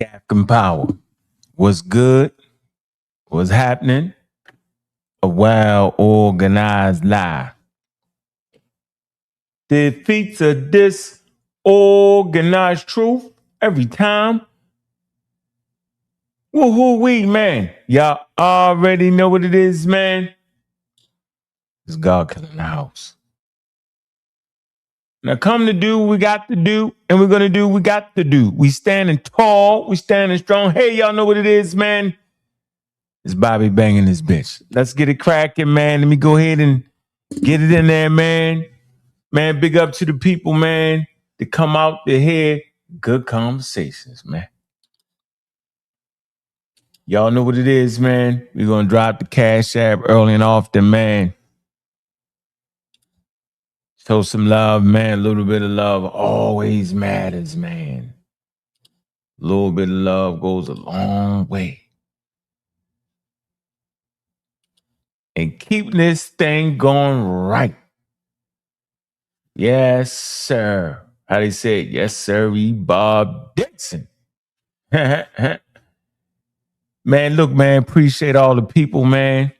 African power. What's good? What's happening? A well organized lie. Defeats a disorganized truth every time. Woohoo-wee, man. Y'all already know what it is, man. It's God killing the house. Now come to do what we got to do, and we're going to do what we got to do. We standing tall. We standing strong. Hey, y'all know what it is, man. It's Bobby banging this bitch. Let's get it cracking, man. Let me go ahead and get it in there, man. Man, big up to the people, man, to come out to hear good conversations, man. Y'all know what it is, man. We're going to drop the Cash App early and often, man. Show some love, man. A little bit of love always matters, man. A little bit of love goes a long way. And keep this thing going right. Yes, sir. How they say it? Yes, sir. Bob Dixon. Man, look, man, appreciate all the people, man.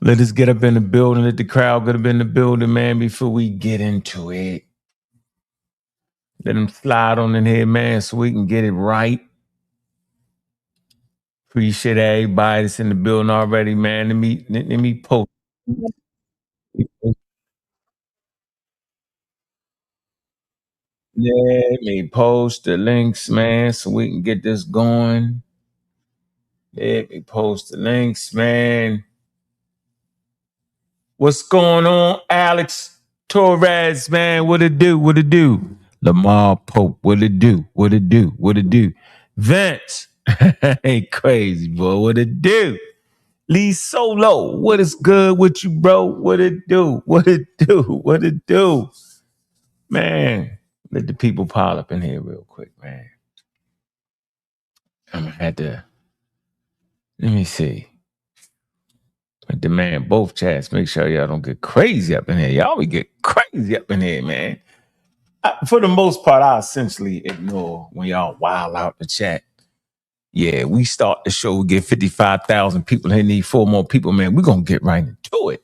Let us get up in the building. Let the crowd get up in the building, man, before we get into it. Let them slide on in here, man, so we can get it right. Appreciate everybody that's in the building already, man. Let me post. Let me post the links, man, so we can get this going. Let me post the links, man. What's going on, Alex Torres, man? What it do? What it do? Lamar Pope, what it do? What it do? What it do? Vince, hey, crazy boy, what it do? Lee Solo, what is good with you, bro? What it do? What it do? What it do? Man, let the people pile up in here real quick, man. I'm gonna have to, let me see. Demand both chats. Make sure y'all don't get crazy up in here. Y'all we get crazy up in here, man. For the most part, I essentially ignore when y'all wild out the chat. Yeah, we start the show, we get 55,000 people. They need 4 more people, man. We're going to get right into it.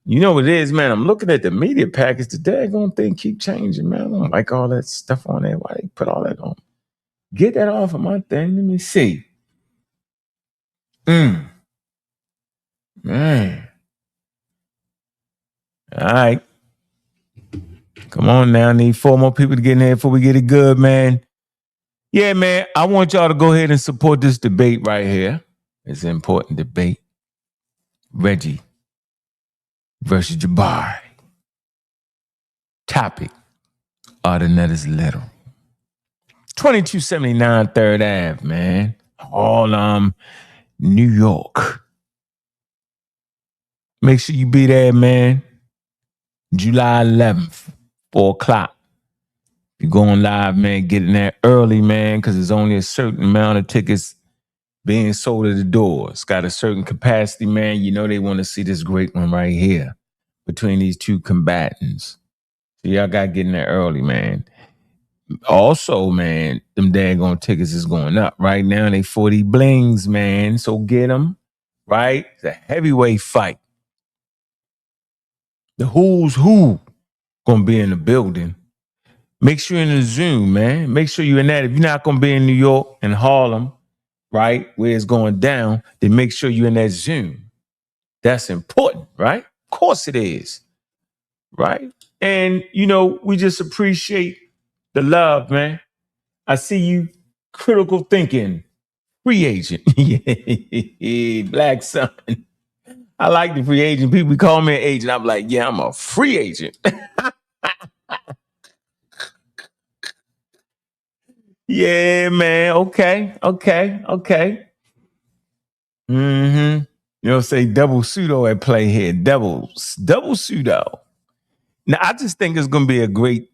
You know what it is, man? I'm looking at the media package. The daggone thing keep changing, man. I don't like all that stuff on there. Why they put all that on? Get that off of my thing. Let me see. Man. All right. Come on now. I need 4 more people to get in here before we get it good, man. Yeah, man. I want y'all to go ahead and support this debate right here. It's an important debate. Reggie versus Jabari. Topic. Are the letters literal? 2279 3rd Ave, man. All New York. Make sure you be there, man. July 11th, 4 o'clock. You're going live, man. Get in there early, man, because there's only a certain amount of tickets being sold at the door. It's got a certain capacity, man. You know they want to see this great one right here between these two combatants. So y'all got to get in there early, man. Also, man, them daggone tickets is going up. Right now, they 40 blings, man. So get them, right? It's a heavyweight fight. The who's who gonna be in the building. Make sure you're in the Zoom, man. Make sure you're in that. If you're not gonna be in New York and Harlem, right, where it's going down, then make sure you're in that Zoom. That's important, right? Of course it is, right? And, you know, we just appreciate the love, man. I see you critical thinking, free agent. Yeah, Black son. I like the free agent. People call me an agent. I'm like, yeah, I'm a free agent. Yeah, man. Okay. You know, say double pseudo at play here. Double pseudo. Now, I just think it's gonna be a great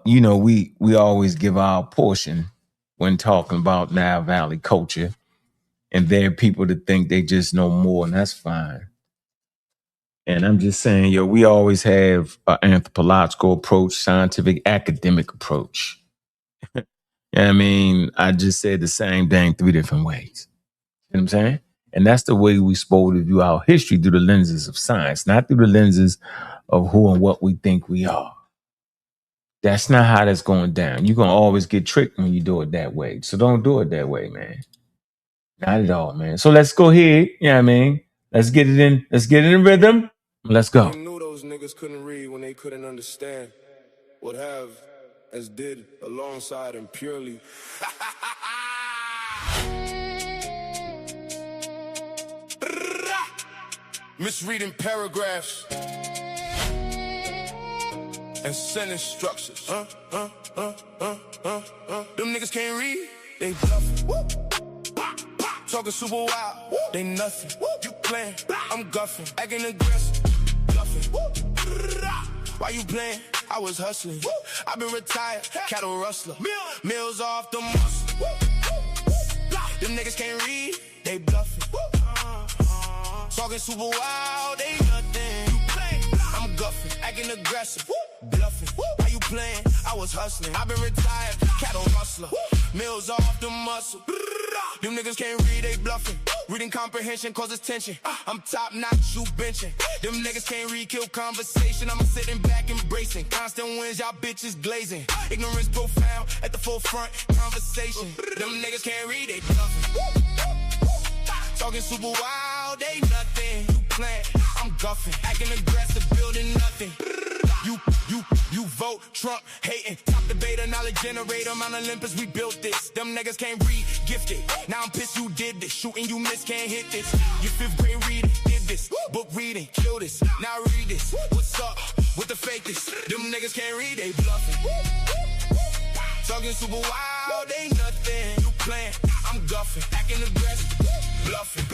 you know, we always give our portion when talking about Nile Valley culture. And there are people that think they just know more, and that's fine. And I'm just saying, yo, we always have an anthropological approach, scientific, academic approach. I mean, I just said the same thing 3 different ways. You know what I'm saying? And that's the way we're supposed to view our history, through the lenses of science, not through the lenses of who and what we think we are. That's not how that's going down. You're going to always get tricked when you do it that way. So don't do it that way, man. Not at all, man. So let's go ahead. You know what I mean? Let's get it in. Let's get it in rhythm. Let's go. They knew those niggas couldn't read when they couldn't understand what have as did alongside and purely. Misreading paragraphs and sentence structures. Them niggas can't read, they bluffing. Talking super wild, they nothing. You playing, I'm guffing. Acting aggressive, bluffing. Why you playing? I was hustling. I've been retired, cattle rustler. Mills off the muscle. Them niggas can't read, they bluffing. Talking super wild, they nothing. You playing, I'm guffing. Acting aggressive, bluffing. Why you playing? I was hustling. I've been retired, cattle rustler. Mills off the muscle. Them niggas can't read, they bluffing. Reading comprehension causes tension. I'm top notch, you benching. Them niggas can't read, kill conversation. I'm sitting back embracing. Constant wins, y'all bitches glazing. Ignorance profound, at the forefront, conversation. Them niggas can't read, they bluffing. Talking super wild, they nothing. You playing, I'm guffing. Acting aggressive, building nothing. You vote Trump, hating. Top debater, knowledge generator. Mount Olympus, we built this. Them niggas can't read, gifted. Now I'm pissed you did this. Shooting you miss, can't hit this. Your 5th grade reading, did this. Book reading, kill this. Now read this. What's up with the fakeness? Them niggas can't read, they bluffing. Talking super wild, they nothing. You playing, I'm guffing. Acting aggressive, bluffing.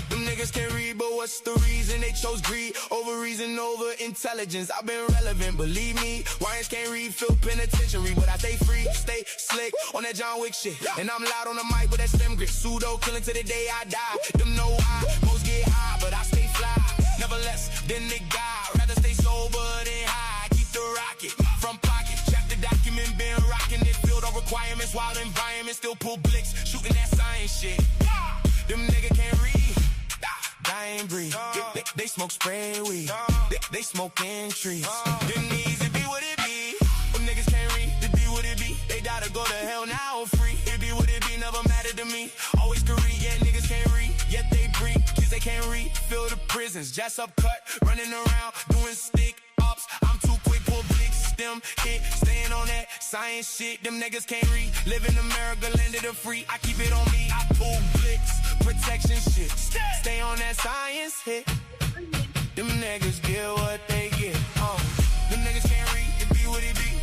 Them niggas can't read, but what's the reason? They chose greed over reason, over intelligence. I've been relevant, believe me. Wires can't read, feel penitentiary, but I stay free, stay slick on that John Wick shit. And I'm loud on the mic with that stem grip. Pseudo killing to the day I die. Them know why, most get high, but I stay fly. Never less than the guy. Rather stay sober than high. Keep the rocket from pocket. Check the document, been rocking it. Field on requirements, wild environment. Still pull blicks, shooting that science shit. Them niggas can't read. Dying breed. They smoke spray weed. They smoking trees. Them needs, it be what it be. Them niggas can't read, it be what it be. They die to go to hell, now I'm free. It be what it be, never mattered to me. Always could read, yeah, niggas can't read. Yet they breathe, kids they can't read. Fill the prisons, jazz up cut. Running around, doing stick ups. I'm too quick for blicks. Them hit, staying on that science shit. Them niggas can't read. Live in America, land of the free. I keep it on me, I pull blicks. Protection shit. Stay on that science hit. Them niggas get what they get. Them niggas can't read, it be what it be.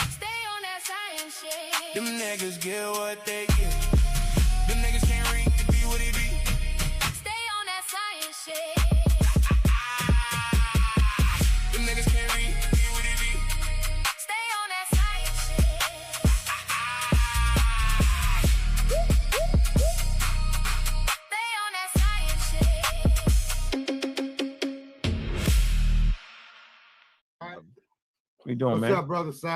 Stay on that science shit. Them niggas get what they get. Them niggas can't read, it be what it be. Stay on that science shit. Them niggas can't read, it be what it be. Stay on that science shit. What you doing, man? What's up, brother Si?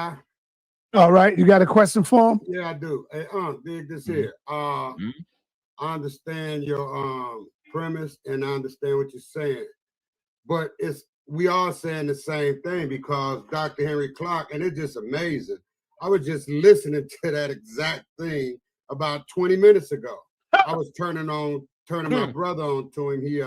All right, you got a question for him? Yeah, I do. Hey, dig this here. I understand your premise and I understand what you're saying, but we all saying the same thing because Dr. Henry Clark, and it's just amazing. I was just listening to that exact thing about 20 minutes ago. I was turning my brother on to him. He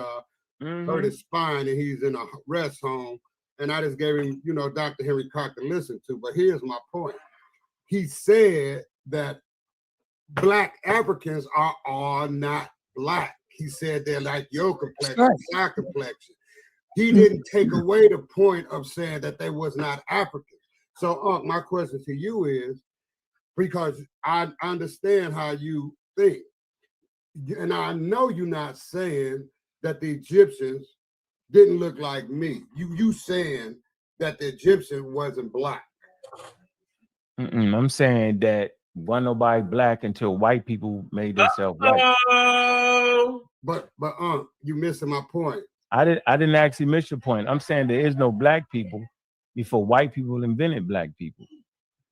hurt his spine and he's in a rest home. And I just gave him, Dr. Henry Clark to listen to. But here's my point. He said that Black Africans are all not Black. He said they're like your complexion, my complexion. He didn't take away the point of saying that they was not African. So, my question to you is, because I understand how you think, and I know you're not saying that the Egyptians didn't look like me. You saying that the Egyptian wasn't Black. I'm saying that wasn't nobody Black until white people made themselves white. But you missing my point. I didn't actually miss your point. I'm saying there is no Black people before white people invented Black people.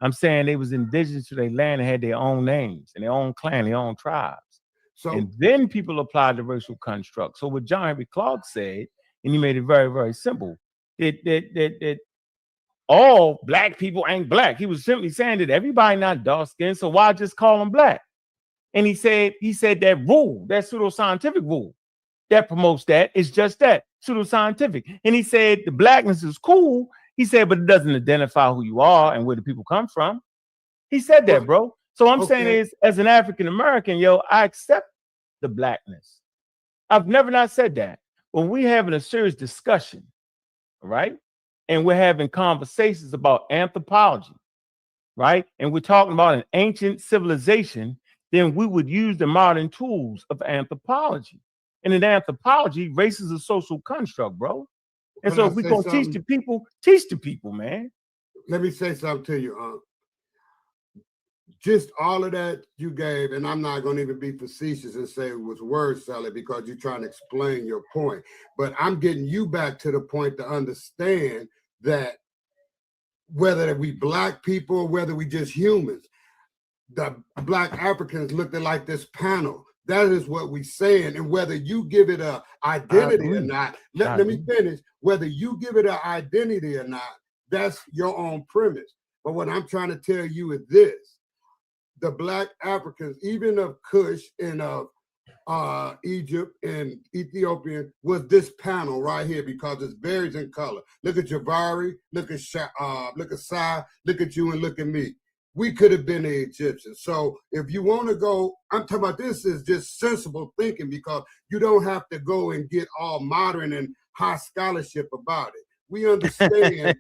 I'm saying they was indigenous to their land and had their own names and their own clan, their own tribes. So and then people applied the racial construct. So what John Henry Clark said, and he made it very, very simple, that all black people ain't black. He was simply saying that everybody not dark skinned, so why just call them black? And he said that rule, that pseudoscientific rule that promotes that is just that, pseudoscientific. And he said the blackness is cool. He said, but it doesn't identify who you are and where the people come from. He said that, bro. So I'm saying is, as an African American, yo, I accept the blackness. I've never not said that. When we having a serious discussion, right? And we're having conversations about anthropology, right? And we're talking about an ancient civilization, then we would use the modern tools of anthropology. And in anthropology, race is a social construct, bro. And so if we're going to teach the people, man. Let me say something to you. Just all of that you gave, and I'm not going to even be facetious and say it was word salad because you're trying to explain your point. But I'm getting you back to the point to understand that whether we black people or whether we just humans, the black Africans looked at like this panel. That is what we're saying. And whether you give it an identity or not, let me finish. Whether you give it an identity or not, that's your own premise. But what I'm trying to tell you is this. The black Africans, even of Kush and of Egypt and Ethiopian, was this panel right here because it varies in color. Look at Jabari, look at Sa, look at you, and look at me. We could have been the Egyptians. So if you want to go, I'm talking about this is just sensible thinking because you don't have to go and get all modern and high scholarship about it. We understand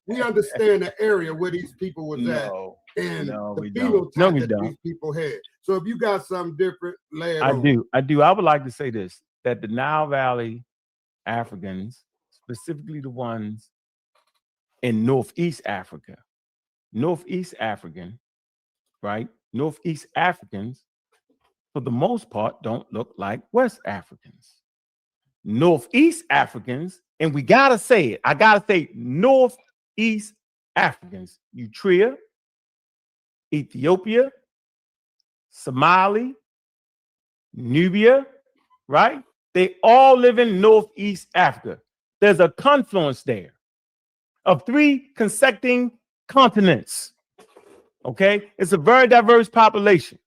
we understand the area where these people was at and the phenotype that these people had. So if you got something different, lay it on. I do. I would like to say this, that the Nile Valley Africans, specifically the ones in Northeast Africa, Northeast African, right? Northeast Africans, for the most part, don't look like West Africans. Northeast Africans, and we gotta say it, I gotta say Northeast Africans, Eritrea, Ethiopia, Somali, Nubia, right? They all live in Northeast Africa. There's a confluence there of 3 consecutive continents. Okay, it's a very diverse population.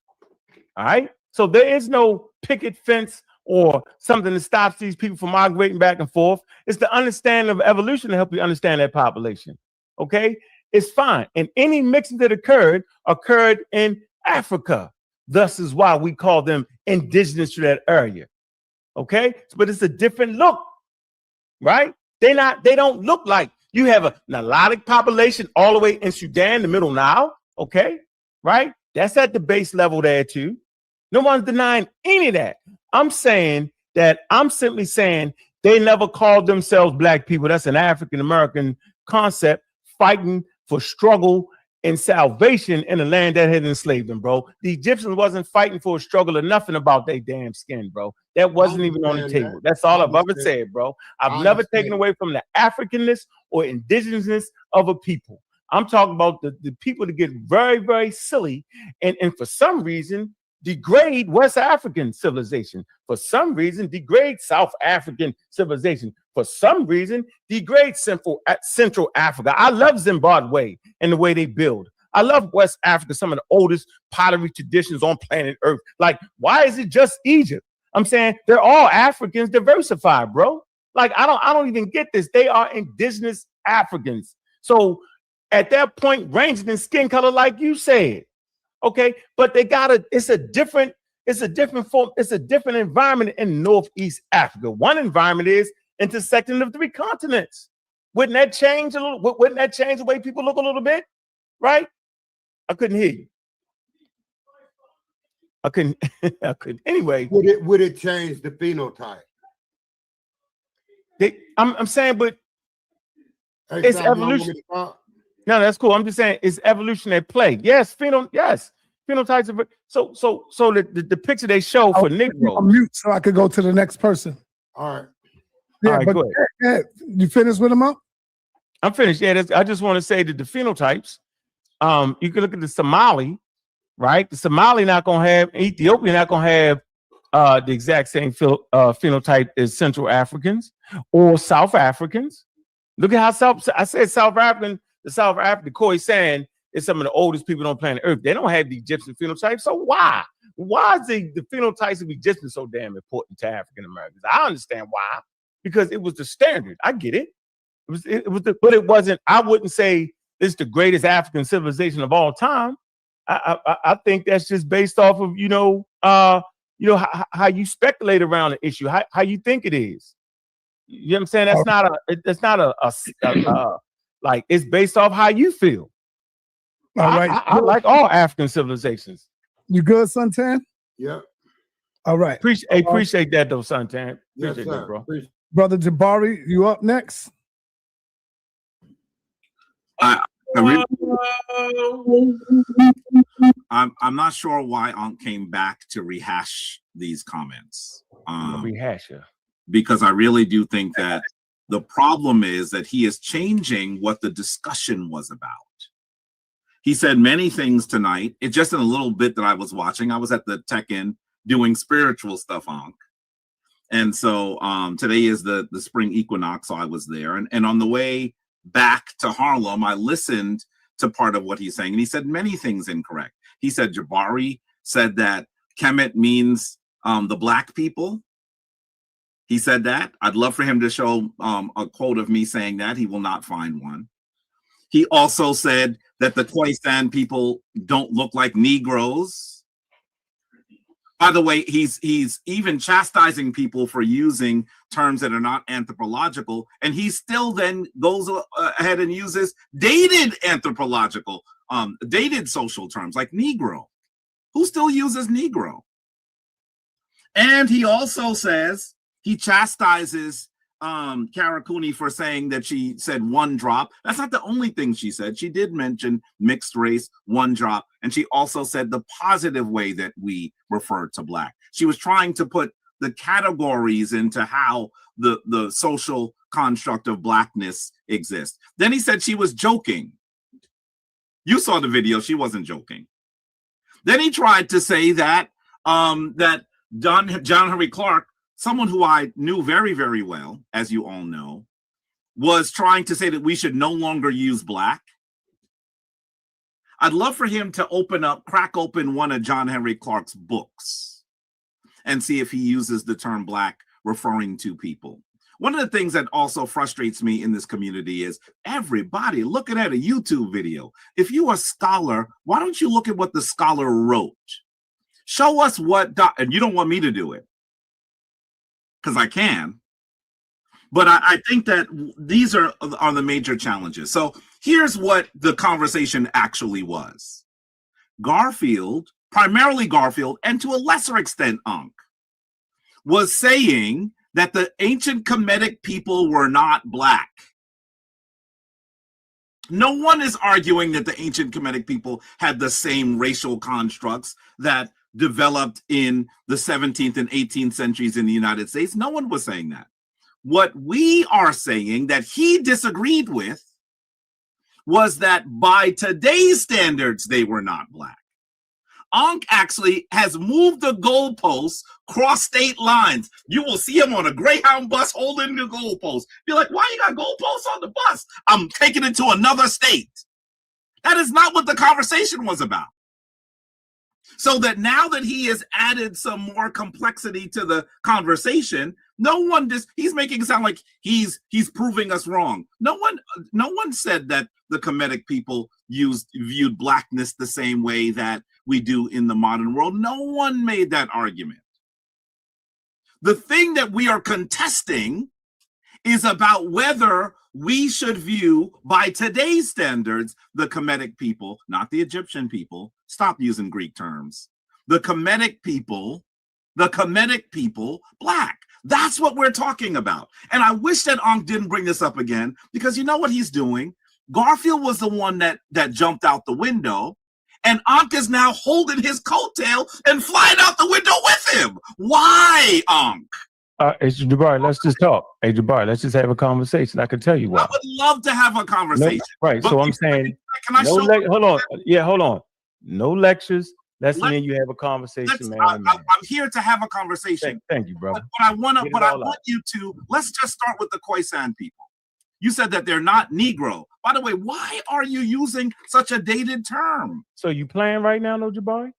All right, so there is no picket fence or something that stops these people from migrating back and forth. It's the understanding of evolution to help you understand that population. Okay, it's fine. And any mixing that occurred in Africa. Thus is why we call them indigenous to that area. Okay, but it's a different look, right? They don't look like you have a Nilotic population all the way in Sudan, the Middle Nile. Okay, right? That's at the base level there too. No one's denying any of that. I'm simply saying they never called themselves black people. That's an African-American concept fighting for struggle and salvation in a land that had enslaved them, bro. The Egyptians wasn't fighting for a struggle or nothing about their damn skin, bro. That wasn't even on the table. That's all I've ever said, bro. I've never taken away from the Africanness or indigenousness of a people. I'm talking about the people that get very, very silly and for some reason degrade West African civilization. For some reason, degrade South African civilization. For some reason, degrade Central Africa. I love Zimbabwe and the way they build. I love West Africa, some of the oldest pottery traditions on planet Earth. Like, why is it just Egypt? I'm saying they're all Africans diversified, bro. Like, I don't even get this. They are indigenous Africans. So at that point, ranging in skin color, like you said. Okay, but it's a different form, it's a different environment in Northeast Africa. One environment is intersecting of 3 continents. Wouldn't that change a little? Wouldn't that change the way people look a little bit? Right? I couldn't hear you. I couldn't. Anyway, would it change the phenotype? I'm saying, but it's evolution. No, that's cool. I'm just saying it's evolution at play. Yes, phenotypes of so the picture they show for Negro. I'm mute so I could go to the next person. All right. Yeah, all right, but go ahead. You finished with them up? I'm finished. Yeah, I just want to say that the phenotypes You can look at the Somali, right? The Somali not gonna have, Ethiopia not gonna have the exact same phenotype as Central Africans or South Africans. Look at how I said South African, the South African, Khoisan is some of the oldest people on planet Earth. They don't have the Egyptian phenotype. So why? Why is the phenotypes of Egyptians so damn important to African Americans? I understand why. Because it was the standard. I get it. But it wasn't, I wouldn't say it's the greatest African civilization of all time. I think that's just based off of, how you speculate around the issue, how you think it is. You know what I'm saying? That's not a like, it's based off how you feel. All right. I like all African civilizations. You good, Suntan? Yeah. All right. Appreciate that though, Suntan. Yes, Appreciate sir. that, bro. Brother Jabari, you up next? I'm not sure why Ankh came back to rehash these comments. Because I really do think that the problem is that he is changing what the discussion was about. He said many things tonight. It's just in a little bit that I was watching. I was at the Tech Inn doing spiritual stuff, Ankh. And so today is the spring equinox, so I was there. And on the way back to Harlem, I listened to part of what he's saying. And he said many things incorrect. He said Jabari said that Kemet means the black people. He said that. I'd love for him to show a quote of me saying that. He will not find one. He also said that the Khoisan people don't look like Negroes. By the way, he's even chastising people for using terms that are not anthropological, and he still then goes ahead and uses dated anthropological, dated social terms like Negro. Who still uses Negro? And he also says, he chastises Karakuni for saying that she said one drop. That's not the only thing she said. She did mention mixed race, one drop, and she also said the positive way that we refer to black. She was trying to put the categories into how the social construct of blackness exists. Then he said she was joking. You saw the video. She wasn't joking. Then he tried to say that that John Henry Clark, someone who I knew very, very well, as you all know, was trying to say that we should no longer use black. I'd love for him to crack open one of John Henry Clark's books and see if he uses the term black referring to people. One of the things that also frustrates me in this community is everybody looking at a YouTube video. If you're a scholar, why don't you look at what the scholar wrote? Show us and you don't want me to do it, because I can. But I think that these are the major challenges. So here's what the conversation actually was. Primarily Garfield, and to a lesser extent Ankh, was saying that the ancient Kemetic people were not black. No one is arguing that the ancient Kemetic people had the same racial constructs that developed in the 17th and 18th centuries in the United States. No one was saying that. What we are saying that he disagreed with was that by today's standards, they were not black. Ankh actually has moved the goalposts cross state lines. You will see him on a Greyhound bus holding the goalposts. Be like, why you got goalposts on the bus? I'm taking it to another state. That is not what the conversation was about. So that now that he has added some more complexity to the conversation, he's making it sound like he's proving us wrong. No one said that the Kemetic people viewed blackness the same way that we do in the modern world. No one made that argument. The thing that we are contesting is about whether we should view, by today's standards, the Kemetic people, not the Egyptian people. Stop using Greek terms. The Kemetic people, black. That's what we're talking about. And I wish that Ankh didn't bring this up again, because you know what he's doing? Garfield was the one that jumped out the window, and Ankh is now holding his coattail and flying out the window with him. Why, Ankh? Hey, Jabari, let's just talk. Hey, Jabari, let's just have a conversation. I can tell you why. I would love to have a conversation. No, right. So I'm saying Can I show you? Hold on. Yeah, hold on. No lectures. That's when you have a conversation, man. I'm here to have a conversation. Thank you, bro. But I want you to, let's just start with the Khoisan people. You said that they're not Negro. By the way, why are you using such a dated term? So you playing right now, no, Jabari?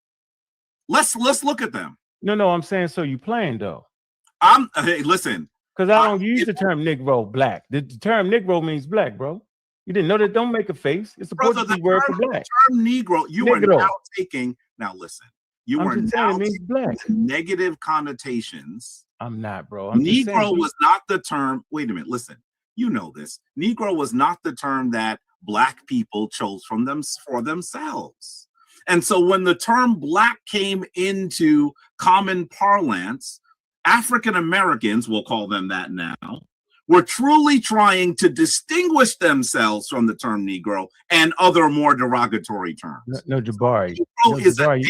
Let's look at them. No, I'm saying so you playing though. Hey, listen. Because I don't use the term Negro black. The term Negro means black, bro. You didn't know that? Don't make a face. It's a Portuguese word for black. The term Negro, you are now taking. Now listen, you are now taking black negative connotations. I'm not, bro. Negro was not the term. Wait a minute. Listen, you know this. Negro was not the term that black people chose for themselves. And so when the term black came into common parlance, African Americans, we'll call them that now, were truly trying to distinguish themselves from the term Negro and other more derogatory terms. No, Jabari. Negro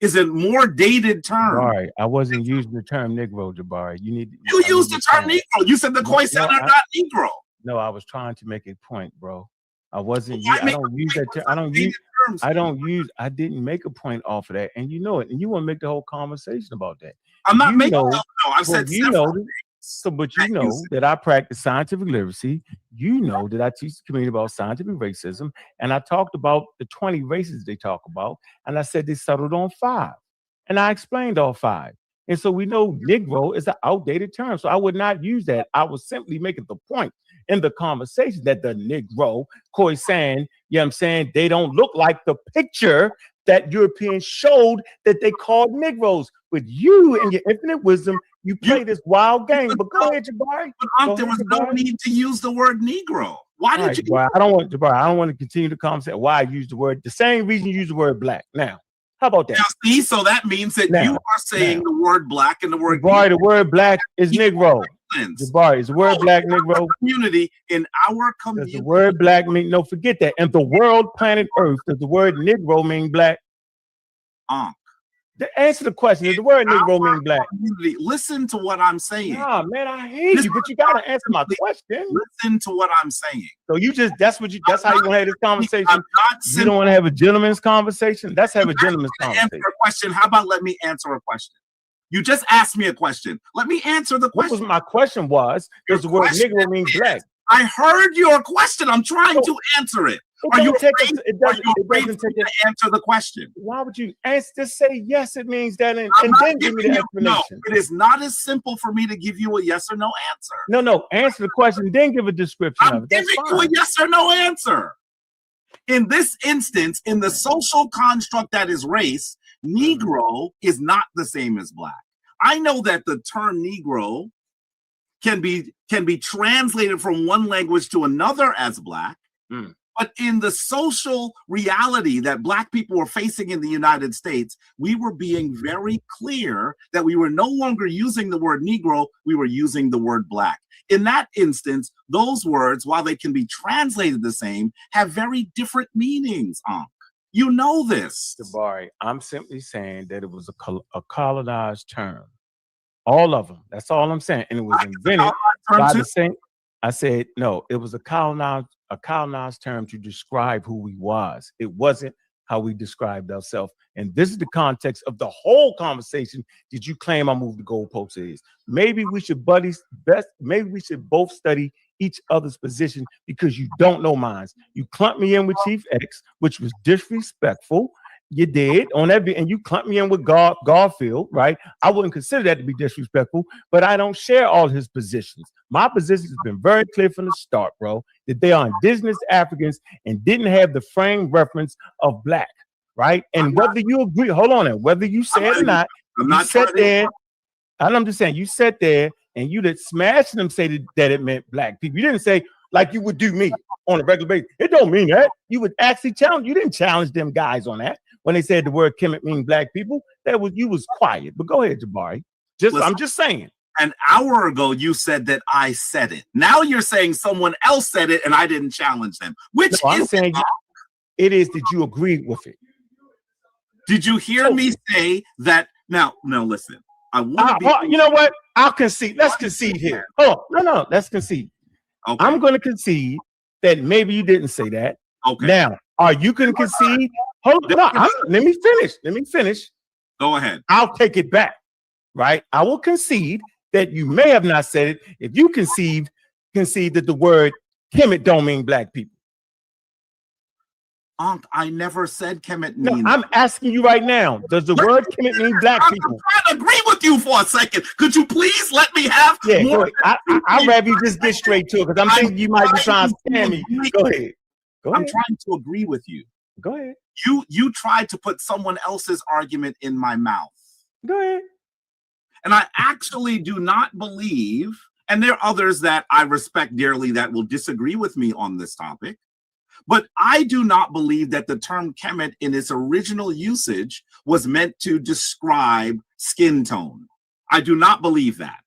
is a more dated term. Jabari, I wasn't using the term Negro, Jabari. You used the term Negro. You said the Khoisan are not Negro. No, I was trying to make a point, bro. I wasn't. I don't use that term. I didn't make a point off of that, and you know it. And you want to make the whole conversation about that. I'm not making. No, I've said several things. So, but you know that I practice scientific literacy. You know that I teach the community about scientific racism, and I talked about the 20 races they talk about, and I said they settled on 5, and I explained all 5. And so we know Negro is an outdated term, so I would not use that. I was simply making the point in the conversation that the Negro, Khoisan, you know what I'm saying, they don't look like the picture that Europeans showed that they called Negroes. But you, in your infinite wisdom, you play this wild game. But go ahead, Jabari. But there was no need to use the word Negro. Why did you? Jabari, I don't want to continue the conversation. Why I use the word, the same reason you use the word black. Now, how about that? Now, see, so that means that you are saying the word black and the word Jabari, the word black is Negro. Jabari, is the word black Negro? Community in our community. Does the word black mean, no, forget that. And the world, planet Earth, does the word Negro mean black? Answer the question. Does the word Negro mean black? Listen to what I'm saying. Nah, man, I hear you, but you gotta answer my question. Listen to what I'm saying. So that's how you want to have this conversation. You don't want to have a gentleman's conversation? Let's have a gentleman's conversation. Answer a question. How about let me answer a question? You just asked me a question. Let me answer the question. My question was, does the word Negro mean black? I heard your question. I'm trying to answer it. Are you afraid to answer the question? Why would you just say yes? It means that, and then give me the explanation. No, it is not as simple for me to give you a yes or no answer. No, answer the question, then give a description of it. I'm giving you a yes or no answer. In this instance, in the social construct that is race, Negro is not the same as black. I know that the term Negro can be translated from one language to another as black. But in the social reality that black people were facing in the United States, we were being very clear that we were no longer using the word Negro, we were using the word black. In that instance, those words, while they can be translated the same, have very different meanings, Ankh. You know this. Jabari, I'm simply saying that it was a colonized term. All of them. That's all I'm saying. And it was invented by the same. I said, no, it was a colonized term to describe who we was. It wasn't how we described ourselves. And this is the context of the whole conversation. Did you claim I moved the goalposts is? Maybe we should maybe we should both study each other's position because you don't know mine. You clumped me in with Chief X, which was disrespectful. You did on that, and you clumped me in with Garfield, right? I wouldn't consider that to be disrespectful, but I don't share all his positions. My position has been very clear from the start, bro, that they are indigenous Africans and didn't have the frame reference of black, right? And whether you agree, hold on, and whether you say it or not, you sat there, and I'm just saying, you sat there and you did smash them say that it meant black people. You didn't say like you would do me on a regular basis. It don't mean that. You would actually challenge. You didn't challenge them guys on that. When they said the word Kemetic mean black people, you was quiet. But go ahead, Jabari. I'm just saying. An hour ago, you said that I said it. Now you're saying someone else said it and I didn't challenge them. I'm saying it is that you agree with it. Did you hear me say that? Now, listen. I want to be. You know what? I'll concede. Let's concede here. Oh, no. Let's concede. Okay. I'm going to concede that maybe you didn't say that. Okay. Now, Are you going to concede? Hold on. Let me finish. Go ahead. I'll take it back. Right? I will concede that you may have not said it. If you concede that the word Kemet don't mean black people. Ankh, I never said Kemet means. No, I'm asking you right now. Does the word Kemet mean black people? I'm trying to agree with you for a second. Could you please let me have more? I'd rather you just get straight to it because I'm thinking you might be trying to scam me. Go ahead. I'm trying to agree with you. Go ahead. You tried to put someone else's argument in my mouth. Go ahead. And I actually do not believe, and there are others that I respect dearly that will disagree with me on this topic, but I do not believe that the term Kemet in its original usage was meant to describe skin tone. I do not believe that.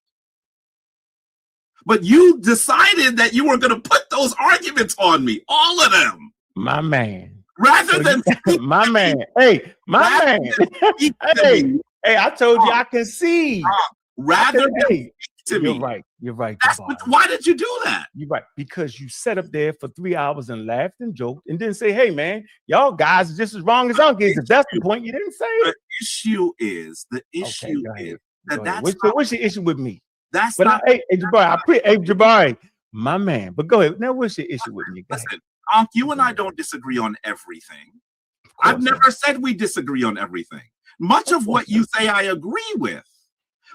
But you decided that you were going to put those arguments on me, all of them. My man. Rather than my man. Hey, my man. Hey, I told you I concede. Rather than to me. You're right. Why did you do that? You're right. Because you sat up there for 3 hours and laughed and joked and didn't say, hey, man, y'all guys are just as wrong as Ankh is. If that's the point, you didn't say it. The issue is what's your issue with me? That's but not. Hey, Jabari, my man. But go ahead. Now, what's your issue with me? Listen, Ankh, you and I don't disagree on everything. I've never said we disagree on everything. Much of what you say I agree with.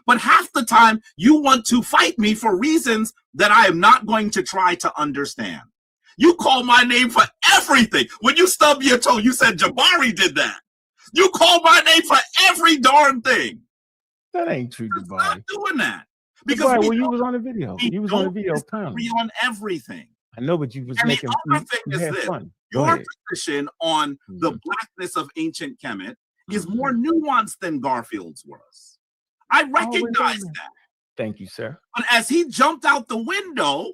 But half the time you want to fight me for reasons that I am not going to try to understand. You call my name for everything. When you stubbed your toe, you said Jabari did that. You call my name for every darn thing. That ain't true, Jabari. Stop doing that. Because you was on the video. You was on the video. Agree on everything. I know, but you was making fun. Your position on the blackness of ancient Kemet is more nuanced than Garfield's was. I recognize that. Thank you, sir. But as he jumped out the window,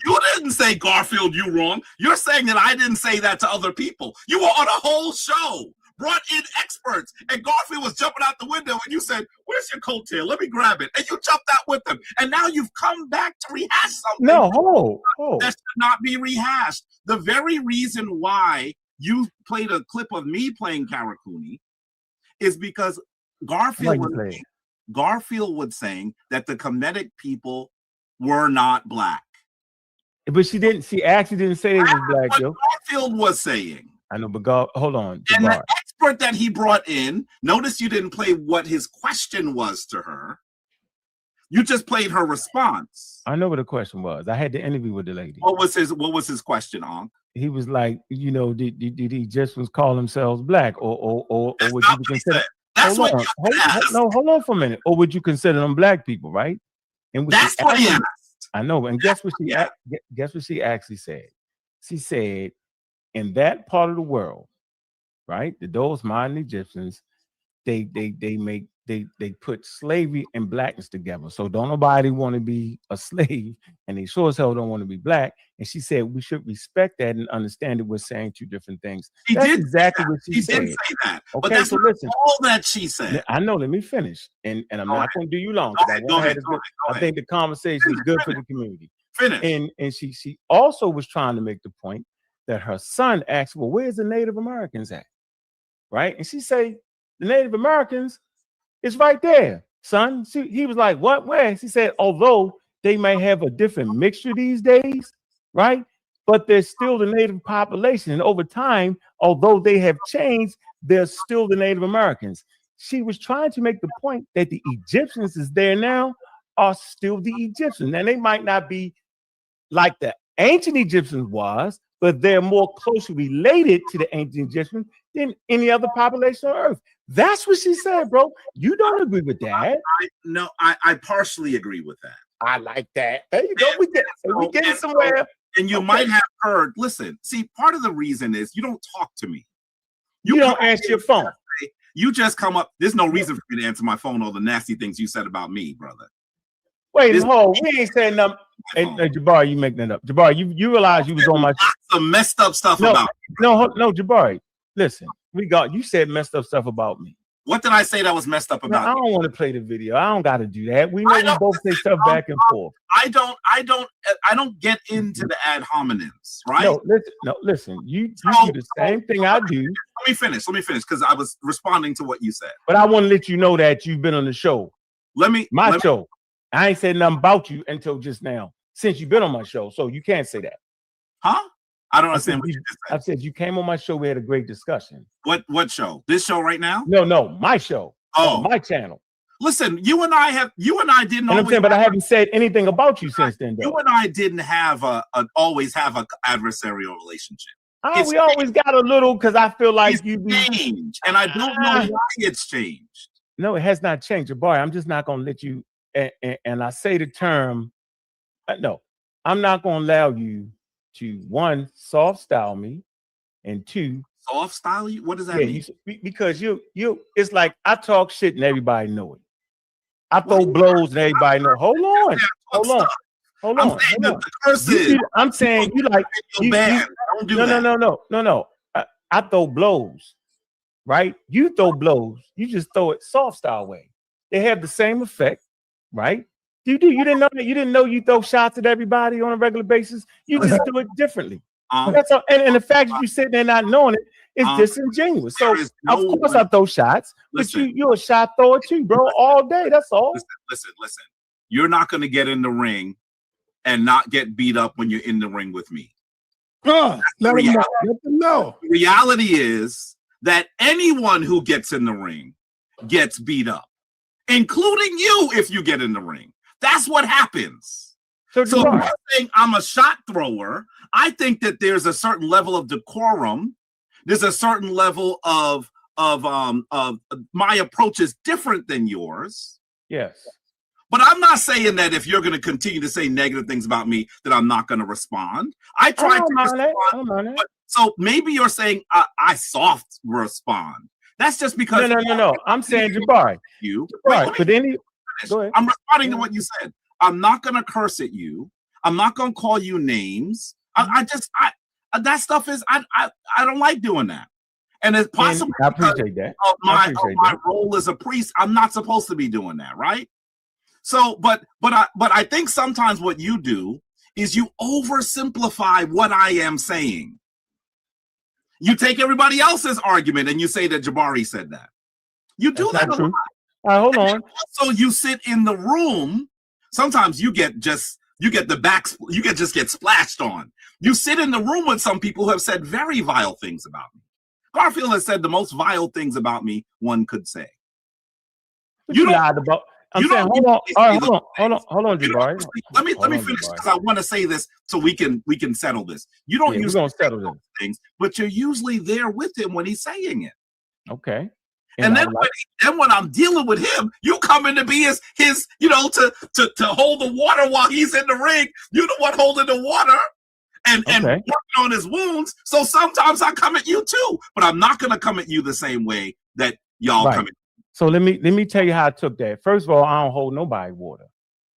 you didn't say, Garfield, you wrong. You're saying that I didn't say that to other people. You were on a whole show, brought in experts, and Garfield was jumping out the window, and you said, where's your coattail? Let me grab it. And you jumped out with him. And now you've come back to rehash something that should not be rehashed. The very reason why you played a clip of me playing Karakuni is because Garfield was saying that the Kemetic people were not black. But she actually didn't say it was black, yo. Garfield was saying. I know, but hold on. And the expert that he brought in, notice you didn't play what his question was to her. You just played her response. I know what the question was. I had the interview with the lady. What was his question, Ankh? He was like, did he just call themselves black, or would you consider? Hold on for a minute. Or would you consider them black people, right? And that's what he asked. I know, and guess what she actually said? She said, in that part of the world, right? Those modern Egyptians, they put slavery and blackness together. So don't nobody want to be a slave, and they sure as hell don't want to be black. And she said we should respect that and understand that we're saying two different things. That's exactly what she said. Did say that. Okay, but that's all that she said. I know. Let me finish, and I'm not going to do you long. Go ahead. I think the conversation is good for the community. Finish. And she also was trying to make the point that her son asked, well, where's the Native Americans at? Right? And she said, the Native Americans, it's right there, son. He was like, what? Where? She said, although they may have a different mixture these days, right? But there's still the Native population. And over time, although they have changed, there's still the Native Americans. She was trying to make the point that the Egyptians is there now are still the Egyptians. And they might not be like the ancient Egyptians was, but they're more closely related to the ancient Egyptians than any other population on Earth. That's what she said, bro. You don't agree with that. I partially agree with that. I like that. There you go. We get it somewhere. And you might have heard, listen, see, part of the reason is you don't talk to me. You don't answer your phone. You just come up. There's no reason for me to answer my phone, all the nasty things you said about me, brother. Wait, we ain't saying nothing. Hey, Jabari, you making that up. Jabari, you realize you was on my some messed up stuff about me. No, Jabari. Listen, you said messed up stuff about me. What did I say that was messed up about? I don't want to play the video. I don't got to do that. We know we both say stuff back and forth. I don't get into the ad hominems, right? Listen. You do the same thing I do. Let me finish because I was responding to what you said. But I want to let you know that you've been on the show. My show. I ain't said nothing about you until just now, since you've been on my show. So you can't say that. Huh? I don't understand what you just said. I said you came on my show. We had a great discussion. What show? This show right now? No, my show. Oh, my channel. Listen, you and I didn't. I'm saying, but I haven't said anything about you since then. Though. You and I didn't have always have an adversarial relationship. We always got a little because I feel like you changed, and I don't know why it's changed. No, it has not changed, Jabari. I'm just not going to let you. And I say the term. No, I'm not going to allow you to, one, soft style me, and two, soft style you. What does that mean? Because you it's like I talk shit and everybody know it. I throw blows and everybody know. Hold on. I'm saying you like no. I throw blows, right? You throw blows. You just throw it soft style way. They have the same effect, right? You didn't know that. You didn't know you throw shots at everybody on a regular basis. You just do it differently. That's all. And the fact that you sitting there not knowing it is disingenuous. So of course I throw shots, but you're a shot thrower too, bro, all day. That's all. Listen. You're not going to get in the ring and not get beat up when you're in the ring with me. Let them know. The reality is that anyone who gets in the ring gets beat up, including you if you get in the ring. That's what happens. So I'm saying I'm a shot thrower. I think that there's a certain level of decorum. There's a certain level of my approach is different than yours. Yes. But I'm not saying that if you're going to continue to say negative things about me, that I'm not going to respond. I try to respond. So maybe you're saying I soft respond. That's just because no. I'm saying Jabari. Go ahead. I'm responding to what you said. I'm not going to curse at you. I'm not going to call you names. That stuff is I don't like doing that. And it's possible. I appreciate that. My role as a priest, I'm not supposed to be doing that, right? So, but I think sometimes what you do is you oversimplify what I am saying. You take everybody else's argument and you say that Jabari said that. You do that. All right, hold on. So you sit in the room. Sometimes you get just get splashed on. You sit in the room with some people who have said very vile things about me. Garfield has said the most vile things about me one could say. You lied about. I'm saying, hold on, Jabari. Let me finish because I want to say this so we can settle this. You don't usually settle things, but you're usually there with him when he's saying it. Okay. And then when I'm dealing with him, you come in to be his to hold the water while he's in the ring. You're the one holding the water and working on his wounds. So sometimes I come at you too, but I'm not going to come at you the same way that y'all come at. So let me tell you how I took that. First of all, I don't hold nobody water.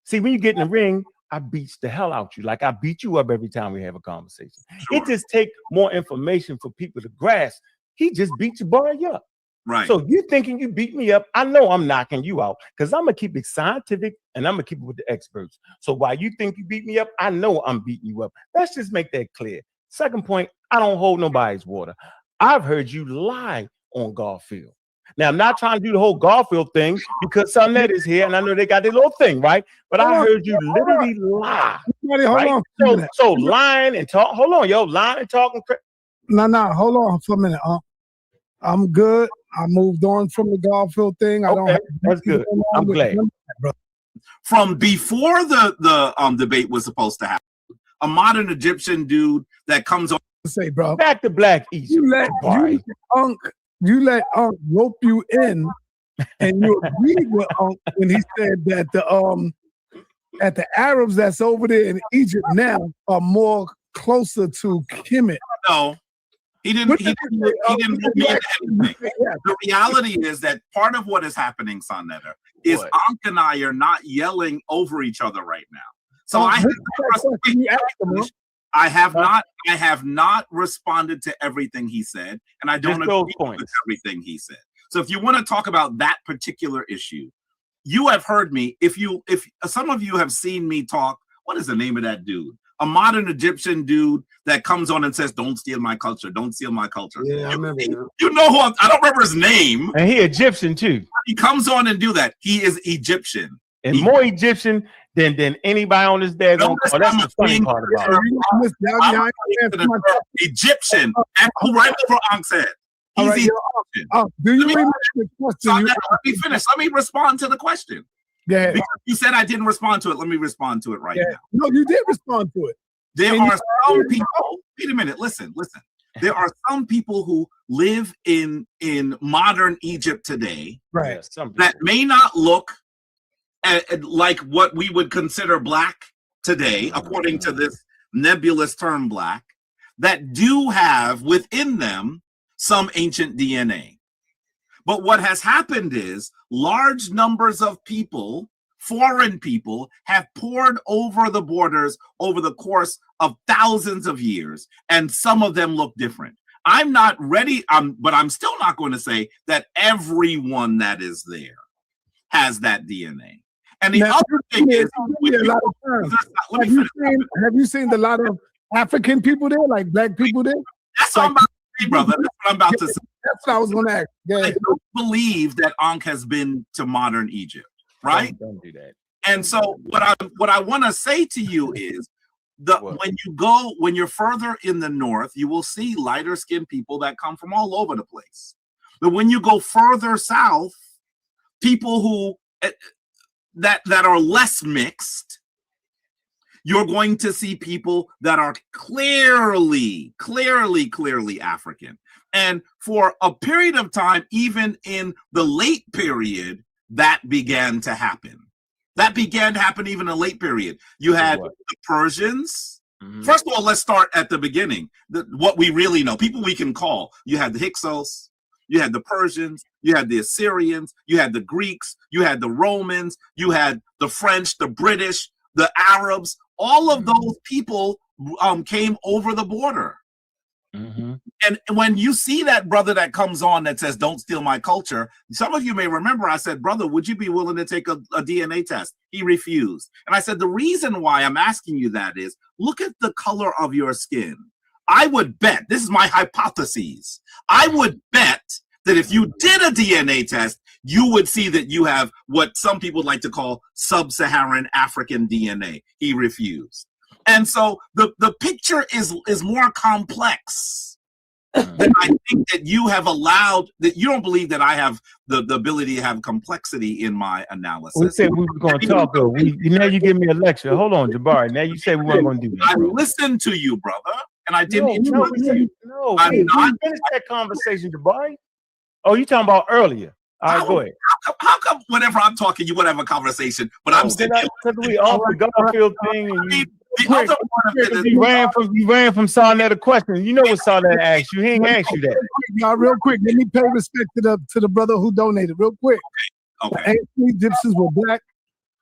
See, when you get in the ring, I beat the hell out you. Like I beat you up every time we have a conversation. Sure. It just takes more information for people to grasp. He just beat Jabari up. Right. So you thinking you beat me up? I know I'm knocking you out because I'm gonna keep it scientific and I'm gonna keep it with the experts. So while you think you beat me up, I know I'm beating you up. Let's just make that clear. Second point, I don't hold nobody's water. I've heard you lie on Garfield. Now I'm not trying to do the whole Garfield thing because sa.neter is here and I know they got their little thing, right? But I heard you literally lie. Right? So lying and talk. Hold on, lying and talking. No, hold on for a minute. I'm good. I moved on from the Garfield thing. That's good. I'm glad. From before the debate was supposed to happen, a modern Egyptian dude that comes on. Say, bro, back to Black Egypt. You let Ankh rope you in, and you agreed with Ankh when he said that the Arabs that's over there in Egypt now are more closer to Kemet. No. He didn't mean anything. The reality is that part of what is happening, sa.neter, is Ankh and I are not yelling over each other right now. So I have not responded to everything he said, and I don't agree with everything he said. So if you want to talk about that particular issue, you have heard me. If some of you have seen me talk, what is the name of that dude? A modern Egyptian dude that comes on and says, "Don't steal my culture. Don't steal my culture." Yeah, I remember. You know who? I don't remember his name. And he Egyptian too. He comes on and do that. He is Egyptian. And more Egyptian than anybody on this day. That's the funny part about it. Egyptian. That's right before Ankh said. He's Egyptian. Do you remember the question? Let me finish. Let me respond to the question. Yeah. Because you said I didn't respond to it. Let me respond to it right now. No, you did respond to it. There are some people. Wait a minute. Listen. There are some people who live in modern Egypt today, right? That may not look like what we would consider black today, according to this nebulous term black, that do have within them some ancient DNA. But what has happened is large numbers of people, foreign people, have poured over the borders over the course of thousands of years, and some of them look different. I'm not ready, but I'm still not going to say that everyone that is there has that DNA. And the other thing is, have you seen a lot of African people there, like black people there? That's what I'm about to say, brother. That's what I'm about to say. That's what I was going to ask. Yeah. I don't believe that Ankh has been to modern Egypt, right? Don't do that. And so what I want to say to you is when you're further in the north, you will see lighter skinned people that come from all over the place. But when you go further south, people who that are less mixed, you're going to see people that are clearly African. And for a period of time, even in the late period, that began to happen. That began to happen even in the late period. You had the Persians. Mm-hmm. First of all, let's start at the beginning. What we really know, people we can call. You had the Hyksos, you had the Persians, you had the Assyrians, you had the Greeks, you had the Romans, you had the French, the British, the Arabs. All of those people came over the border. Mm-hmm. And when you see that brother that comes on that says, "Don't steal my culture," some of you may remember I said, "Brother, would you be willing to take a DNA test?" He refused. And I said, the reason why I'm asking you that is, look at the color of your skin. I would bet, this is my hypothesis, I would bet that if you did a DNA test, you would see that you have what some people like to call sub-Saharan African DNA. He refused. And so the picture is more complex than I think that you have allowed, that you don't believe that I have the ability to have complexity in my analysis. We said we were going to talk, though. Now you give me a lecture. Hold on, Jabari. Now you say we weren't going to do that. I listened to you, brother, and I didn't interrupt you. No, we finished that conversation, Jabari. Oh, you talking about earlier. All right, go ahead. How come whenever I'm talking, you would have a conversation, but I'm sitting here? Because we off the Garfield thing. And you ran from sa.neter question. You know what sa.neter asked you. He ain't asked you that. Y'all, real quick, let me pay respect to the brother who donated. Real quick. Okay. Ancient Egyptians were black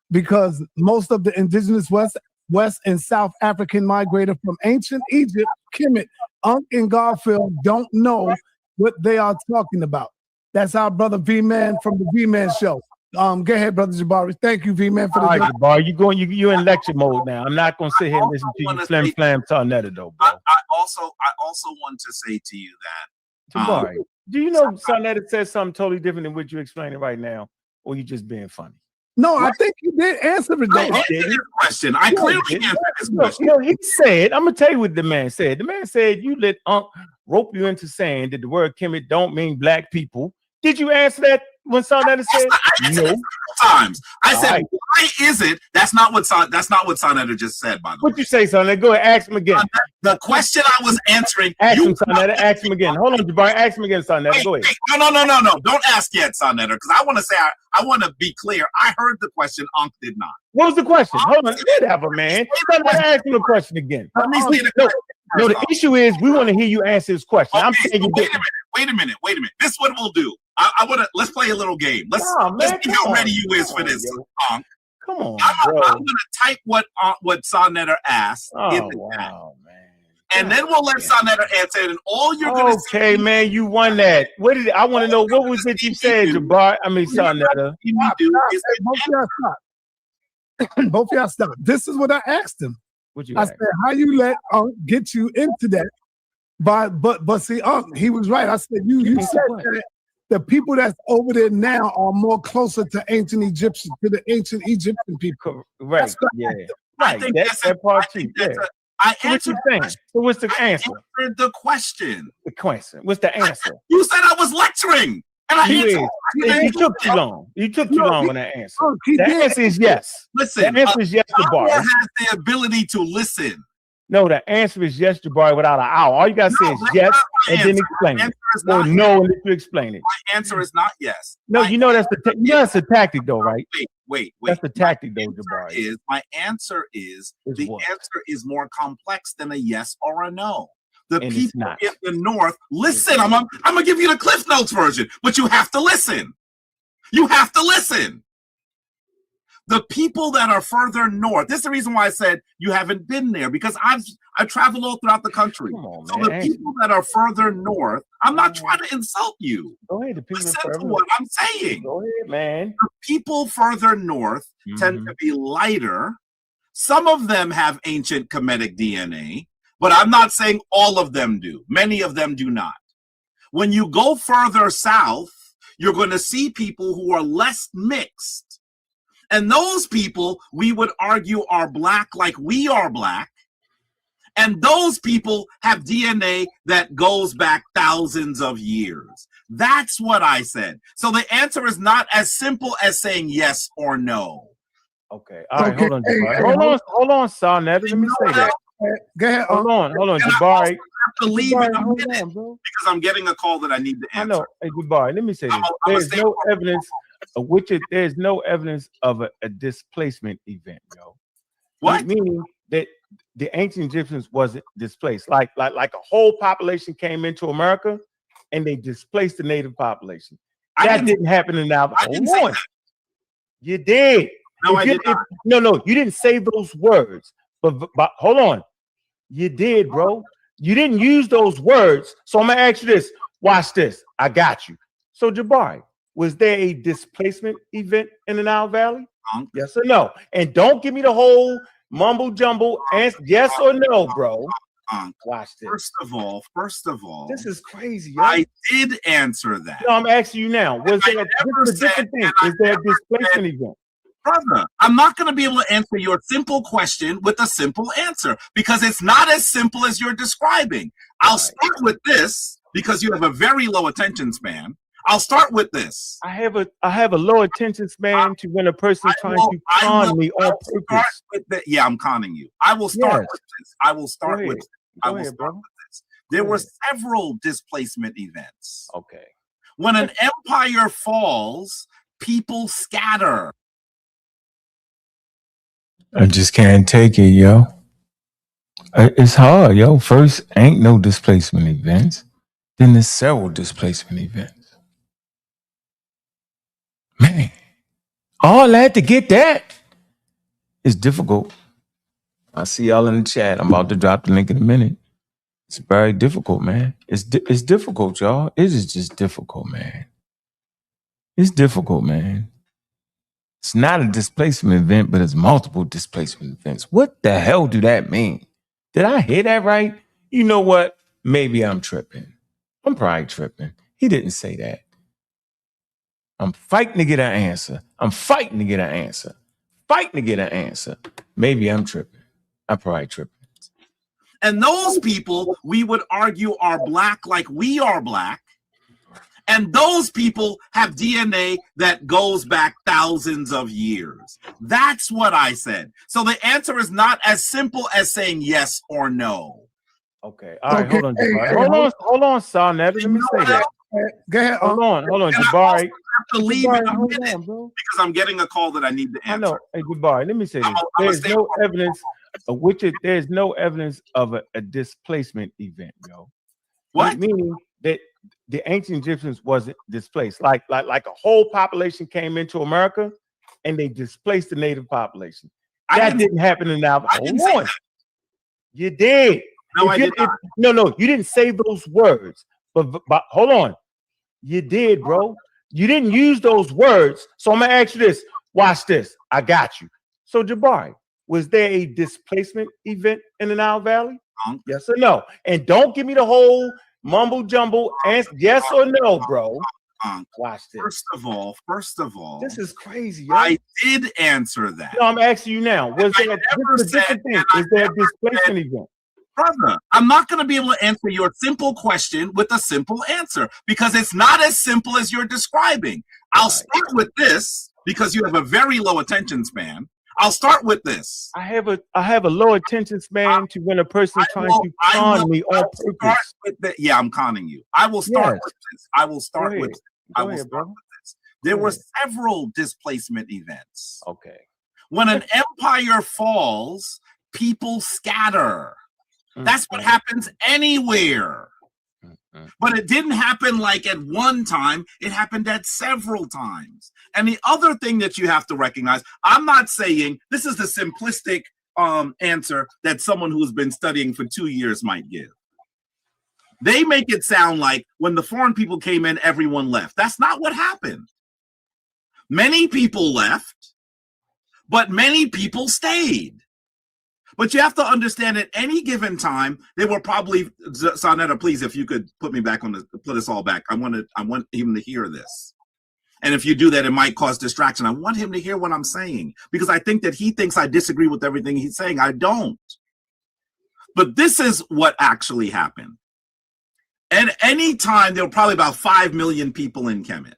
because most of the indigenous West and South African migrated from ancient Egypt. Kemetic, Ankh, and Garfield don't know what they are talking about. That's our brother V-Man from the V-Man show. Go ahead, brother Jabari. Thank you, V-Man, for the. All right, Jabari, you in lecture mode now. I'm not gonna sit here and listen to you flam sa.neter though, bro. I also want to say to you that Jabari, do you know sa.neter says something totally different than what you're explaining right now, or you just being funny? No, I think you did answer it. I answered his question. I clearly answered his question. He said, I'm gonna tell you what the man said. The man said you let Ankh rope you into saying that the word Kemet don't mean black people. Did you answer that when sa.neter said? No. Times. I said, why is it? That's not what sa.neter just said, by the way. What'd you say, sa.neter? Go ahead, ask him again. The question I was answering. Ask him, sa.neter. Ask him again. Hold on, Jabari. Ask him again, sa.neter. Go ahead. No. Don't ask yet, sa.neter, because I want to say, I want to be clear. I heard the question. Ankh did not. What was the question? Hold on. You did have a man. Ask him the question again. No, the issue is we want to hear you answer this question. Okay, I'm saying you did. Wait a minute. This is what we'll do. I want to let's play a little game. Let's see how ready you is for this. Come on, I'm going to type what sa.neter asked in the chat. and then we'll let sa.neter answer it. And all you're going to say, okay, man, you won that. What did I want to know? What was it you said, Jabari? I mean, sa.neter. Both y'all stop. This is what I asked him. I said, how you let get you into that? But see, he was right. I said, you said that the people that's over there now are more closer to ancient Egyptian, to the ancient Egyptian people. Right. Yeah. Right. That's that part too. Yeah. I answered the question. So what's the answer? I answered the question. The question. What's the answer? You said I was lecturing. And I answered. You took too long. You took too long on that answer. The answer is yes. Listen, the answer is yes, Jabari. has the ability to listen. No, the answer is yes, Jabari, without an hour. All you gotta say is yes, and then explain it. Or no, and you explain it. My answer is not yes. No, you know that's the tactic, though, right? Wait. That's the tactic, though, Jabari. My answer is the answer is more complex than a yes or a no. The people in the North, listen, I'm gonna give you the Cliff Notes version, but you have to listen. You have to listen. The people that are further north, this is the reason why I said you haven't been there, because I've traveled all throughout the country. So the people that are further north, I'm not trying to insult you. Go ahead, the people listen to what I'm saying. Go ahead, man. The people further north tend to be lighter. Some of them have ancient Kemetic DNA, but I'm not saying all of them do. Many of them do not. When you go further south, you're going to see people who are less mixed. And those people, we would argue, are black like we are black. And those people have DNA that goes back thousands of years. That's what I said. So the answer is not as simple as saying yes or no. Okay. All right, hold on. Hold on, sa.neter. Let me say that. Go ahead. Hold on, Jabari. I have to leave in a minute because I'm getting a call that I need to answer. I know. Hey, Jabari, let me say this. There's no evidence there's no evidence of a displacement event, yo. What? Meaning that the ancient Egyptians wasn't displaced. Like a whole population came into America and they displaced the native population. That didn't happen in Alabama. You did. No, I did not. No, you didn't say those words. But hold on. You did, bro. You didn't use those words. So I'm gonna ask you this. Watch this. I got you. So Jabari, was there a displacement event in the Nile Valley? Yes or no? And don't give me the whole mumble jumble answer. Yes or no, bro. Watch this. First of all, this is crazy. Yo. I did answer that. No, I'm asking you now. Was there a different thing? Is there a displacement event? Brother, I'm not going to be able to answer your simple question with a simple answer because it's not as simple as you're describing. I'll start with this because you have a very low attention span. I'll start with this. I have a low attention span to when a person is trying to con me on purpose. Yeah, I'm conning you. I will start with this. I will start with this. There were several displacement events. Okay. When an empire falls, people scatter. I just can't take it, yo. It's hard, yo. First, ain't no displacement events. Then there's several displacement events. Man, all that to get that is difficult. I see y'all in the chat. I'm about to drop the link in a minute. It's very difficult, man. It's difficult, y'all. It is just difficult, man. It's difficult, man. It's not a displacement event, but it's multiple displacement events. What the hell do that mean? Did I hear that right? You know what? Maybe I'm tripping. I'm probably tripping. He didn't say that. I'm fighting to get an answer. Maybe I'm tripping. I'm probably tripping. And those people, we would argue, are black like we are black. And those people have DNA that goes back thousands of years. That's what I said. So the answer is not as simple as saying yes or no. Okay. All right. Hold on, Jabari. Hold on, sa.neter. Let me say that. Go ahead. Hold on, Jabari. I have to leave in a minute because I'm getting a call that I need to answer. I know. Hey, Jabari, let me say this. There's no evidence there's no evidence of a displacement event, yo. What? Meaning that the ancient Egyptians wasn't displaced. Like a whole population came into America and they displaced the native population. That didn't happen in Alabama. I didn't say that. You did. No, I did not. No, you didn't say those words. But hold on. You did, bro. You didn't use those words. So I'm going to ask you this. Watch this. I got you. So, Jabari, was there a displacement event in the Nile Valley? Yes or no? And don't give me the whole mumble jumble answer. Yes or no, bro? Watch this. First of all, this is crazy. Yo. I did answer that. No, I'm asking you now. Was there a displacement event? Brother, I'm not going to be able to answer your simple question with a simple answer because it's not as simple as you're describing. I'll start with this because you have a very low attention span. I'll start with this. I have a low attention span to when a person's trying to con me on purpose. Yeah, I'm conning you. I will start with this. I will start with this. There were several displacement events. Okay. When an empire falls, people scatter. That's what happens anywhere. But it didn't happen like at one time. It happened at several times. And the other thing that you have to recognize, I'm not saying this is the simplistic answer that someone who's been studying for 2 years might give. They make it sound like when the foreign people came in, everyone left. That's not what happened. Many people left, but many people stayed. But you have to understand at any given time, they were probably, sa.neter, please, if you could put us all back. I want him to hear this. And if you do that, it might cause distraction. I want him to hear what I'm saying because I think that he thinks I disagree with everything he's saying. I don't. But this is what actually happened. At any time, there were probably about 5 million people in Kemet.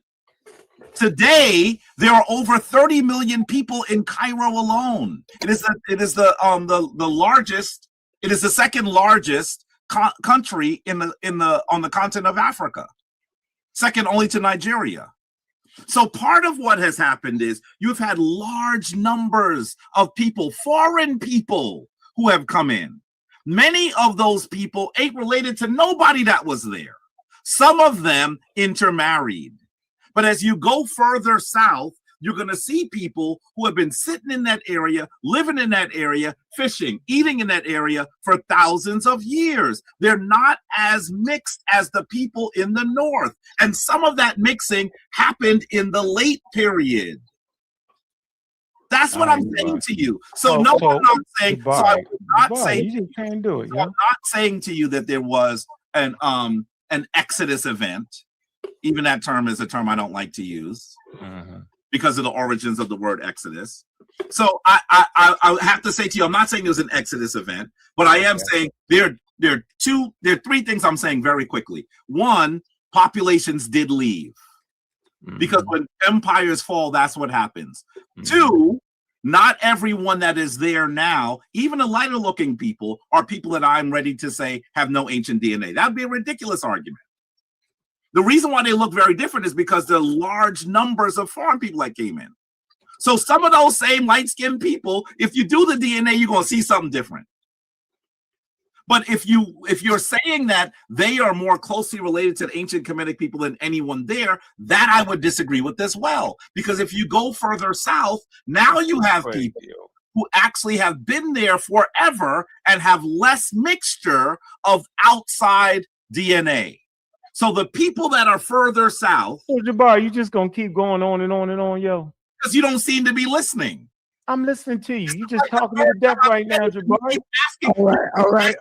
Today, there are over 30 million people in Cairo alone. It is the largest. It is the second largest country on the continent of Africa, second only to Nigeria. So part of what has happened is you've had large numbers of people, foreign people, who have come in. Many of those people ain't related to nobody that was there. Some of them intermarried. But as you go further south, you're going to see people who have been sitting in that area, living in that area, fishing, eating in that area for thousands of years. They're not as mixed as the people in the north. And some of that mixing happened in the late period. That's what I'm saying to you. So no, I'm not saying. So I will not say. You just can't do it. So I'm not saying to you that there was an Exodus event. Even that term is a term I don't like to use because of the origins of the word Exodus. So I have to say to you, I'm not saying there was an Exodus event, but I am saying there are three things I'm saying very quickly. One, populations did leave because when empires fall, that's what happens. Two, not everyone that is there now, even the lighter looking people, are people that I'm ready to say have no ancient DNA. That would be a ridiculous argument. The reason why they look very different is because there are large numbers of foreign people that came in. So some of those same light-skinned people, if you do the DNA, you're going to see something different. But if you're saying that they are more closely related to the ancient Kemetic people than anyone there, that I would disagree with as well. Because if you go further south, now you have people who actually have been there forever and have less mixture of outside DNA. So the people that are further south. So Jabari, you just gonna keep going on and on and on, yo. Because you don't seem to be listening. I'm listening to you. You just talking me to death right now, Jabari. All right.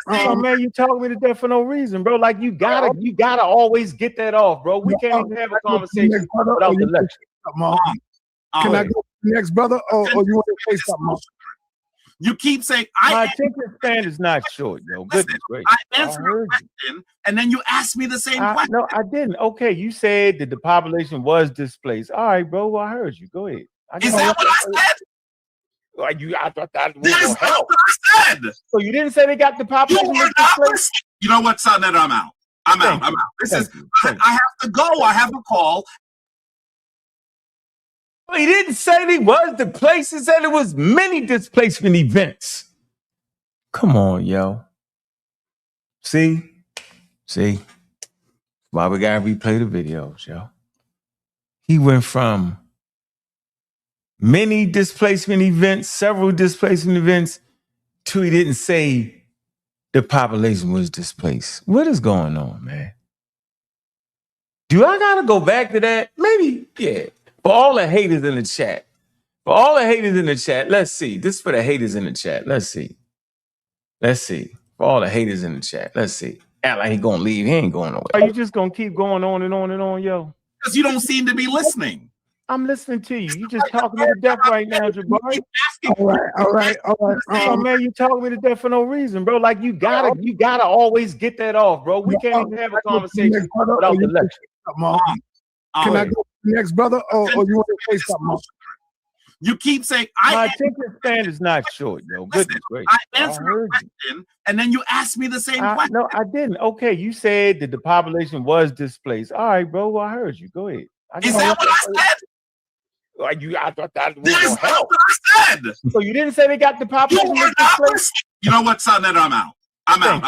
Oh man, you talking me to death for no reason, bro. Like you gotta always get that off, bro. We can't even have a conversation without the lecture. Can I go to the next brother, or you want to say something else? You keep saying my attention span is not short, yo. Goodness gracious. I answered a question, and then you asked me the same question. No, I didn't. Okay, you said that the population was displaced. All right, bro. Well, I heard you. Go ahead. Is that what I said? I thought that was not what I said. So you didn't say they got the population displaced? You know what, sa.neter? I'm out. I'm out. I have to go. I have a call. He didn't say they was displaced. He said it was many displacement events. Come on, yo. See? Why we gotta replay the videos, yo. He went from many displacement events, several displacement events, to he didn't say the population was displaced. What is going on, man? Do I gotta go back to that? Maybe, yeah. For all the haters in the chat. For all the haters in the chat, let's see. This is for the haters in the chat. Let's see. Let's see. For all the haters in the chat, let's see. Act like he gonna leave. He ain't going nowhere. Are you just gonna keep going on and on and on, yo? Because you don't seem to be listening. I'm listening to you. You just talking me to death right now, Jabari. All right. Man, you talking me to death for no reason, bro. Like you gotta always get that off, bro. We can't even have a conversation without the lecture. Can I go to the next brother, or you want to say something else? You keep saying my attention span is not short, yo. Goodness gracious. I answered a question, and then you asked me the same question. No, I didn't. Okay, you said that the population was displaced. All right, bro. Well, I heard you. Go ahead. Is that what I said? I thought that was not what I said. So you didn't say they got the population displaced? You know what, sa.neter? I'm out. I'm out.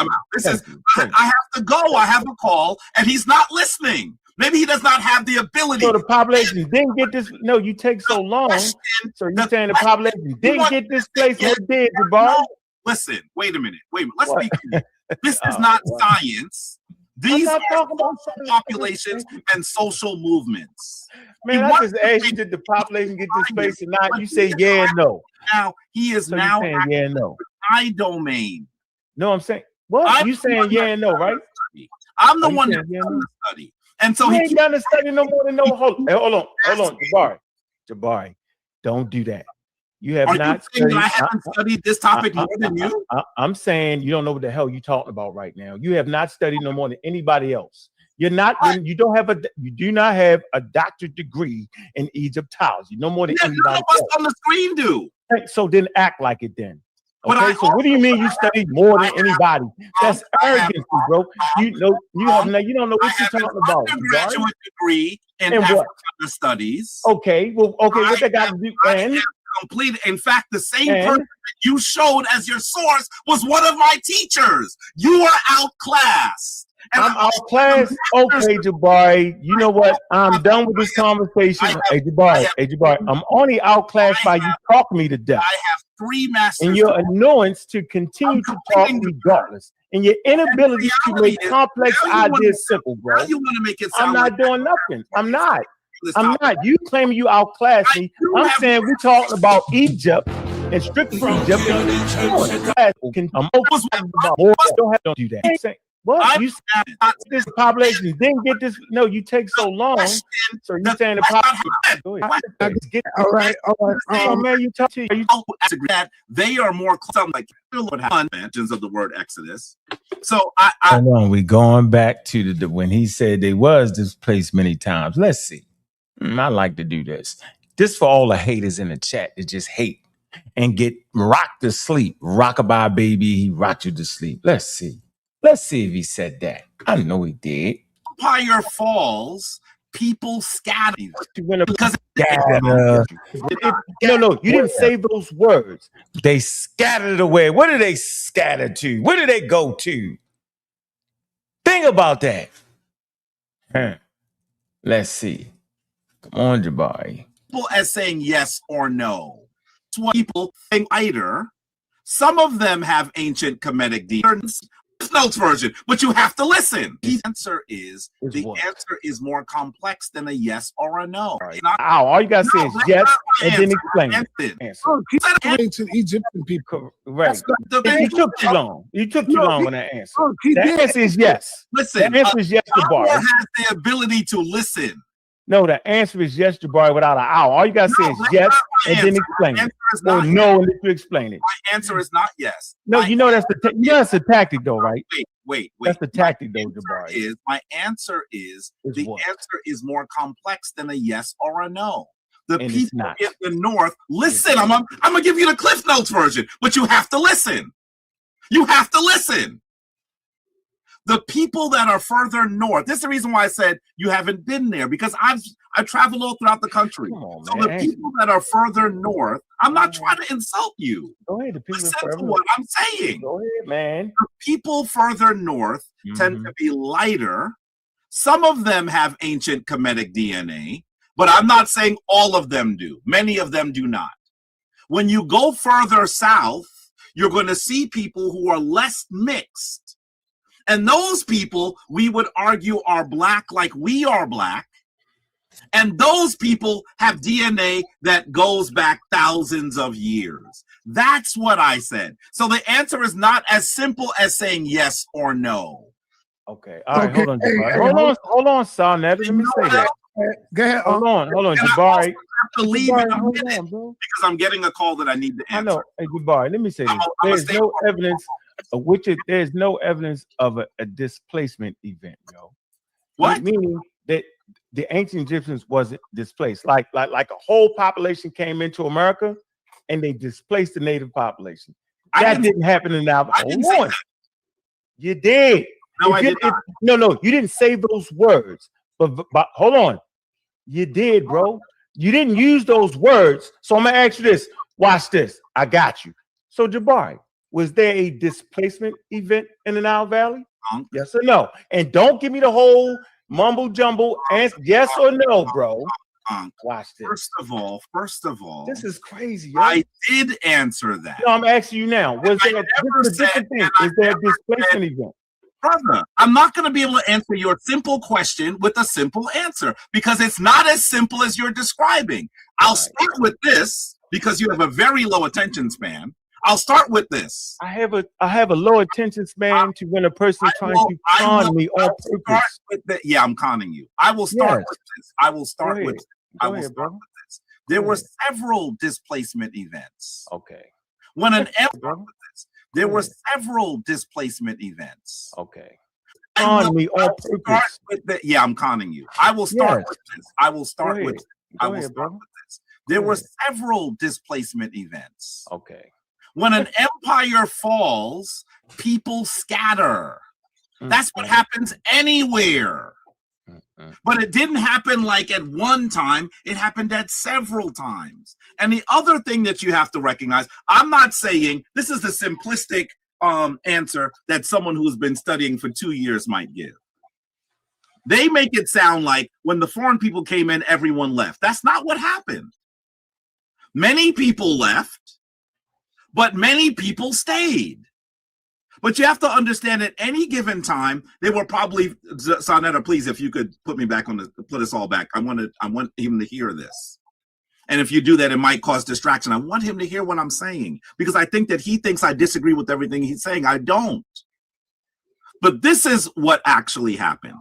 I have to go. I have a call, and he's not listening. Maybe he does not have the ability. So the population didn't get this. No, you take so long. So you're saying the population didn't get displaced? What did, Jabari? No. Listen, wait a minute. Let's be clear. This is not science. These are social populations and social movements. Man, I just asked you, did the population get displaced or not? You say yeah and no. Now, he is now saying yeah and no. My domain. No, I'm saying, what? You saying yeah and no, right? I'm the one that done the study. And so he ain't done the study no more than no. Hold on, Jabari, don't do that. You have not studied. I haven't studied this topic more than you. I'm saying you don't know what the hell you're talking about right now. You have not studied no more than anybody else. You do not have a doctorate degree in Egyptology, no more than anybody else. What's on the screen do? So then act like it then. Okay, so what do you mean you studied more than anybody? That's arrogance, bro. You don't know what you're talking about. I have a graduate degree in African studies. Okay, what they got to do? And complete. In fact, the same person that you showed as your source was one of my teachers. You are outclassed. I'm outclassed. Okay, Jabari. You know what? I'm done with this conversation. Hey, Jabari. I'm only outclassed by you talking me to death. I have 3 masters. And your annoyance to continue to talk regardless. And your inability to make complex ideas simple, bro. You want to make it sound I'm not doing nothing. I'm not. You claiming you outclassed me. I'm saying we're talking about Egypt and strictly Egypt. Don't do that. What? You said this population didn't get this. No, you take so long. So you're saying the population. Go ahead. All right. Man, you talk to you. That they are more like mentions of the word Exodus. So hold on. We going back to the when he said they was displaced many times. Let's see. I like to do this. This for all the haters in the chat that just hate and get rocked to sleep. Rockabye baby, he rocked you to sleep. Let's see. Let's see if he said that. I know he did. Empire falls, people scatter. Because no, you didn't say those words. They scattered away. Where did they scatter to? Where did they go to? Think about that. Let's see. Come on, Jabari. People as saying yes or no. It's what people think either. Some of them have ancient Kemetic DNA. Notes version, but you have to listen. The answer is more complex than a yes or a no. All you gotta say is yes and then explain it. Ancient Egyptian people. Right. You took too long. You took too long on that answer. The answer is yes. Listen, the answer is yes, Jabari. Has the ability to listen. No, the answer is yes, Jabari, without an owl. All you gotta say is yes and then explain it. Or no, and then you explain it. My answer is not yes. No, you know that's the tactic though, right? Wait. That's the tactic though, Jabari. My answer is the answer is more complex than a yes or a no. The people in the north, listen, I'm gonna give you the Cliff Notes version, but you have to listen. You have to listen. The people that are further north, this is the reason why I said you haven't been there, because I've traveled all throughout the country. On, so the people that are further north, I'm not trying to insult you. Go ahead. Listen to what I'm saying. Go ahead, man. The people further north tend to be lighter. Some of them have ancient Kemetic DNA, but I'm not saying all of them do. Many of them do not. When you go further south, you're going to see people who are less mixed. And those people, we would argue, are black like we are black. And those people have DNA that goes back thousands of years. That's what I said. So the answer is not as simple as saying yes or no. Okay. All right. Hold on, Jabari. Hold on, sa.neter. Let me say that. Go ahead. Hold on, Jabari. I have to leave in a Hold minute on, bro. because I'm getting a call that I need to answer. I know. Hey, Jabari, let me say this. There's no evidence of there's no evidence of a displacement event, yo. What? Meaning that the ancient Egyptians wasn't displaced. Like a whole population came into America and they displaced the native population. That didn't happen in Alabama. I didn't say that. You did. No, I did not. No, you didn't say those words. But hold on. You did, bro. You didn't use those words. So I'm going to ask you this. Watch this. I got you. So, Jabari, was there a displacement event in the Nile Valley? Yes or no? And don't give me the whole mumble jumble answer. Yes or no, bro? Watch this. First of all, this is crazy. Yo. I did answer that. No, I'm asking you now. Was there a different thing? Is there a displacement event? Brother, I'm not going to be able to answer your simple question with a simple answer because it's not as simple as you're describing. I'll start with this because you have a very low attention span. I'll start with this. I have a low attention span to when a person is trying to con me on purpose. Yeah, I'm conning you. I will start with this. I will start with this. There were several displacement events. Okay. When an empire there were several displacement events. Okay. Con me on purpose. Yeah, I'm conning you. I will start with this. I will start with this. There were several displacement events. Okay. When an empire falls, people scatter. That's what happens anywhere. But it didn't happen like at one time. It happened at several times. And the other thing that you have to recognize, I'm not saying this is the simplistic answer that someone who's been studying for 2 years might give. They make it sound like when the foreign people came in, everyone left. That's not what happened. Many people left, but many people stayed. But you have to understand at any given time, they were probably, sa.neter, please, if you could put me back put us all back. I want him to hear this. And if you do that, it might cause distraction. I want him to hear what I'm saying because I think that he thinks I disagree with everything he's saying. I don't. But this is what actually happened.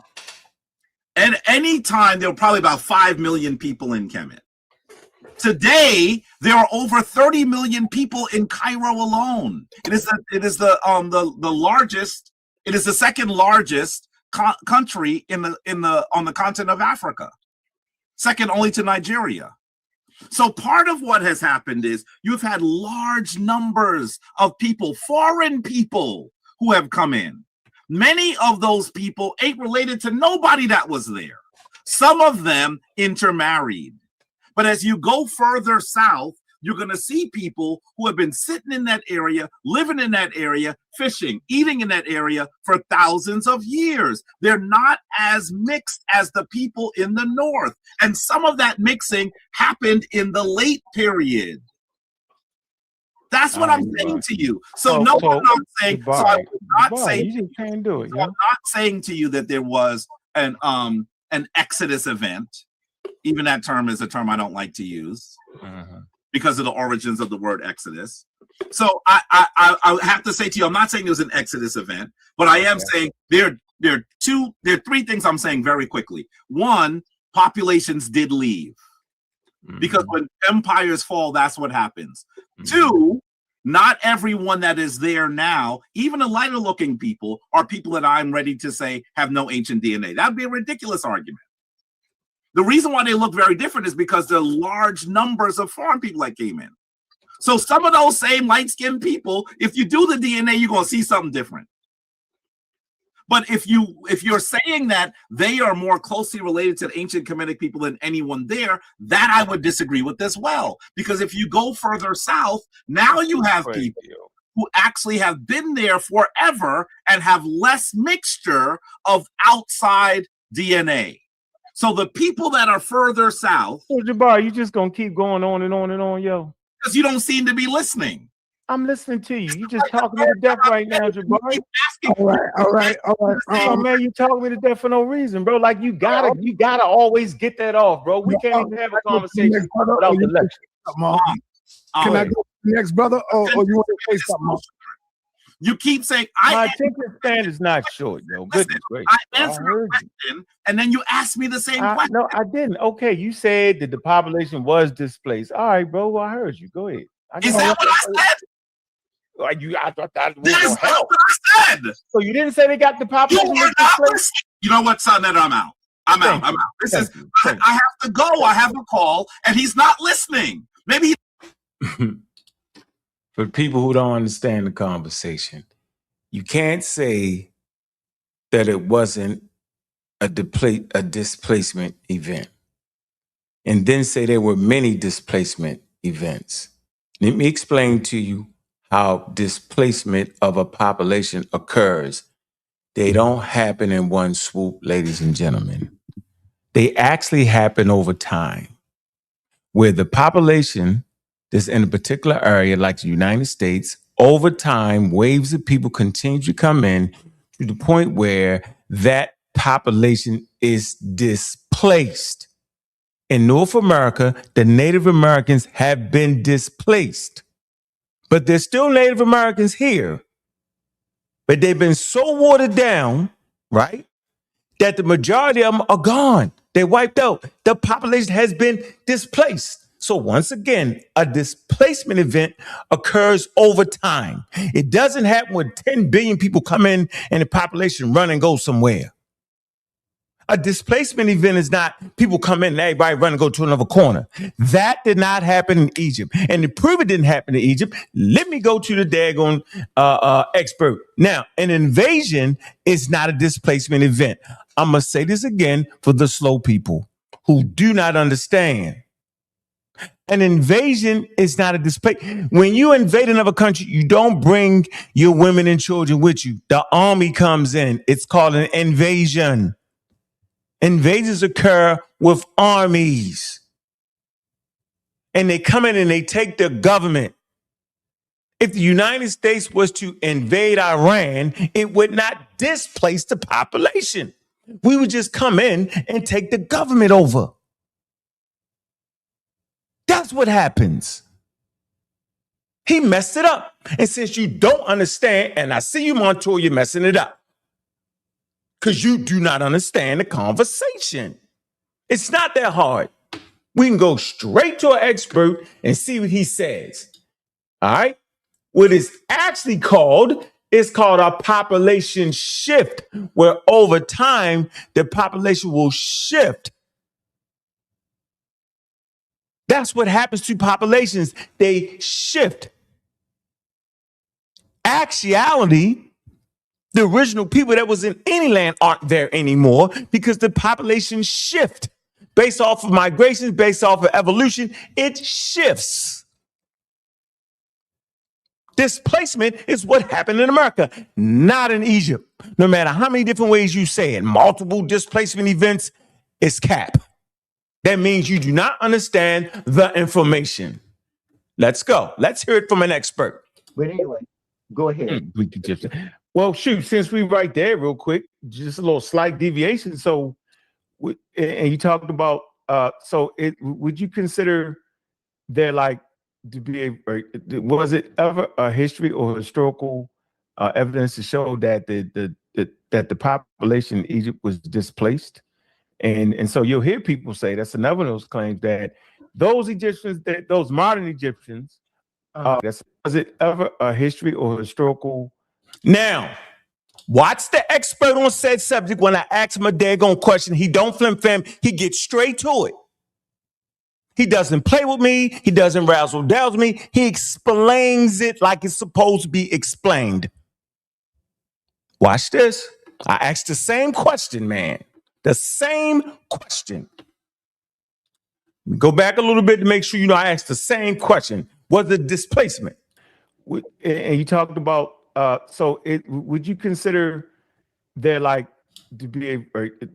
At any time, there were probably about 5 million people in Kemet. Today, there are over 30 million people in Cairo alone. It is the largest. It is the second largest country on the continent of Africa, second only to Nigeria. So part of what has happened is you've had large numbers of people, foreign people, who have come in. Many of those people ain't related to nobody that was there. Some of them intermarried. But as you go further south, you're going to see people who have been sitting in that area, living in that area, fishing, eating in that area for thousands of years. They're not as mixed as the people in the north. And some of that mixing happened in the late period. That's what I'm saying to you. So no, I'm not saying. So I'm not saying. You just can't do it. So I'm not saying to you that there was an Exodus event. Even that term is a term I don't like to use because of the origins of the word Exodus. So I have to say to you, I'm not saying there was an Exodus event, but I am saying there are three things I'm saying very quickly. One, populations did leave because when empires fall, that's what happens. Two, not everyone that is there now, even the lighter looking people, are people that I'm ready to say have no ancient DNA. That'd be a ridiculous argument. The reason why they look very different is because there are large numbers of foreign people that came in. So some of those same light-skinned people, if you do the DNA, you're going to see something different. But if you're saying that they are more closely related to the ancient Kemetic people than anyone there, that I would disagree with as well. Because if you go further south, now you have people who actually have been there forever and have less mixture of outside DNA. So the people that are further south. So Jabari, you just gonna keep going on and on and on, yo. Because you don't seem to be listening. I'm listening to you. You just talking me to death right now, Jabari. All right. Oh man, you talking me to death for no reason, bro. Like you gotta always get that off, bro. We can't even have a conversation without the lecture. Can I go to the next brother, or you want to say something else? You keep saying my attention span is not short, yo. Goodness gracious. I answered a question, and then you asked me the same question. No, I didn't. Okay, you said that the population was displaced. All right, bro. Well, I heard you. Go ahead. Is that what I said? I thought that was That is not what I said. So you didn't say they got the population. You were not listening. You know what, sa.neter? I'm out. I'm out. This is. I have to go. I have a call, and he's not listening. Maybe. For people who don't understand the conversation, you can't say that it wasn't a displacement event and then say there were many displacement events. Let me explain to you how displacement of a population occurs. They don't happen in one swoop, ladies and gentlemen. They actually happen over time, where the population that's in a particular area, like the United States, over time, waves of people continue to come in to the point where that population is displaced. In North America, the Native Americans have been displaced, but there's still Native Americans here. But they've been so watered down, right, that the majority of them are gone. They're wiped out. The population has been displaced. So once again, a displacement event occurs over time. It doesn't happen when 10 billion people come in and the population run and go somewhere. A displacement event is not people come in and everybody run and go to another corner. That did not happen in Egypt. And to prove it didn't happen in Egypt, let me go to the daggone expert. Now, an invasion is not a displacement event. I'm going to say this again for the slow people who do not understand. An invasion is not a displacement. When you invade another country, you don't bring your women and children with you. The army comes in. It's called an invasion. Invasions occur with armies. And they come in and they take the government. If the United States was to invade Iran, it would not displace the population. We would just come in and take the government over. That's what happens. He messed it up. And since you don't understand, and I see you, Montour, you're messing it up. Because you do not understand the conversation. It's not that hard. We can go straight to an expert and see what he says. All right? What is actually called is called a population shift, where over time, the population will shift. That's what happens to populations. They shift. Actuality, the original people that was in any land aren't there anymore because the population shift. Based off of migrations, based off of evolution, it shifts. Displacement is what happened in America, not in Egypt. No matter how many different ways you say it, multiple displacement events, it's cap. That means you do not understand the information. Let's go. Let's hear it from an expert. But anyway, go ahead. Well, shoot, since we right there real quick, just a little slight deviation. So, and you talked about, would you consider there like to be was it ever a history or historical evidence to show that the population in Egypt was displaced? And so you'll hear people say that's another of those claims that those Egyptians, those modern Egyptians, was it ever a history or historical? Now, watch the expert on said subject. When I ask him a daggone question, he don't flim-flam. He gets straight to it. He doesn't play with me. He doesn't razzle-dazzle me. He explains it like it's supposed to be explained. Watch this. I asked the same question, man. The same question. Go back a little bit to make sure you know I asked the same question. Was it displacement? And you talked about, would you consider there like to be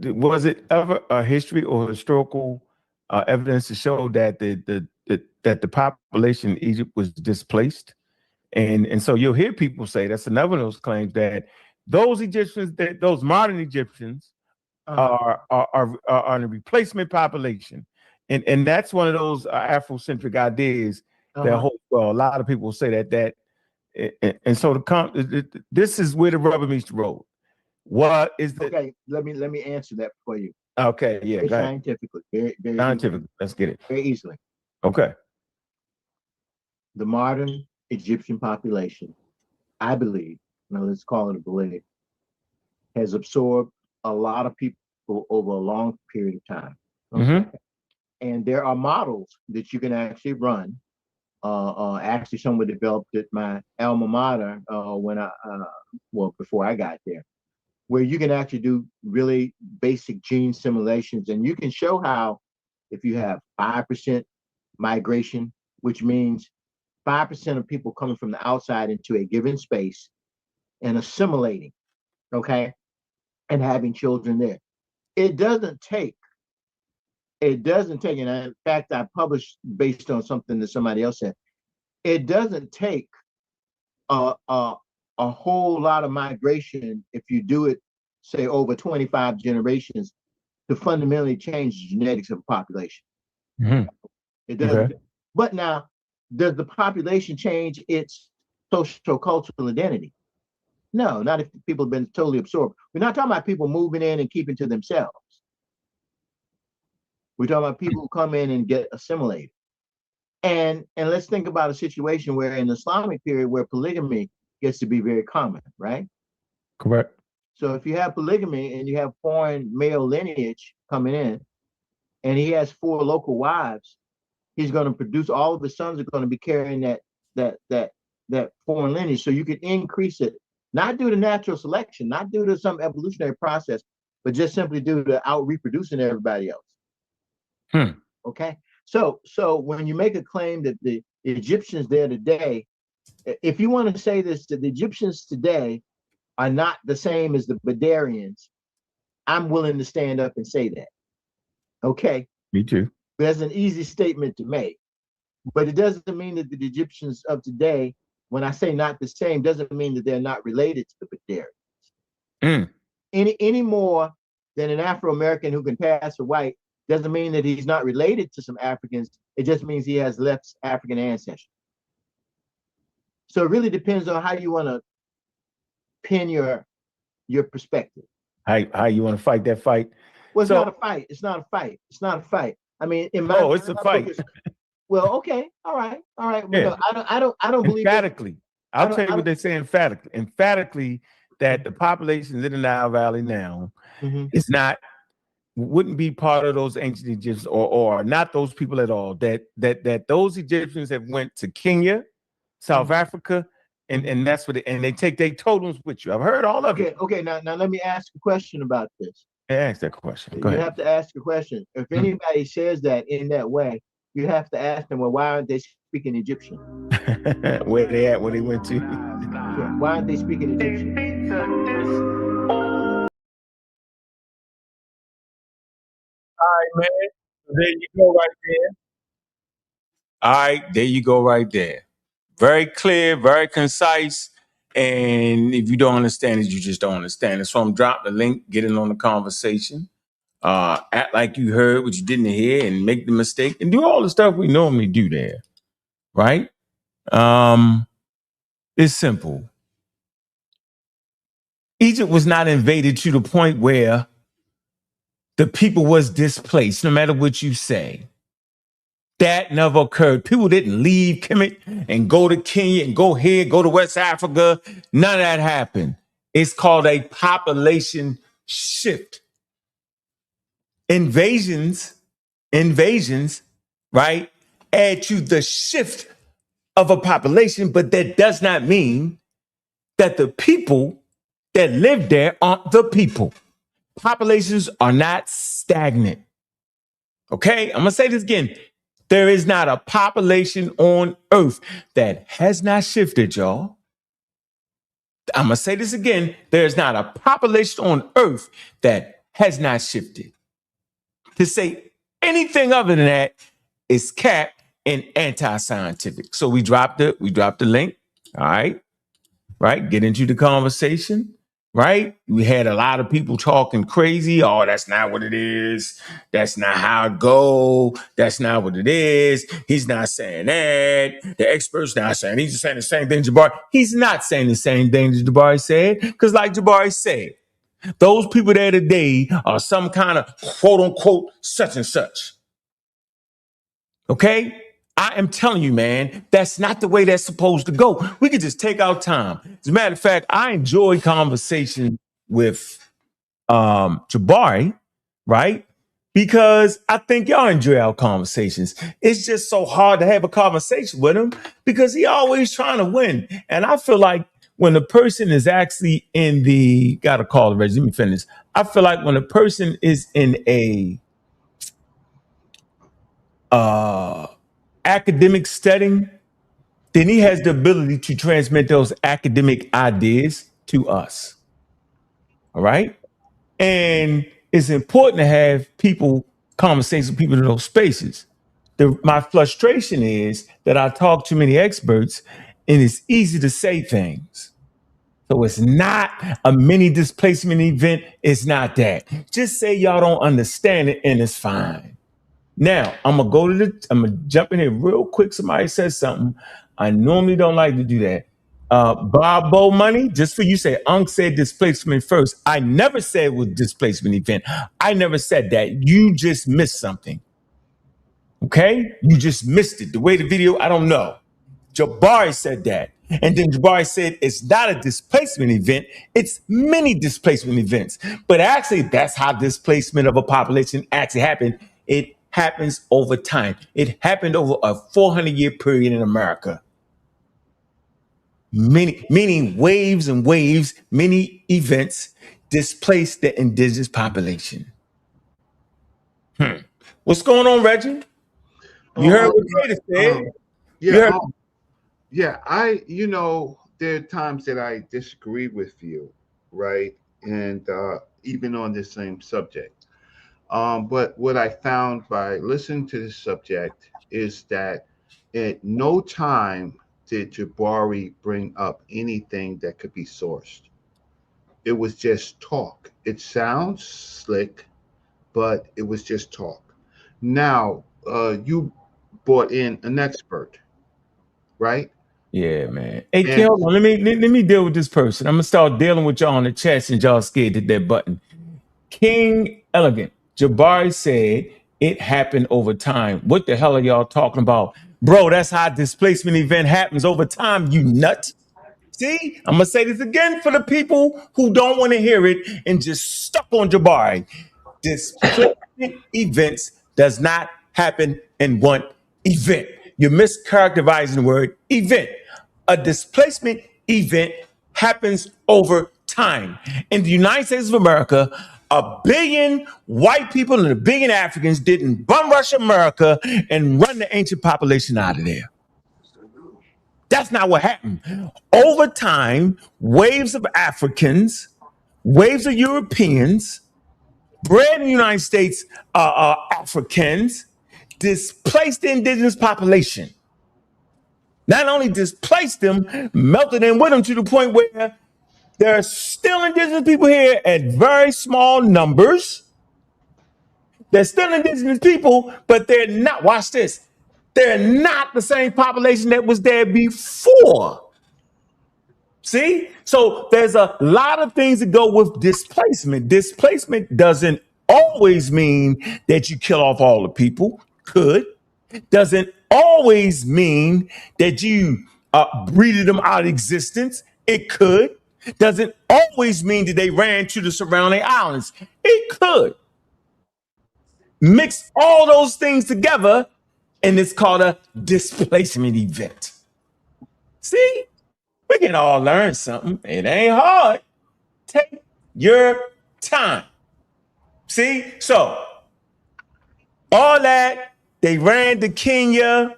was it ever a history or historical evidence to show that the population in Egypt was displaced? And so you'll hear people say, that's another of those claims, that those Egyptians, that those modern Egyptians are a replacement population. And that's one of those Afrocentric ideas that well, a lot of people say that and so this is where the rubber meets the road. What is the Okay, let me answer that for you. Okay, yeah, very go ahead. Scientifically, very Scientific. Let's get it. Very easily. Okay. The modern Egyptian population, I believe, now let's call it a belief, has absorbed a lot of people over a long period of time. Okay? And there are models that you can actually run. Actually, someone developed at my alma mater when before I got there, where you can actually do really basic gene simulations, and you can show how if you have 5% migration, which means 5% of people coming from the outside into a given space and assimilating, okay, and having children there. It doesn't take, and in fact, I published based on something that somebody else said, it doesn't take a whole lot of migration if you do it, say, over 25 generations to fundamentally change the genetics of a population. It doesn't. Okay. But now, does the population change its social cultural identity? No, not if people have been totally absorbed. We're not talking about people moving in and keeping to themselves. We're talking about people who come in and get assimilated. And let's think about a situation where in the Islamic period where polygamy gets to be very common, right? Correct. So if you have polygamy and you have foreign male lineage coming in, and he has 4 local wives, he's going to produce, all of his sons are going to be carrying that foreign lineage. So you can increase it, not due to natural selection, not due to some evolutionary process, but just simply due to out reproducing everybody else. Okay. So when you make a claim that the Egyptians there today, if you want to say this, that the Egyptians today are not the same as the Badarians, I'm willing to stand up and say that. Okay. Me too. That's an easy statement to make, but it doesn't mean that the Egyptians of today, when I say not the same, doesn't mean that they're not related to the Badarians. Any more than an Afro-American who can pass for white doesn't mean that he's not related to some Africans. It just means he has less African ancestry. So it really depends on how you want to pin your perspective. How you want to fight that fight? Well, it's not a fight. It's not a fight. It's not a fight. I mean, in my it's a fight. Well, okay, all right. Yeah. No, I don't believe emphatically. I'll tell you what they say emphatically that the populations in the Nile Valley now is wouldn't be part of those ancient Egyptians or not those people at all. That those Egyptians have went to Kenya, South Africa, and that's what and they take their totems with you. I've heard all of it. Okay. Now let me ask a question about this. Ask that question. Go ahead. You have to ask a question. If anybody says that in that way, you have to ask them, well, why aren't they speaking Egyptian? Where they at? Where they went to? Why aren't they speaking Egyptian? All right, man. There you go right there. All right, there you go right there. Very clear, very concise. And if you don't understand it, you just don't understand it. So I'm dropping the link, get in on the conversation. Act like you heard what you didn't hear and make the mistake and do all the stuff we normally do there. Right? It's simple. Egypt was not invaded to the point where the people was displaced, no matter what you say. That never occurred. People didn't leave Kemetic and go to Kenya and go here, go to West Africa. None of that happened. It's called a population shift. Invasions, right, add to the shift of a population, but that does not mean that the people that live there aren't the people. Populations are not stagnant. Okay, I'm gonna say this again. There is not a population on earth that has not shifted, y'all. I'm gonna say this again. There's not a population on earth that has not shifted. To say anything other than that is cap and anti-scientific. So we dropped the link. All right. Right. Get into the conversation. Right. We had a lot of people talking crazy. Oh, that's not what it is. That's not how it go. That's not what it is. He's not saying that. The expert's not saying. He's just saying the same thing Jabari. He's not saying the same thing that Jabari said. Because like Jabari said, those people there today are some kind of quote unquote such and such. Okay? I am telling you, man, that's not the way that's supposed to go. We could just take our time. As a matter of fact, I enjoy conversation with Jabari, right? Because I think y'all enjoy our conversations. It's just so hard to have a conversation with him because he always trying to win. And I feel like when the person is actually in the, gotta call it, Reggie, let me finish. I feel like when a person is in a academic setting, then he has the ability to transmit those academic ideas to us. All right? And it's important to have conversations with people in those spaces. My frustration is that I talk to many experts and it's easy to say things. So it's not a mini displacement event. It's not that. Just say y'all don't understand it and it's fine. Now, I'm gonna jump in here real quick. Somebody says something. I normally don't like to do that. Bob Bo Money, just for you say, Ankh said displacement first. I never said it was displacement event. I never said that. You just missed something. Okay? You just missed it. The way the video, I don't know. Jabari said that. And then Jabari said it's not a displacement event, it's many displacement events. But actually, that's how displacement of a population actually happened. It happens over time. It happened over a 400-year period in America. Meaning waves and waves, many events displaced the indigenous population. What's going on, Reggie? You heard what Katie said. There are times that I disagree with you, right? And even on this same subject. But what I found by listening to this subject is that at no time did Jabari bring up anything that could be sourced. It was just talk. It sounds slick, but it was just talk. Now, you brought in an expert, right? Yeah, man. Hey, Kel, let me deal with this person. I'm gonna start dealing with y'all on the chat since y'all scared to that button. King Elegant, Jabari said it happened over time. What the hell are y'all talking about? Bro, that's how a displacement event happens over time, you nut. See, I'm gonna say this again for the people who don't want to hear it and just stuck on Jabari. Displacement events does not happen in one event. You're mischaracterizing the word event. A displacement event happens over time. In the United States of America, 1 billion white people and 1 billion Africans didn't bum rush America and run the ancient population out of there. That's not what happened. Over time, waves of Africans, waves of Europeans, bred in the United States Africans displaced the indigenous population. Not only displaced them, melted in with them to the point where there are still indigenous people here at very small numbers. They're still indigenous people, but they're not, watch this, they're not the same population that was there before. See? So there's a lot of things that go with displacement. Displacement doesn't always mean that you kill off all the people. Could. Doesn't always mean that you breeded them out of existence. It could. Doesn't always mean that they ran to the surrounding islands. It could. Mix all those things together, and it's called a displacement event. See? We can all learn something. It ain't hard. Take your time. See? So, all that, they ran to Kenya,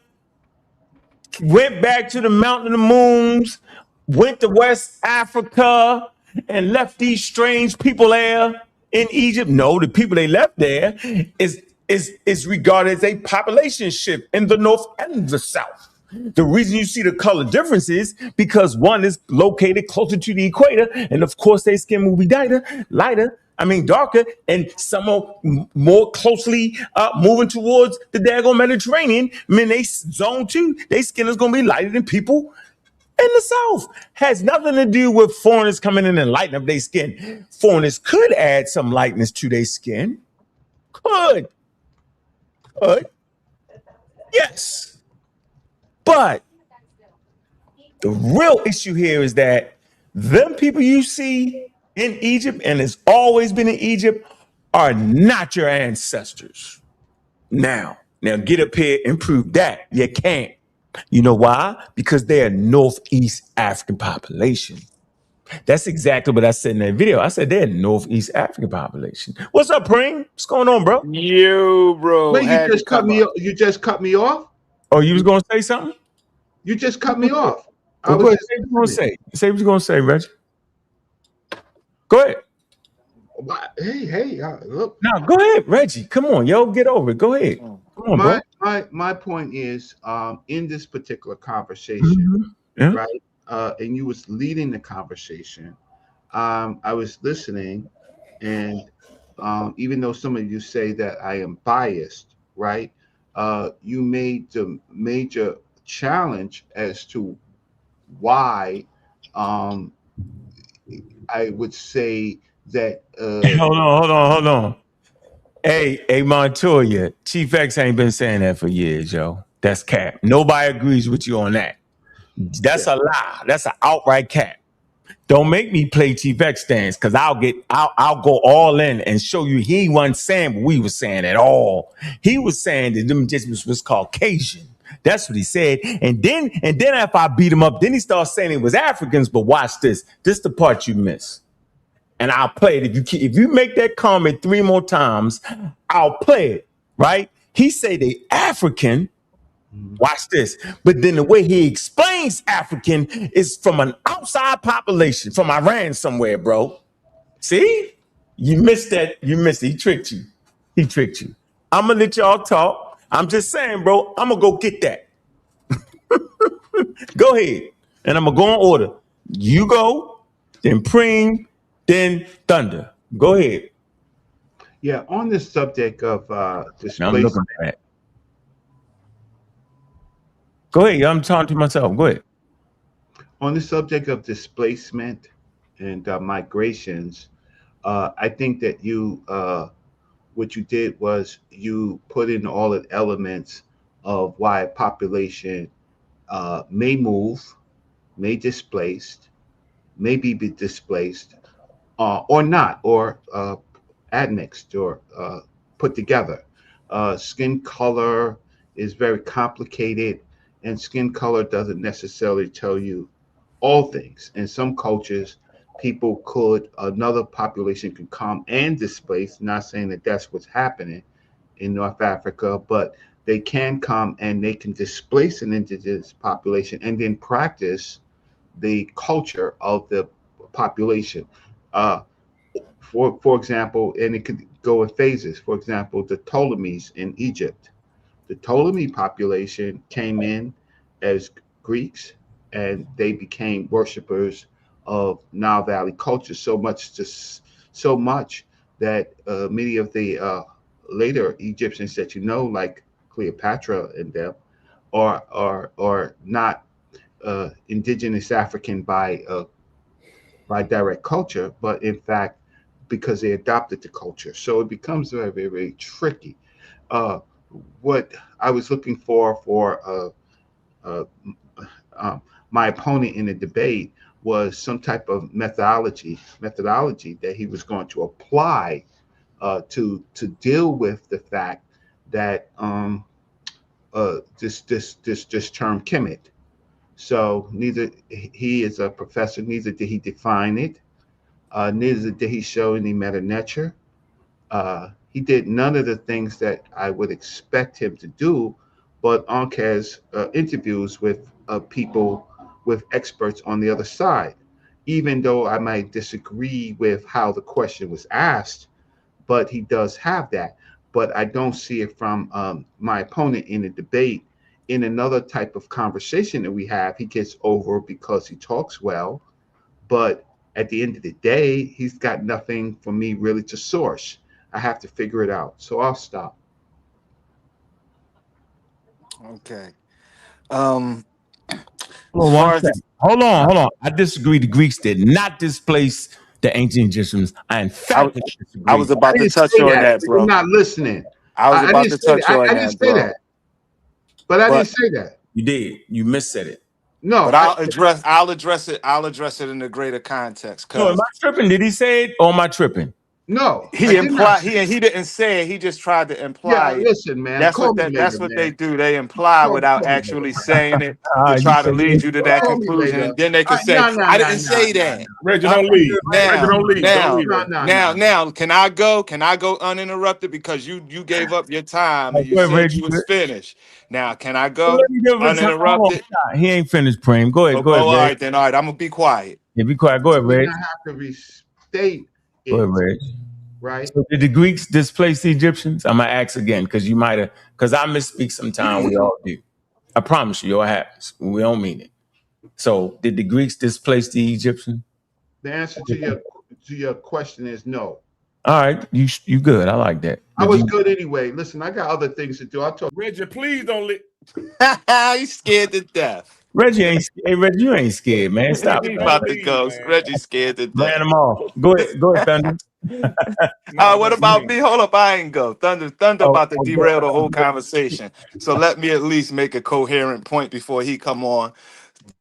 went back to the Mountain of the Moons, went to West Africa, and left these strange people there in Egypt. No, the people they left there is regarded as a population shift in the north and the south. The reason you see the color difference is because one is located closer to the equator, and of course their skin will be darker, and some are more closely moving towards the daggone Mediterranean. I mean, they zone 2, their skin is going to be lighter than people in the South. Has nothing to do with foreigners coming in and lighting up their skin. Foreigners could add some lightness to their skin. Could. Yes. But the real issue here is that them people you see in Egypt, and it's always been in Egypt, are not your ancestors. Now get up here and prove that. You can't. You know why? Because they're a Northeast African population. That's exactly what I said in that video. I said they're a Northeast African population. What's up, Preem? What's going on, bro? You, bro. Wait, you just cut me. You just cut me off. Oh, you was gonna say something? You just cut me off. Well, go ahead. Say what you're gonna say. Say what you're gonna say, Reggie. Go ahead. Hey, look. No, go ahead, Reggie. Come on, yo, get over it. Go ahead. Come on, bro. My point is, in this particular conversation, right? And you was leading the conversation. I was listening, and even though some of you say that I am biased, right? You made the major challenge as to why I would say that. Hold on. Hey, Montoya, Chief X ain't been saying that for years, yo. That's cap. Nobody agrees with you on that. That's a lie. That's an outright cap. Don't make me play Chief X stance, because I'll go all in and show you he wasn't saying what we were saying at all. He was saying that them just was Caucasian. That's what he said. And then after I beat him up, then he started saying it was Africans. But watch this. This is the part you miss. And I'll play it. If you make that comment 3 more times, I'll play it, right? He say they African. Watch this. But then the way he explains African is from an outside population, from Iran somewhere, bro. See? You missed that. You missed it. He tricked you. I'm going to let y'all talk. I'm just saying, bro, I'm going to go get that. Go ahead. And I'm going to go in order. You go, then Preem, then Thunder. Go ahead. Yeah, on the subject of displacement. Now I'm looking at that. Go ahead. I'm talking to myself. Go ahead. On the subject of displacement and migrations, I think that what you did was you put in all the elements of why a population may move, may displaced, maybe be displaced, or not, or admixed, or put together. Skin color is very complicated, and skin color doesn't necessarily tell you all things. In some cultures, another population can come and displace, not saying that that's what's happening in North Africa, but they can come and they can displace an indigenous population and then practice the culture of the population. For example, and it could go in phases. For example, the Ptolemies in Egypt. The Ptolemy population came in as Greeks, and they became worshipers of Nile Valley culture so much that many of the later Egyptians that like Cleopatra and them, are not indigenous African by direct culture, but in fact because they adopted the culture. So it becomes very, very, very tricky. What I was looking for my opponent in the debate was some type of methodology that he was going to apply to deal with the fact that this term Kemet. So neither he is a professor, neither did he define it, neither did he show any meta-nature. He did none of the things that I would expect him to do, but Ankh has interviews with people, with experts on the other side. Even though I might disagree with how the question was asked, but he does have that. But I don't see it from my opponent in the debate in another type of conversation that we have, he gets over because he talks well. But at the end of the day, he's got nothing for me really to source. I have to figure it out. So I'll stop. Okay. As Hold on far one as second. Hold on. I disagree. The Greeks did not displace the ancient Egyptians. I I, emphatically I disagree. was about I to didn't touch say on that. that, You're bro. not listening. I was I about didn't to say touch that. on I didn't that, say bro. that. But I didn't But say that. You did. You missaid it. No, but I'll address it in a greater context, So am because I tripping? Did he say it or am I tripping? no, I he did not implied say. he didn't say it, he just tried to Yeah, imply it. listen, man. Call me That's later, what they man. do. They imply without Call me later. actually saying it to You try to said lead you to that Call me later. conclusion. Then they can say, No, no, I no, didn't no, say no, that. Reggie, Uh, don't leave. Reggie, now, don't leave. Don't now, leave, no, Reggie. no, now, no, no. now, can I go? Can I go uninterrupted? Because you gave up your time and you go ahead, said you Reggie. was finished. Now, can I Well, let go me give him time. Hold uninterrupted? on. He ain't finished praying. Go ahead. Oh, Go ahead, all Reg. right, then. All right, I'm gonna be quiet. Yeah, be quiet. Go ahead, We're Reg. gonna have to restate Go ahead, it, Reg. right? So did the Greeks displace the Egyptians? I'm gonna ask again because you might have because I misspeak sometime. We all do. I promise you, it happens. We don't mean it. So did the Greeks displace the Egyptians? The answer to your question is no. All right, you good. I like that. I But was you good anyway. Listen, I got other things to do. I'll talk. Reggie, please don't leave. He's scared to death. Reggie ain't hey Reggie, you ain't scared, man. Stop Reggie, He it, man. don't about to leave, go. man. Reggie's scared to Ran death. them off. Go ahead, Thunder. No, What go about please. me? Hold up, I ain't go. Thunder Oh, about to derail the whole conversation. So let me at least make a coherent point before he come on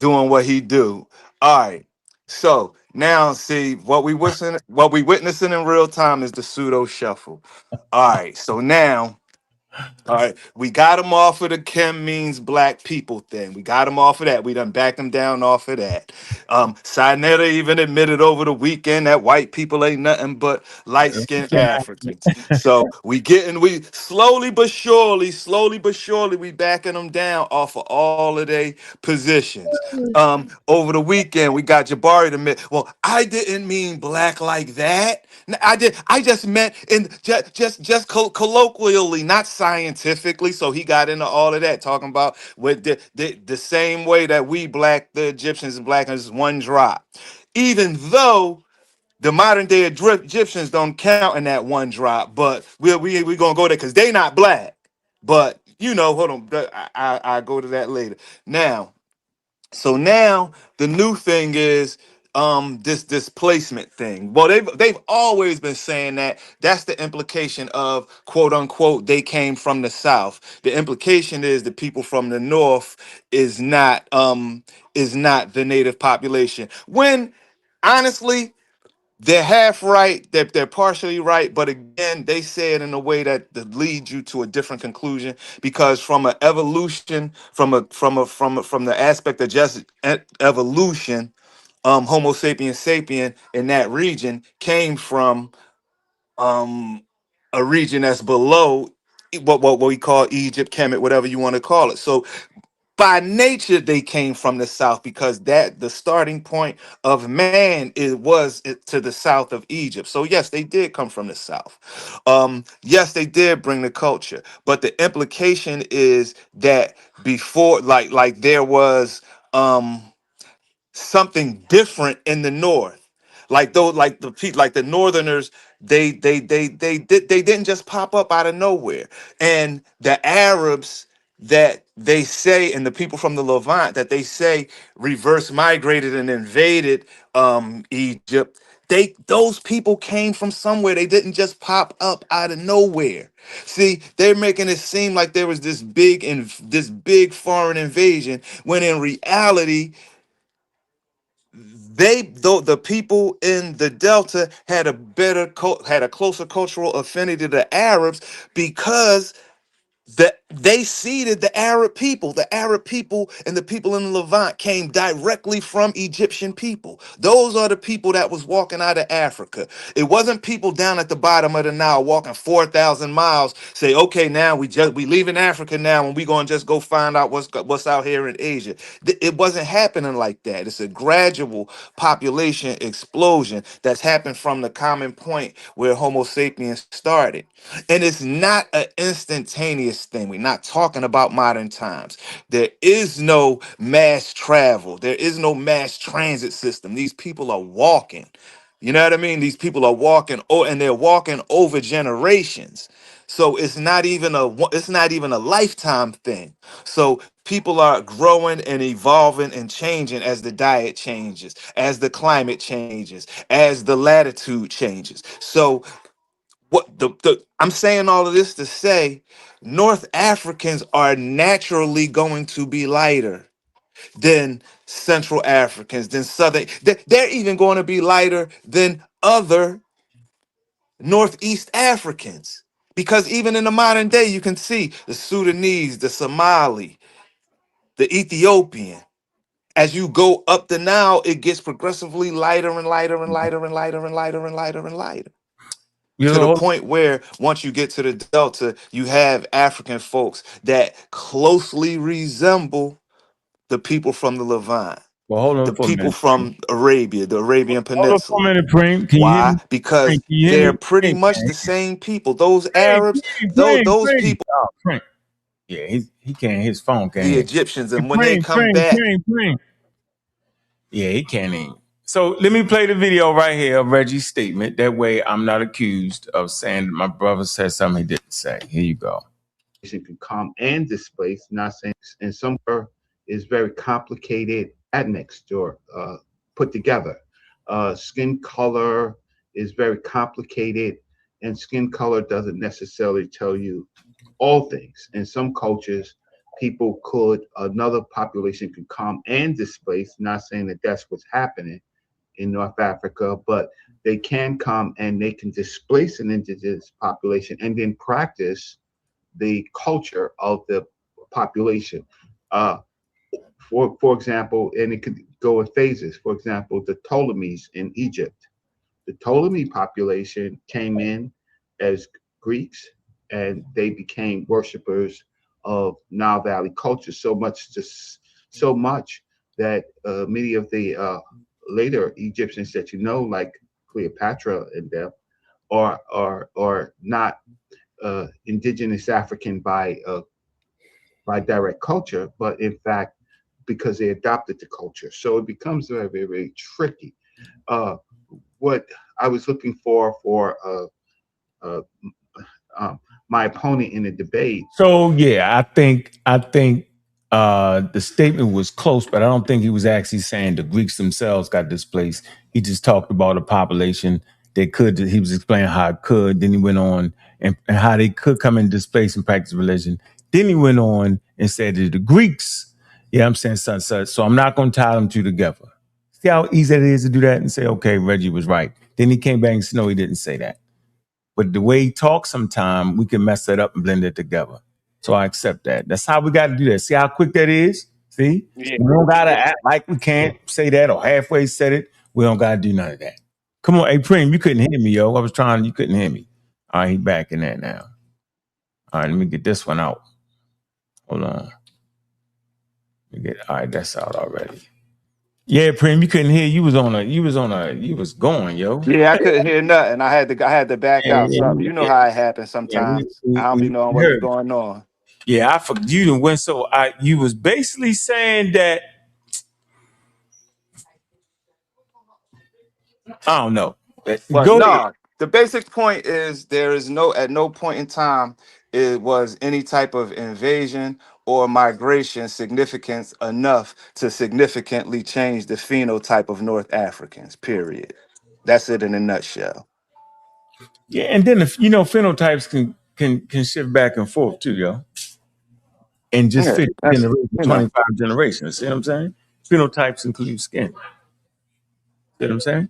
doing what he do. All right. So now see what we witnessing in real time is the pseudo shuffle. All right. So now, all right, we got him off of the Kim means black people thing. We got him off of that. We done backed him down off of that. Sa.neter even admitted over the weekend that white people ain't nothing but light-skinned Africans. So we slowly but surely, we backing them down off of all of their positions. Over the weekend, we got Jabari to admit, well, I didn't mean black like that. I just meant in colloquially, not scientifically. So he got into all of that, talking about with the same way that we black, the Egyptians and black is one drop. Even though the modern day Egyptians don't count in that one drop, but we gonna go there because they not black. But hold on, I go to that later. Now, so now the new thing is this displacement thing. Well, they've always been saying that. That's the implication of quote unquote they came from the south. The implication is the people from the north is not the native population. When honestly they're half right, they're partially right, but again, they say it in a way that leads you to a different conclusion because from an evolution, from the aspect of just evolution, Homo sapiens sapien in that region came from um a region that's below what we call Egypt, Kemet, whatever you want to call it. So by nature they came from the south because that the starting point of man to the south of Egypt. So yes, they did come from the south. Yes, they did bring the culture, but the implication is that before, like there was something different in the north, like those like the northerners, they didn't just pop up out of nowhere. And the Arabs that they say, and the people from the Levant that they say reverse migrated and invaded Egypt, those people came from somewhere. They didn't just pop up out of nowhere. See, they're making it seem like there was this big foreign invasion when in reality though the people in the Delta had had a closer cultural affinity to the Arabs because they seeded the Arab people. The Arab people and the people in the Levant came directly from Egyptian people. Those are the people that was walking out of Africa. It wasn't people down at the bottom of the Nile walking 4,000 miles. Say, okay, now we leaving Africa now, and we gonna just go find out what's out here in Asia. It wasn't happening like that. It's a gradual population explosion that's happened from the common point where Homo sapiens started. And it's not an instantaneous thing. We're not talking about modern times. There is no mass travel. There is no mass transit system. These people are walking. You know what I mean? These people are walking, and they're walking over generations. So it's not even a lifetime thing. So people are growing and evolving and changing as the diet changes, as the climate changes, as the latitude changes. So I'm saying all of this to say North Africans are naturally going to be lighter than Central Africans, than Southern. They're even going to be lighter than other Northeast Africans. Because even in the modern day, you can see the Sudanese, the Somali, the Ethiopian. As you go up the Nile, it gets progressively lighter and lighter and lighter and lighter and lighter and lighter and lighter. You To the know, point where once you get to the Delta, you have African folks that closely resemble the people from the Levant, well, hold the on for a people minute. from Arabia, the Arabian Hold on for a Peninsula. minute, Preem. Can you hear me? Why? Preem, Because can you hear they're me? pretty Preem, much the same people. Those Preem, Arabs, Preem, those, Preem, those Preem. people, Oh, Preem. Yeah, he can't. His phone can't the hear. Egyptians, Hey, and when they Preem, come Preem, back, Preem, Preem. Yeah, he can't even. So let me play the video right here of Reggie's statement. That way I'm not accused of saying my brother said something he didn't say. Here you go. Can calm and displace, not saying, and some is very complicated admixed or put together. Skin color is very complicated, and skin color doesn't necessarily tell you all things. In some cultures, another population could calm and displace, not saying that that's what's happening in North Africa, but they can come and they can displace an indigenous population and then practice the culture of the population. Uh, for example, and it could go in phases. For example, the Ptolemies in Egypt. The Ptolemy population came in as Greeks, and they became worshippers of Nile Valley culture. So much that many of the later Egyptians that you know, like Cleopatra and them, are not indigenous African by direct culture, but in fact because they adopted the culture. So it becomes very, very, very tricky. What I was looking for uh, my opponent in the debate. So yeah, I think the statement was close, but I don't think he was actually saying the Greeks themselves got displaced. He just talked about a population that could. He was explaining how it could. Then he went on and how they could come and displace and practice religion. Then he went on and said that the Greeks. Yeah, I'm saying so I'm not going to tie them two together. See how easy it is to do that and say, okay, Reggie was right. Then he came back and said, no, he didn't say that. But the way he talks sometimes, we can mess that up and blend it together. So I accept that. That's how we got to do that. See how quick that is? See? yeah, We don't got to act like we can't say that or halfway said it. We don't got to do none of that. Come on, hey, Preem, you couldn't hear me, yo. I was trying, you couldn't hear me. All right, he back in that now. All right, let me get this one out. Hold on. All right, that's out already. Yeah, Preem, you couldn't hear. You was going, yo. yeah, I couldn't hear nothing. I had to back Yeah, out. yeah, So you know how it happens yeah, sometimes. I don't be knowing what's heard. going on. Yeah, I forgot you done went so you was basically saying that I don't know. But Go ahead. no, the basic point is there is at no point in time it was any type of invasion or migration significance enough to significantly change the phenotype of North Africans. Period. That's it in a nutshell. Yeah, and then if phenotypes can shift back and forth too, yo. And just Yeah, 50 that's generations, 25 generations. See what I'm saying? Phenotypes include skin. See what I'm saying?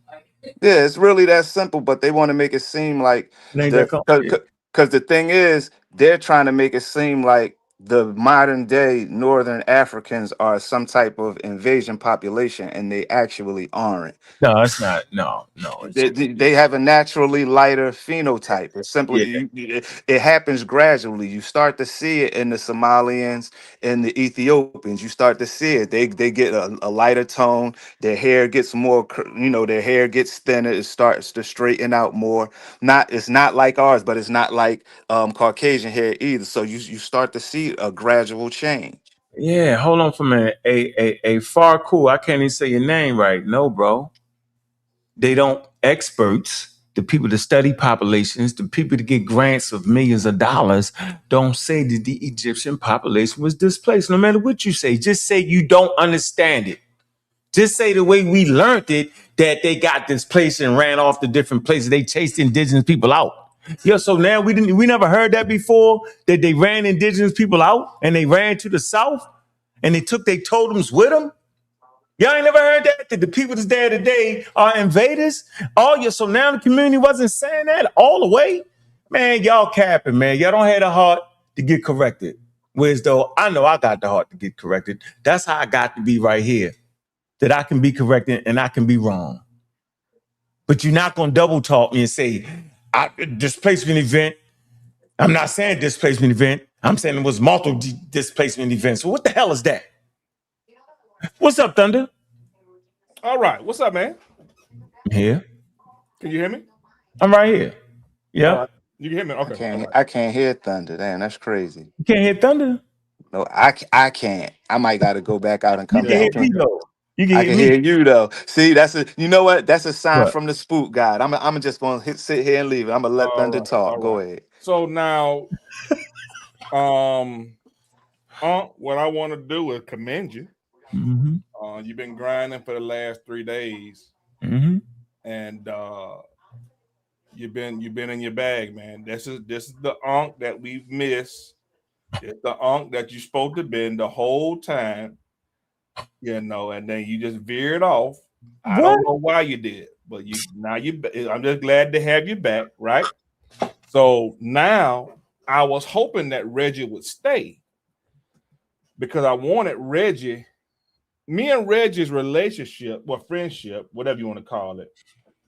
Yeah, it's really that simple, but they want to make it seem like It ain't that the complicated. because the thing is they're trying to make it seem like the modern day Northern Africans are some type of invasion population, and they actually aren't. No, it's not. No, it's They have a naturally lighter phenotype. It's simply yeah. it happens gradually. You start to see it in the Somalians and the Ethiopians. You start to see it. They get a lighter tone. Their hair gets more. Their hair gets thinner. It starts to straighten out more. It's not like ours, but it's not like Caucasian hair either. So you start to see a gradual change. Yeah, hold on for a minute. A far cool. I can't even say your name right. No, bro. They don't experts, the people that study populations, the people that get grants of millions of dollars, don't say that the Egyptian population was displaced. No matter what you say, just say you don't understand it. Just say the way we learned it, that they got displaced and ran off to different places. They chased indigenous people out. Yeah, so now we never heard that before, that they ran indigenous people out and they ran to the south and they took their totems with them. Y'all ain't never heard that? That the people that's there today are invaders? Oh, yeah. So now the community wasn't saying that all the way? Man, y'all capping, man. Y'all don't have the heart to get corrected. Whereas though I know I got the heart to get corrected. That's how I got to be right here. That I can be corrected and I can be wrong. But you're not going to double talk me and say, displacement event. I'm not saying displacement event. I'm saying it was multiple displacement events. So what the hell is that? What's up, Thunder? All right. What's up, man? I'm here. Can you hear me? I'm right here. Yeah. Right. You can hear me? Okay. I can't hear Thunder. Damn, that's crazy. You can't hear Thunder? No, I can't. I might got to go back out and You come can hear back me in. though. You can I hear can me. hear you though. See, you know what? That's a sign What? from the spook god. I'm just gonna sit here and leave it. I'm gonna let Thunder talk. Go ahead. So now, what I want to do is commend you. Mm-hmm. You've been grinding for the last 3 days, Mm-hmm. and you've been in your bag, man. This is the Ankh that we've missed. It's the Ankh that you're supposed to been the whole time, and then you just veered off. I don't know why you did, but I'm just glad to have you back, right? So now I was hoping that Reggie would stay because I wanted Reggie. Me and Reggie's relationship, well, friendship, whatever you want to call it,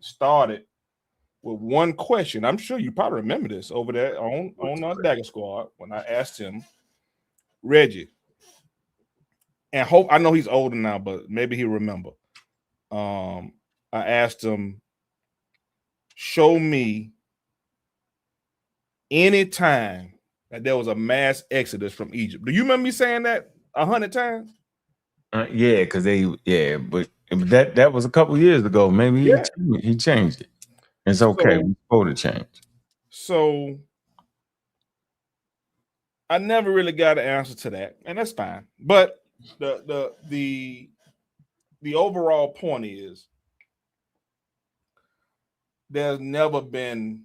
started with one question. I'm sure you probably remember this over there on Dagger Squad when I asked him, Reggie, and I know he's older now, but maybe he'll remember. I asked him, show me any time that there was a mass exodus from Egypt. Do you remember me saying that 100 times? Yeah, because but that was a couple years ago. Maybe he changed it. It's okay. We're supposed to change. So I never really got an answer to that, and that's fine. But the overall point is there's never been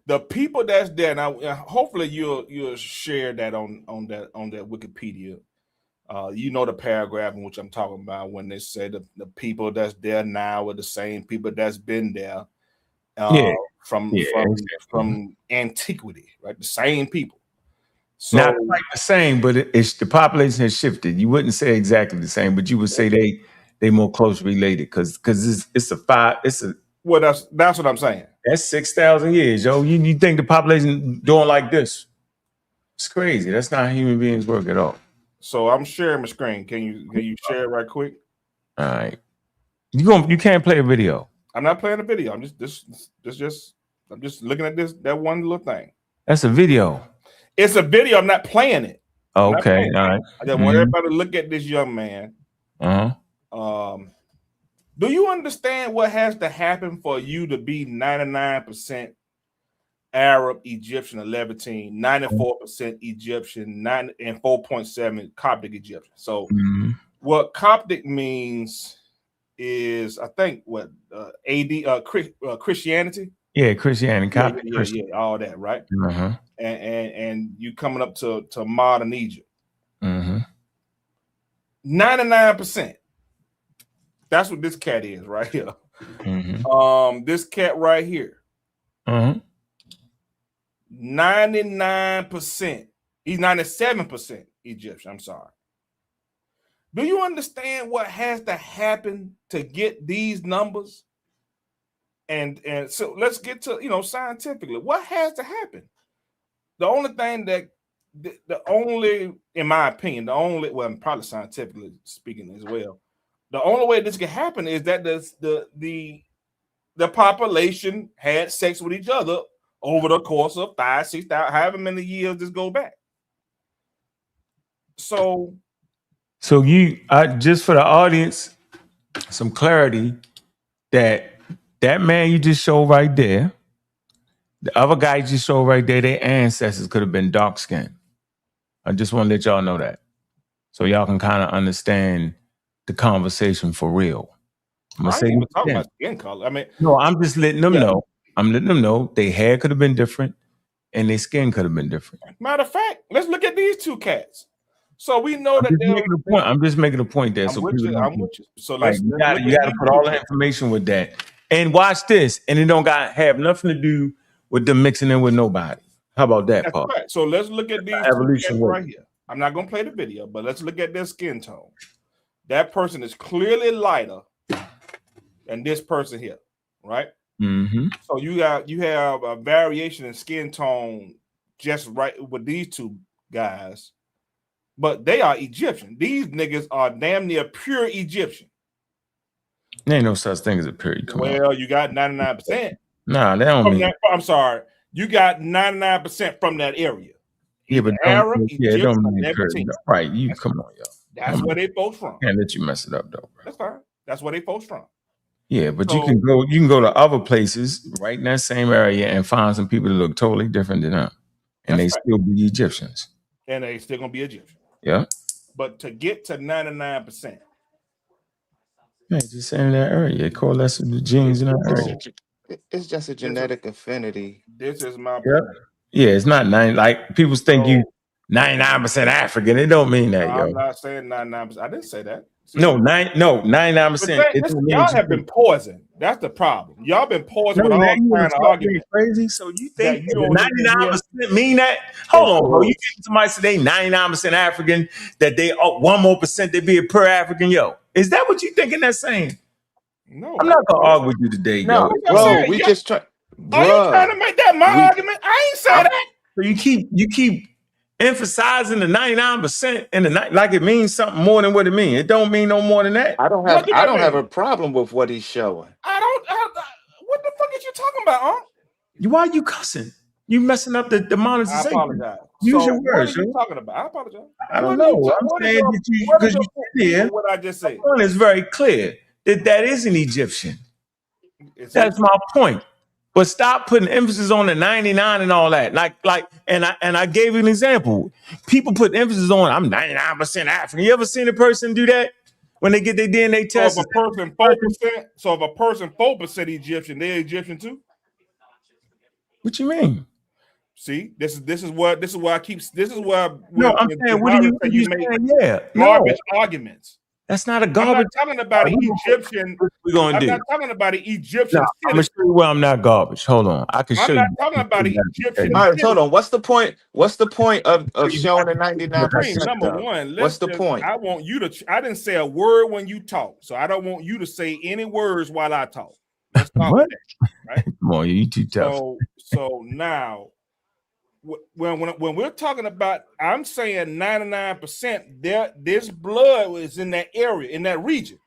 the people that's there now. Hopefully you'll share that on that Wikipedia. The paragraph in which I'm talking about when they say the people that's there now are the same people that's been there from antiquity, right? The same people. So, not quite the same, but it's the population has shifted. You wouldn't say exactly the same, but you would say they more closely related because well, that's what I'm saying. That's 6,000 years, yo. You think the population doing like this? It's crazy. That's not how human beings work at all. So I'm sharing my screen. Can you share it right quick? All right. You can't play a video. I'm not playing a video. I'm just looking at that one little thing. That's a video. It's a video. I'm not playing it. Okay. All right. I just want everybody to look at this young man. Do you understand what has to happen for you to be 99% Arab, Egyptian, and Levantine, 94% Egyptian, 4.7 Coptic Egyptian? So what Coptic means is, I think, what Christianity. Yeah, Christianity, Coptic. Yeah, all that, right? And you coming up to modern Egypt. 99%. That's what this cat is right here. This cat right here. 99%. He's 97% Egyptian. I'm sorry. Do you understand what has to happen to get these numbers? And so let's get to, scientifically, what has to happen? The only thing that in my opinion, well, probably scientifically speaking as well, the only way this can happen is that the population had sex with each other over the course of 5,000, 6,000, however many years this go back. So just for the audience, some clarity that man you just showed right there, the other guy you just showed right there, their ancestors could have been dark skinned. I just want to let y'all know that, so y'all can kind of understand the conversation for real. I'm not even talking about skin color. I mean, no, I'm just letting them know. I'm letting them know their hair could have been different and their skin could have been different. Matter of fact, let's look at these two cats. So we know that I'm just making a point there. I'm with you. So you got to put all the information with that. And watch this. And it don't have nothing to do with them mixing in with nobody. How about that, Paul? Right. So let's look at these two cats right here. I'm not going to play the video, but let's look at their skin tone. That person is clearly lighter than this person here, right? Mm-hmm. So you have a variation in skin tone just right with these two guys, but they are Egyptian. These niggas are damn near pure Egyptian. There ain't no such thing as a pure. You got 99%. Nah, they don't mean. I'm sorry. You got 99% from that area. Yeah, but Arab, Egyptian, don't mean pure. Right? Come on, y'all. That's where they folks from. Can't let you mess it up, though, bro. That's fine. That's where they folks from. Yeah, but you can go to other places right in that same area and find some people that look totally different than them, and they still be Egyptians. And they still gonna be Egyptian. Yeah. But to get to 99%. Yeah, just saying that area. It coalesces with the genes in that area. It's just a genetic affinity. This is my point. Yeah, it's not 90. Like people think you 99% African. It don't mean that, yo. I'm not saying 99%. I didn't say that. No, 99%. Y'all have been poisoned. That's the problem. Y'all been poisoned with all kinds of arguments. Crazy. So you think 99% mean that? Hold on, bro. You think somebody say they 99% African, that they 1 more percent they be a pure African? Yo, is that what you thinking that's saying? No, I'm not gonna argue with you today, yo. Bro, we just try. Are you trying to make that my argument? I ain't say that. So you keep emphasizing the 99% and like it means something more than what it means. It don't mean no more than that. I don't have a problem with what he's showing. What the fuck is you talking about, huh? Why are you cussing? You messing up the monetization. I apologize. Use your words. What are you talking about? I apologize. I don't know. I'm saying that because you sit here. What I just said. It's very clear that is an Egyptian. That's my point. But stop putting emphasis on the 99 and all that. And I gave you an example. People put emphasis on I'm 99% African. You ever seen a person do that when they get their DNA test? So if a person 4%, so if a person 4% Egyptian, they're Egyptian too? What you mean? See, this is where I'm saying, what are you saying? Yeah, garbage arguments. That's not a garbage. I'm not talking about an Egyptian. I'm not talking about an Egyptian. I'm gonna show you where I'm not garbage. Hold on, I can show you. I'm not talking about an Egyptian. All right, hold on. What's the point? What's the point of showing the 99%? Number one, what's the point? I want you to. I didn't say a word when you talk, so I don't want you to say any words while I talk. Let's talk with that, right? Come on, you too tough. So now, when we're talking about, I'm saying 99%. This blood is in that area, in that region.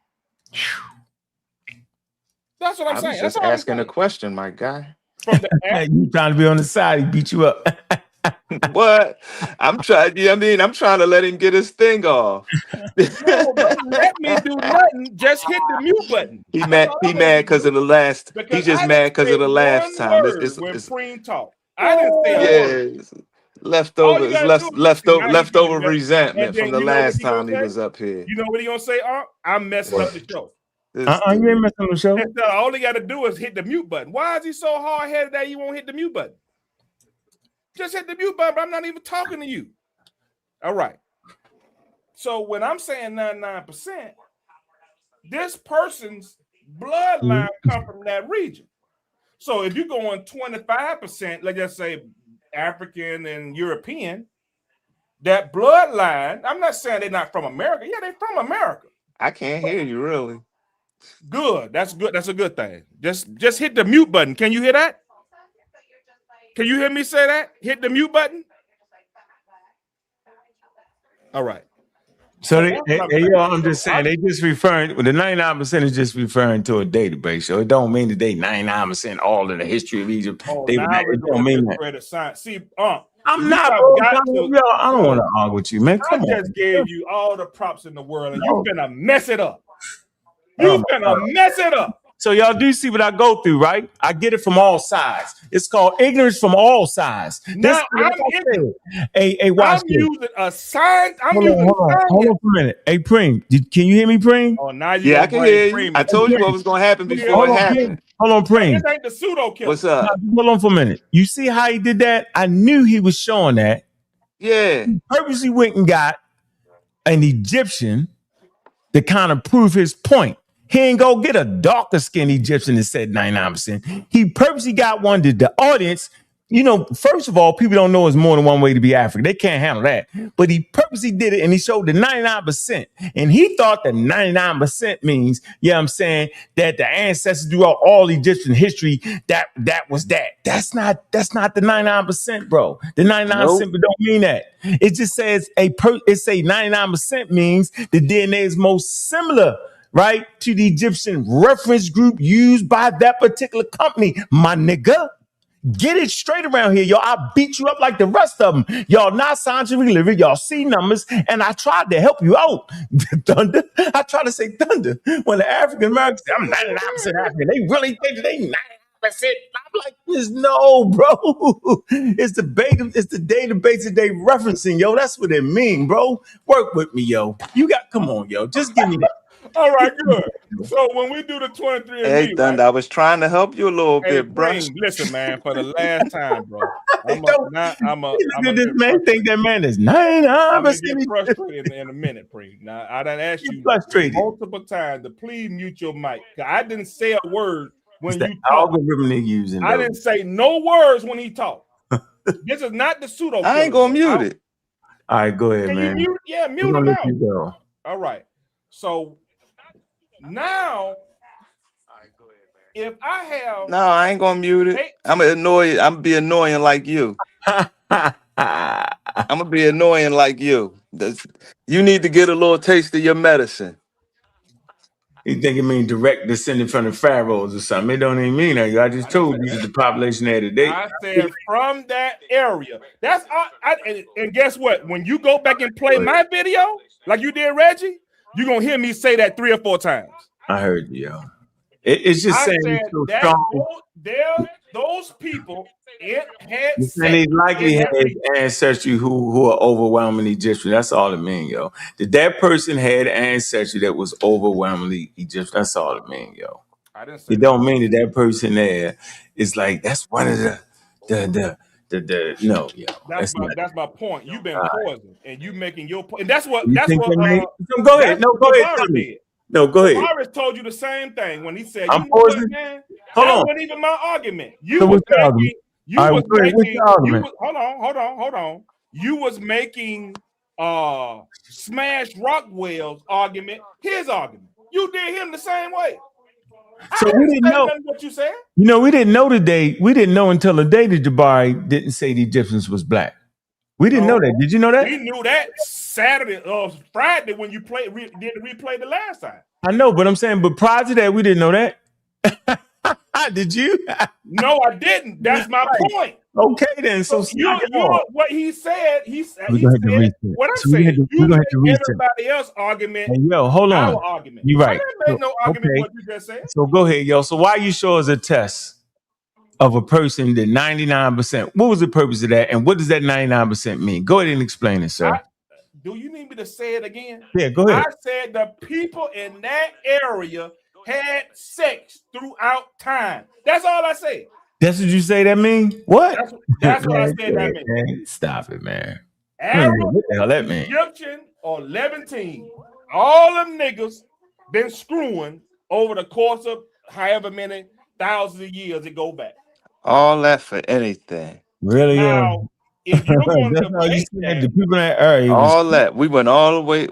That's what I'm saying. I was just asking a question, my guy. You trying to be on the side? He beat you up. What? I'm trying. I'm trying to let him get his thing off. No, don't let me do nothing. Just hit the mute button. He mad because of the last. He's just mad because of the last time. It's Preem talk. I didn't say yes. Leftover resentment from the last time he was up here. You know what he gonna say? I'm messing up the show. You ain't messing up the show. All he got to do is hit the mute button. Why is he so hard headed that he won't hit the mute button? Just hit the mute button, but I'm not even talking to you. All right. So when I'm saying 99%, this person's bloodline come from that region. So if you're going 25%, let's just say African and European, that bloodline, I'm not saying they're not from America. Yeah, they're from America. I can't hear you really. Good. That's good. That's a good thing. Just hit the mute button. Can you hear that? Can you hear me say that? Hit the mute button. All right. So I'm just saying, they just referring, the 99% is just referring to a database. So it don't mean that they 99% all of the history of Egypt. Oh, It don't mean that. See, I'm not, bro. I don't want to argue with you, man. Come on. I just gave you all the props in the world, and you're gonna mess it up. You're gonna mess it up. So y'all do see what I go through, right? I get it from all sides. It's called ignorance from all sides. Now I'm ignorant. Watch I'm using a sign. Hold on for a minute. Hey, Preem, can you hear me, Preem? Oh, now you I can hear you. I told you what was going to happen before it happened. Hold on, Preem. This ain't the pseudo killer. What's up? Hold on for a minute. You see how he did that? I knew he was showing that. Yeah. He purposely went and got an Egyptian to kind of prove his point. He ain't go get a darker skinned Egyptian that said 99%. He purposely got one that the audience, first of all, people don't know there's more than one way to be African. They can't handle that. But he purposely did it and he showed the 99%. And he thought the 99% means, that the ancestors throughout all Egyptian history, that was that. That's not the 99%, bro. The 99% don't mean that. It just says it say 99% means the DNA is most similar, right, to the Egyptian reference group used by that particular company. My nigga, get it straight around here, y'all. I beat you up like the rest of them. Y'all not scientifically living. Y'all see numbers, and I tried to help you out. Thunder. I tried to say thunder. When the African Americans say, I'm 99% African, they really think that they 99%. I'm like, this, no, bro. It's the database that they referencing, yo. That's what it mean, bro. Work with me, yo. Come on, yo. Just give me that. All right, good. So when we do the 23andMe, hey, Thunder, I was trying to help you a little bit, bro. Listen, man, for the last time, bro. This man think that man is 99%. I'm gonna get frustrated in a minute, Preem. Now I done asked you multiple times to please mute your mic. I didn't say a word when you talk. I didn't say no words when he talked. This is not the pseudo. I ain't gonna mute it. All right, go ahead, man. Mute him out. All right. So now, if I have I ain't gonna mute it. I'm gonna be annoying like you. I'm gonna be annoying like you. You need to get a little taste of your medicine. You think it means direct descendant from the pharaohs or something? It don't even mean that. I just told you the population there today. I said from that area. That's and guess what? When you go back and play my video, like you did, Reggie, you're gonna hear me say that 3 or 4 times. I heard you, yo. It's just saying so strong. Those people had they likely had ancestry who are overwhelmingly Egyptian. That's all it means, yo. That person had ancestry that was overwhelmingly Egyptian. That's all it means, yo. I didn't say it don't mean that person there is like that's one of the no, yo. That's my point. You've been poisoned, and you making your point. And that's what go ahead. No, go ahead. No, go ahead. Jabari told you the same thing when he said, I'm poisoned. Hold on. That wasn't even my argument. Hold on. You was making Smash Rockwell's argument his argument. You did him the same way. So we didn't know what you said. We didn't know today. We didn't know until the day that Jabari didn't say the Egyptians was black. We didn't know that. Did you know that? We knew that Saturday or Friday when you did the replay the last time. I know, but I'm saying, but prior to that, we didn't know that. Did you? No, I didn't. That's my point. Okay, then. So what he said. What I'm saying. You make everybody else's argument. Hey, yo, hold on. Our argument. You're right. I didn't make no argument what you just said. So go ahead, yo. So why you show us a test of a person that 99%? What was the purpose of that, and what does that 99% mean? Go ahead and explain it, sir. Do you need me to say it again? Yeah, go ahead. I said the people in that area had sex throughout time. That's all I said. That's what you say that mean? What? That's what I said that mean. Man, stop it, man. Arab, what the hell that mean? Egyptian or Levantine, all them niggas been screwing over the course of however many thousands of years it go back. All that for anything. Really? Now, if you're going That's to all you make said. that, The people in that area was All that. We went all the way.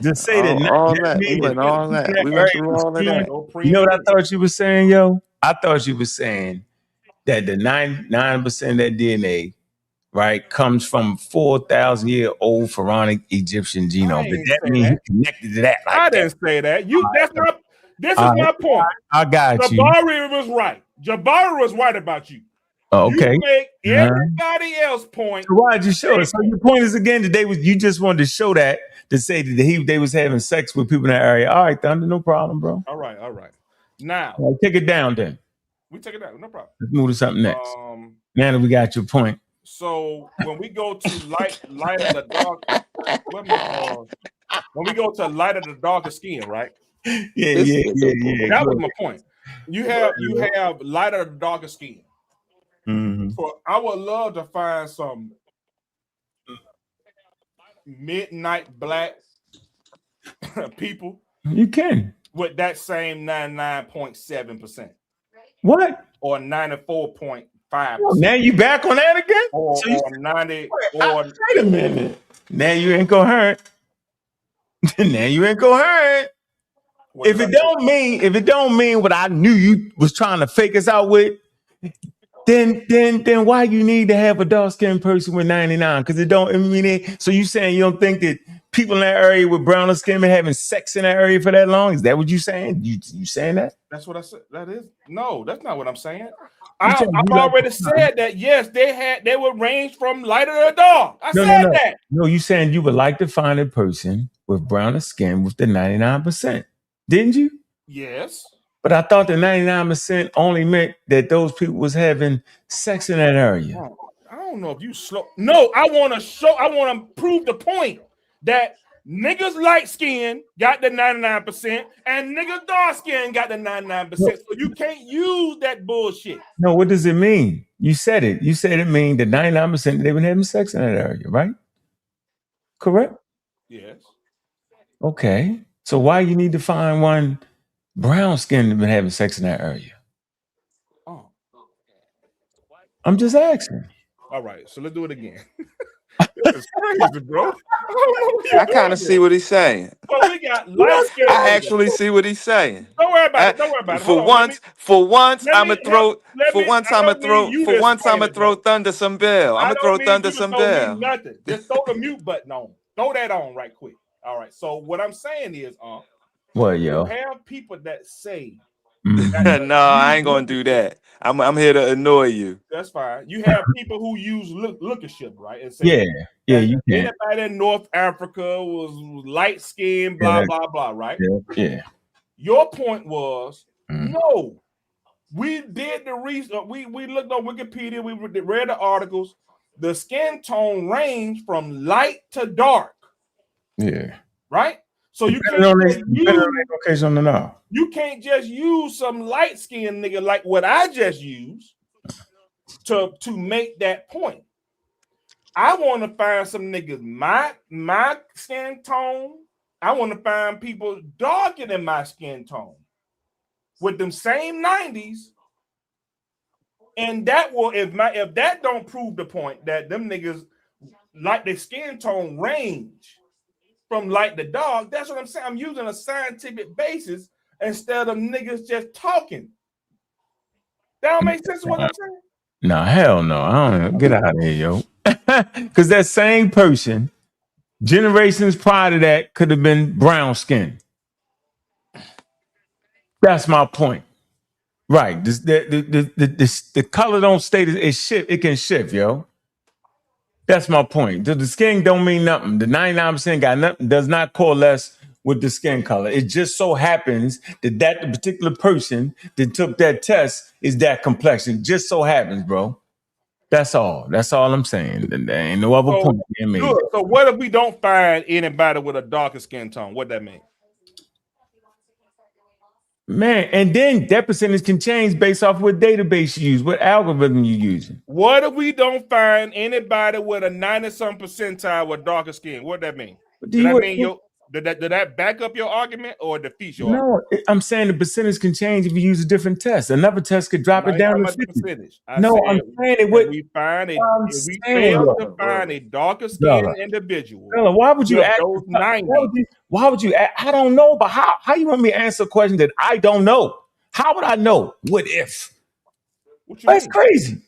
just say that. All That that. We mean that went the all people in that. that We area went through was all of skewing. that. no You know what I preamble. thought you was saying, yo? I thought you was saying that the 99% of that DNA, right, comes from 4,000-year-old pharaonic Egyptian genome. I But ain't that say means he that. connected to that I like that. didn't say that. This All is right, my point. I got you. Jabari was right. Jabari was right about you. Oh, okay. You make Uh-huh. everybody else point. So why'd you show it? So your point is again that you just wanted to show that to say that they was having sex with people in that area. All right, Thunder, no problem, bro. All right. Now, All right, take it down then. we take it out. No problem. Let's move to something next. Now that we got your point. So when we go to light of the dark, when we go to light of the darker skin, right? Yeah. That was my point. You have light of the darker skin. Mm-hmm. So I would love to find some midnight black people. You can. With that same 99.7%. What? Or 94.5%. Now you back on that again? Or 90 or wait a minute. Now you ain't coherent. Now you ain't coherent. If it don't mean what I knew you was trying to fake us out with, then why you need to have a dark skinned person with 99? Because it don't so you saying you don't think that people in that area with browner skin been having sex in that area for that long? Is that what you saying? You saying that? That's what I said. No, that's not what I'm saying. I've already said that yes, they would range from lighter to dark. I said that. No, you saying you would like to find a person with browner skin with the 99%. Didn't you? Yes. But I thought the 99% only meant that those people was having sex in that area. I don't know if you slow. No, I want to prove the point that niggas light skin got the 99% and niggas dark skin got the 99%. So you can't use that bullshit. No, what does it mean? You said it. You said it mean that 99% they've been having sex in that area, right? Correct? Yes. Okay. So why you need to find one brown skin that been having sex in that area? Oh. I'm just asking. All right, so let's do it again. This is crazy, bro. I kind of see what he's saying. So we got light skin. I actually see what he's saying. Don't worry about it. Don't worry about it. For once, I'm gonna throw Thunder some bell. I'm gonna throw Thunder some bell. Nothing. Just throw the mute button on. Throw that on right quick. All right. So what I'm saying is, what, yo? Have people that say. No, I ain't gonna do that. I'm here to annoy you. That's fine. You have people who use lookership, right? And say, yeah, you can. Anybody in North Africa was light skinned, blah blah blah, right? Yeah. Your point was no. We did the research. We looked on Wikipedia. We read the articles. The skin tone range from light to dark. Yeah. Right. So you can't you can't just use some light skinned nigga like what I just used to make that point. I want to find some niggas my skin tone. I want to find people darker than my skin tone with them same 90s. And that will if that don't prove the point that them niggas like their skin tone range from light to dark, that's what I'm saying. I'm using a scientific basis instead of niggas just talking. That don't make sense what I'm saying? No, hell no. I don't know. Get out of here, yo. Because that same person, generations prior to that, could have been brown skin. That's my point. Right. The color don't stay. It can shift, yo. That's my point. The skin don't mean nothing. The 99% got nothing, does not coalesce with the skin color. It just so happens that the particular person that took that test is that complexion. Just so happens, bro. That's all. That's all I'm saying. There ain't no other point being made. Good. So what if we don't find anybody with a darker skin tone? What that mean? Man, and then that percentage can change based off what database you use, what algorithm you're using. What if we don't find anybody with a 90-some percentile with darker skin? What that mean? Did that back up your argument or defeat your argument? No, I'm saying the percentage can change if you use a different test. Another test could drop it down to 50. No, I'm saying it would. We find it. If we fail to find a darker skinned individual, why would you ask? Those 90? Why would you? I don't know, but how you want me to answer a question that I don't know? How would I know? What if? That's crazy.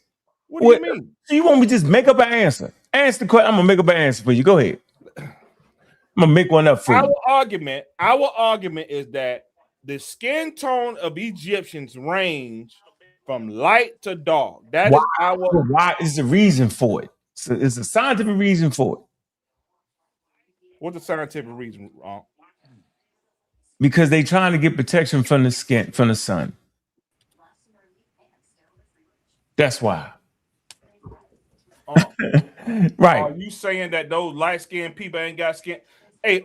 What do you mean? So you want me to just make up an answer? Answer the question. I'm gonna make up an answer for you. Go ahead. I'm gonna make one up for you. Our argument is that the skin tone of Egyptians range from light to dark. Why is the reason for it? So it's a scientific reason for it. What's the scientific reason? Because they trying to get protection from the skin, from the sun. That's why. Right. Are you saying that those light-skinned people ain't got skin? Hey,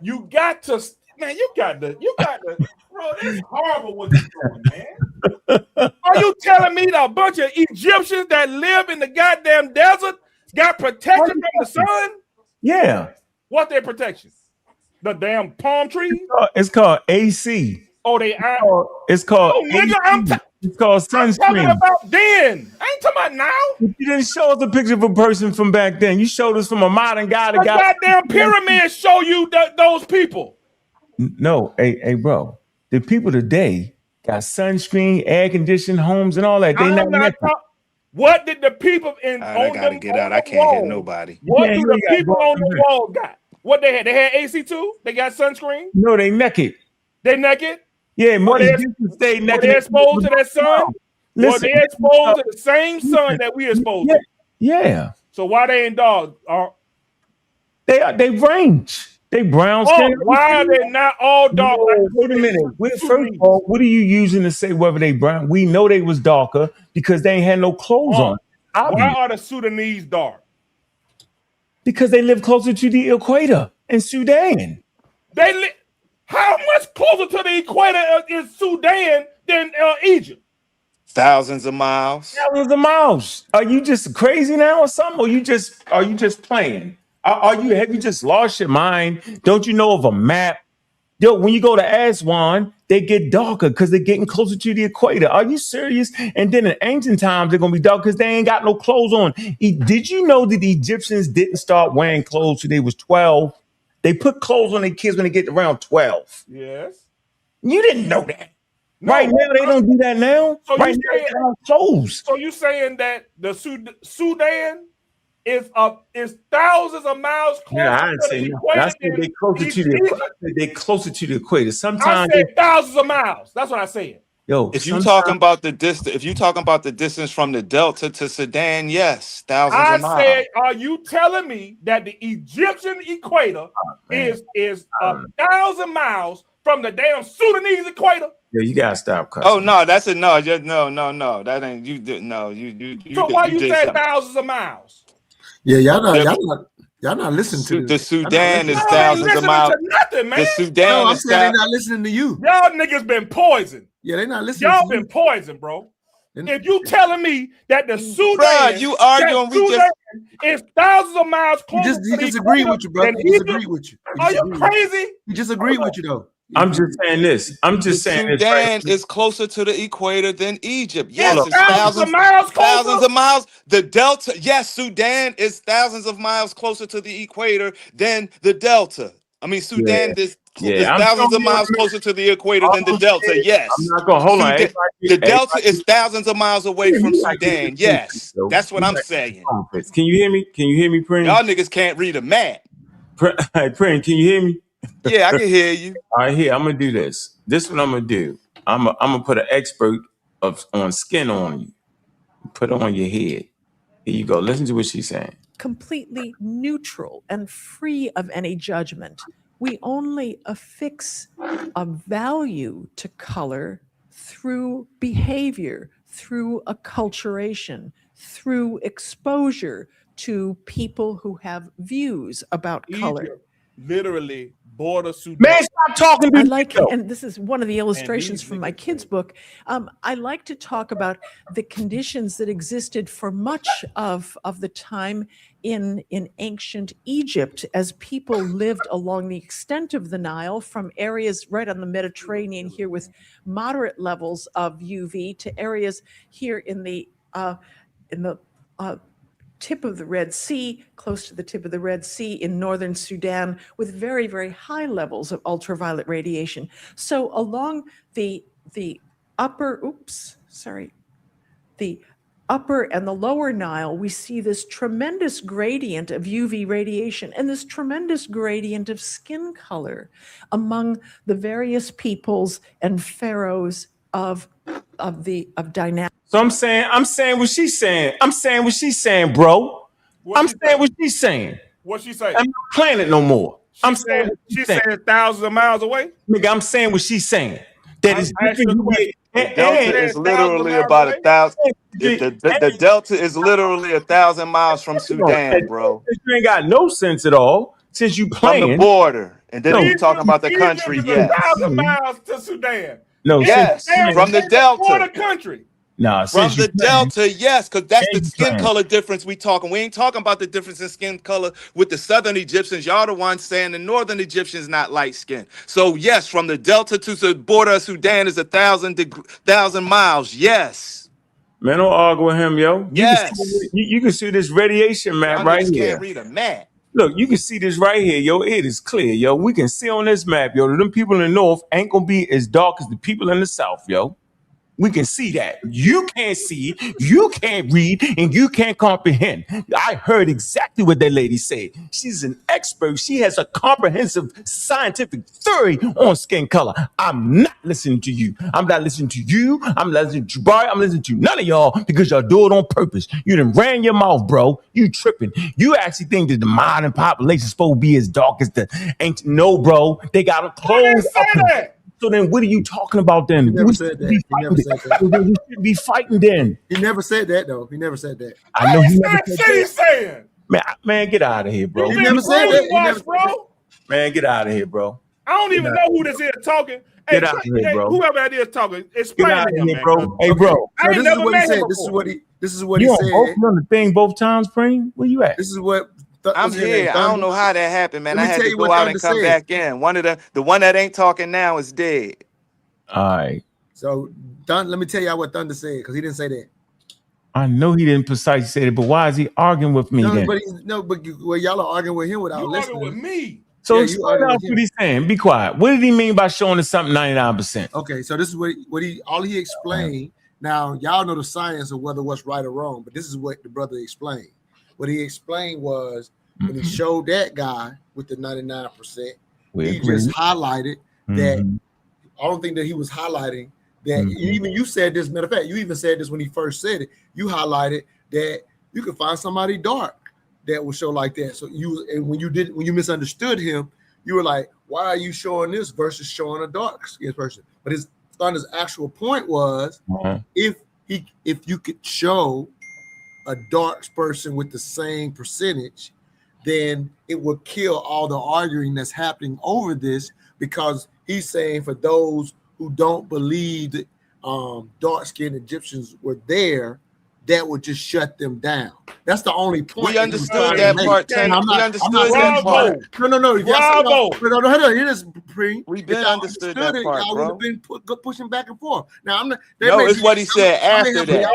you got to, bro, that's horrible what you're doing, man. Are you telling me that a bunch of Egyptians that live in the goddamn desert got protection from the sun? Yeah. What their protection? The damn palm trees? It's called AC. Oh, it's called nigga, it's called sunscreen. I'm talking about then. I ain't talking about now. You didn't show us a picture of a person from back then. You showed us from a modern guy that got goddamn pyramids show you those people. No, hey, bro. The people today got sunscreen, air conditioned homes, and all that. They not what did the people in I gotta get out. I can't hear nobody. What do the people on the wall got? What they had? They had AC too? They got sunscreen? No, they naked. They naked? Yeah, were they exposed to that sun? Were they exposed to the same sun that we exposed to? Yeah. So why they in dogs? They range. They brown skin. Why are they not all dark? Wait a minute. First of all, what are you using to say whether they brown? We know they was darker because they ain't had no clothes on. Why are the Sudanese dark? Because they live closer to the equator in Sudan. How much closer to the equator is Sudan than Egypt? Thousands of miles. Thousands of miles. Are you just crazy now or something? Or are you just playing? Have you just lost your mind? Don't you know of a map? Yo, when you go to Aswan, they get darker because they're getting closer to the equator. Are you serious? And then in ancient times, they're gonna be dark because they ain't got no clothes on. Did you know that the Egyptians didn't start wearing clothes till they was 12? They put clothes on their kids when they get around 12. Yes. You didn't know that. No, right now, they don't do that now. So right now, they have clothes. So you saying that the Sudan is thousands of miles closer to the equator? I said they closer to the equator. They closer to the equator. Sometimes I said thousands of miles. That's what I said. Yo, if you're talking about the distance, from the Delta to Sudan, yes, thousands of miles. I said, are you telling me that the Egyptian equator is 1,000 miles from the damn Sudanese equator? Yeah, you gotta stop cussing. Oh no, that's a no. Just no. That ain't you. No, you. So why you say thousands of miles? Yeah, y'all not listening to the Sudan is thousands of miles. Nothing, man. The Sudan I'm saying they're not listening to you. Y'all niggas been poisoned. Yeah, they're not listening. Y'all been poisoned, bro. If you telling me that the Sudan, bruh, you arguing is thousands of miles closer, he just agreed with you, brother. He just agreed with you. Are you crazy? He just agreed with you, though. I'm just saying this. Sudan is closer to the equator than Egypt. Yes, it's thousands of miles closer. Thousands of miles. The Delta, yes, Sudan is thousands of miles closer to the equator than the Delta. I mean, Sudan is thousands of miles closer to the equator than the Delta. Yes. I'm not gonna hold on. The Delta is thousands of miles away from Sudan. Yes, that's what I'm saying. Can you hear me? Can you hear me, Prince? Y'all niggas can't read a map. Prince, can you hear me? Yeah, I can hear you. All right, here, I'm gonna do this. This is what I'm gonna do. I'm gonna put an expert on skin on you. Put it on your head. Here you go. Listen to what she's saying. Completely neutral and free of any judgment. We only affix a value to color through behavior, through acculturation, through exposure to people who have views about color. Literally border Sudan. Man, stop talking to I me. like, and this is one of the illustrations from my kids' book. I like to talk about the conditions that existed for much of the time in ancient Egypt as people lived along the extent of the Nile, from areas right on the Mediterranean here with moderate levels of UV to areas here in the tip of the Red Sea, close to the tip of the Red Sea in northern Sudan, with very, very high levels of ultraviolet radiation. So along the upper and the lower Nile, we see this tremendous gradient of UV radiation and this tremendous gradient of skin color among the various peoples and pharaohs of dynamic. So I'm saying what she's saying. I'm saying what she's saying, bro. I'm saying what she's saying. What she say? I'm not playing it no more. She said thousands of miles away. Nigga, I'm saying what she's saying. That is different. The delta is literally about 1,000. The delta is literally 1,000 miles from Sudan, bro. You ain't got no sense at all since you playing from the border, and then we talking about the country. Yes, 1,000 miles to Sudan. No, yes, from the delta. For the country. Nah, from the delta, yes, because that's the skin color difference we talking. We ain't talking about the difference in skin color with the southern Egyptians. Y'all the ones saying the northern Egyptians not light skin. So yes, from the delta to the border of Sudan is 1,000 miles. Yes. Man, don't argue with him, yo. Yes. You can see this radiation map right here. Can't read a map. Look, you can see this right here, yo. It is clear, yo. We can see on this map, yo. Them people in the north ain't gonna be as dark as the people in the south, yo. We can see that. You can't see, you can't read, and you can't comprehend. I heard exactly what that lady said. She's an expert. She has a comprehensive scientific theory on skin color. I'm not listening to you. I'm not listening to you. I'm not listening to Jabari. I'm listening to none of y'all because y'all do it on purpose. You done ran your mouth, bro. You tripping. You actually think that the modern population is supposed to be as dark as the ancient. No, bro. They got them closed up. So then what are you talking about then? He never said that. He never said that. We should be fighting then. He never said that, though. He never said that. I know he never said that. He's saying. Man, get out of here, bro. He never said that. He never said that. Man, get out of here, bro. I don't even know who this is talking. Get out of here, bro. Whoever that is talking, explain get out to of him, here, bro. Man. Hey, bro. So this is what he said. This is what he said. You on the thing both times, Preem? Where you at? This is what. I'm here. I don't know how that happened, man. I had to go out and come back in. The one that ain't talking now is dead. All right. So, let me tell y'all what Thunder said, because he didn't say that. I know he didn't precisely say it, but why is he arguing with me then? But y'all are arguing with him without listening. Arguing with me. So explain out what he's saying. Be quiet. What did he mean by showing us something 99%? Okay, so this is what he explained. Now, y'all know the science of whether what's right or wrong, but this is what the brother explained. What he explained was when he showed that guy with the 99%, he just highlighted that. I don't think that he was highlighting that. Even you said this. Matter of fact, you even said this when he first said it. You highlighted that you could find somebody dark that will show like that. So when you misunderstood him, you were like, "Why are you showing this versus showing a dark skinned person?" But his Thunder's actual point was, if you could show a dark person with the same percentage, then it would kill all the arguing that's happening over this, because he's saying for those who don't believe that dark-skinned Egyptians were there, that would just shut them down. That's the only point. We understood that part. We understood that part. No. We've been understood that part, bro. Would have been pushing back and forth. Now I'm not. No, it's what he said after that.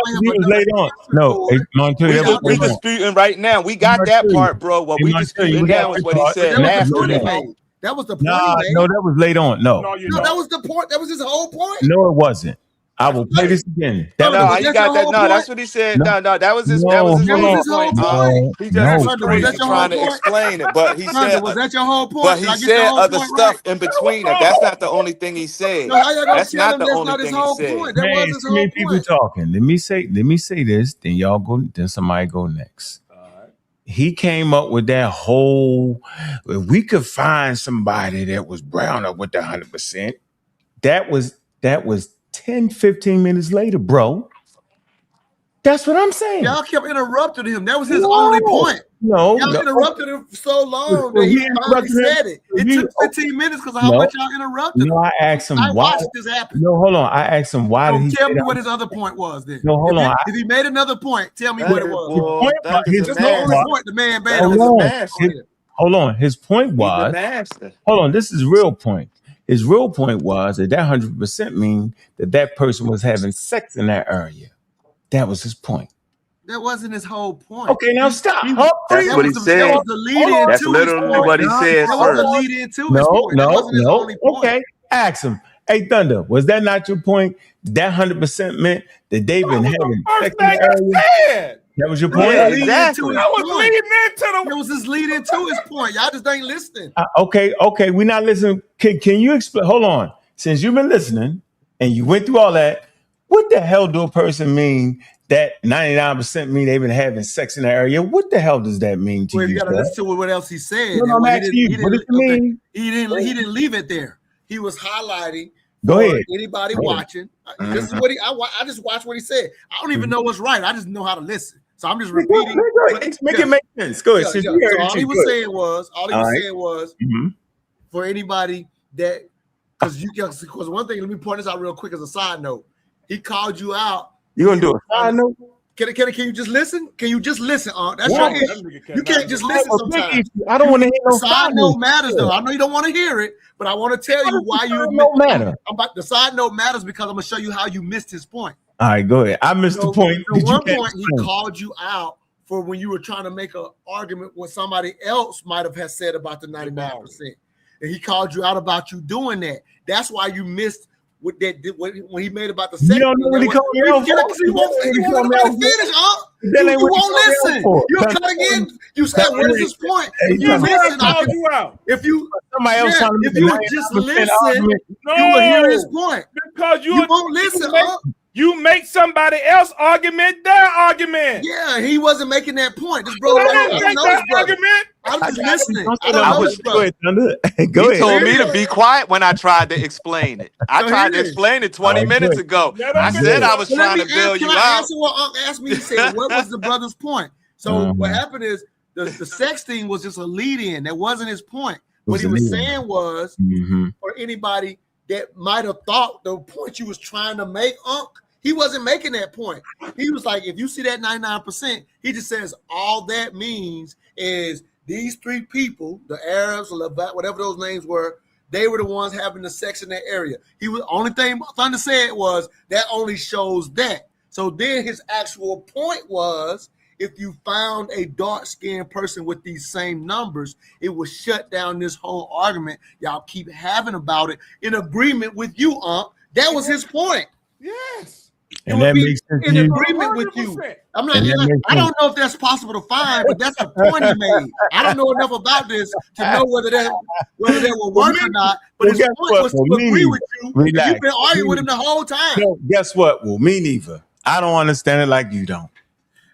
We disputing right now. We got that part, bro. What we disputing now is what he said after that. That was the point. No, that was late on. No, that was the point. That was his whole point. No, it wasn't. I will play this again. You got that. No, that's what he said. No, that was his. That was his whole point. He just was crazy trying to explain it, but he said, "Was that your whole point?" But he said other stuff in between it. That's not the only thing he said. That's not the only thing he said. That was his whole point. People talking. Let me say this. Then y'all go. Then somebody go next. He came up with that whole, if we could find somebody that was brown up with the 100%, that was 10, 15 minutes later, bro. That's what I'm saying. Y'all kept interrupting him. That was his only point. Y'all interrupted him for so long that he finally said it. It took 15 minutes because of how much y'all interrupted him. No, I asked him I why. watched this happen. No, hold on. I asked him why did he tell me what his other point was then. No, hold on. If he made another point, tell me what it was. His Just point the only was- point the man made. Hold on. His point was, hold on, this is real point. His real point was that 100% mean that person was having sex in that area. That was his point. That wasn't his whole point. Okay, now stop. That's what he said. That's literally what he said That was the first. lead into his point. That wasn't his only point. Okay, ask him. Hey, Thunder, was that not your point? That 100% meant that they've been having sex in the area? That was your point? Yeah, Exactly. It was his lead into his point. Y'all just ain't listening. Okay, we're not listening. Can you explain? Hold on. Since you've been listening and you went through all that, what the hell do a person mean that 99% mean they've been having sex in the area? What the hell does that mean to you? You gotta listen to what else he said. No, I'm asking you. What does it mean? He didn't leave it there. He was highlighting. Go ahead. Anybody Go ahead. watching? This is what I just watched what he said. I don't even know what's right. I just know how to listen. So I'm just repeating. Make it make sense. Go ahead. So all he was saying was, for anybody that, because one thing, let me point this out real quick as a side note. He called you out. You gonna do a side note? Can you just listen? Can you just listen? That's your issue. You can't just listen sometimes. I don't want to hear no side note matters though. I know you don't want to hear it, but I want to tell you why you matter. The side note matters because I'm gonna show you how you missed his point. All right, go ahead. I missed the point. At one point, he called you out for when you were trying to make an argument what somebody else might have said about the 99%. And he called you out about you doing that. That's why you missed with that when he made about the second. You don't know what he called me out for. You won't finish, huh? You won't listen. You're cutting in. You said, "What is his point?" You listen. If you just listen, you will hear his point. Because you won't listen, huh? You make somebody else argument their argument. Yeah, he wasn't making that point. This brother, argument. I'm just listening. He told me to be quiet when I tried to explain it. I tried to explain it 20 minutes ago. I said I was trying to bail you out. Can I answer what Unc asked me? He said, what was the brother's point? So what happened is the sex thing was just a lead-in. That wasn't his point. What he was saying was, for anybody that might have thought the point you was trying to make, Unc, he wasn't making that point. He was like, if you see that 99%, he just says all that means is these three people, the Arabs, whatever those names were, they were the ones having the sex in that area. Only thing Thunder said was that only shows that. So then his actual point was, if you found a dark-skinned person with these same numbers, it would shut down this whole argument y'all keep having about it in agreement with you, Unc. That was his point. Yes. And that makes sense in agreement with you. I don't know if that's possible to find, but that's the point he made. I don't know enough about this to know whether that will work or not. But his point was to agree with you. Relax. You've been arguing with him the whole time. No, guess what? Well, me neither. I don't understand it like you don't.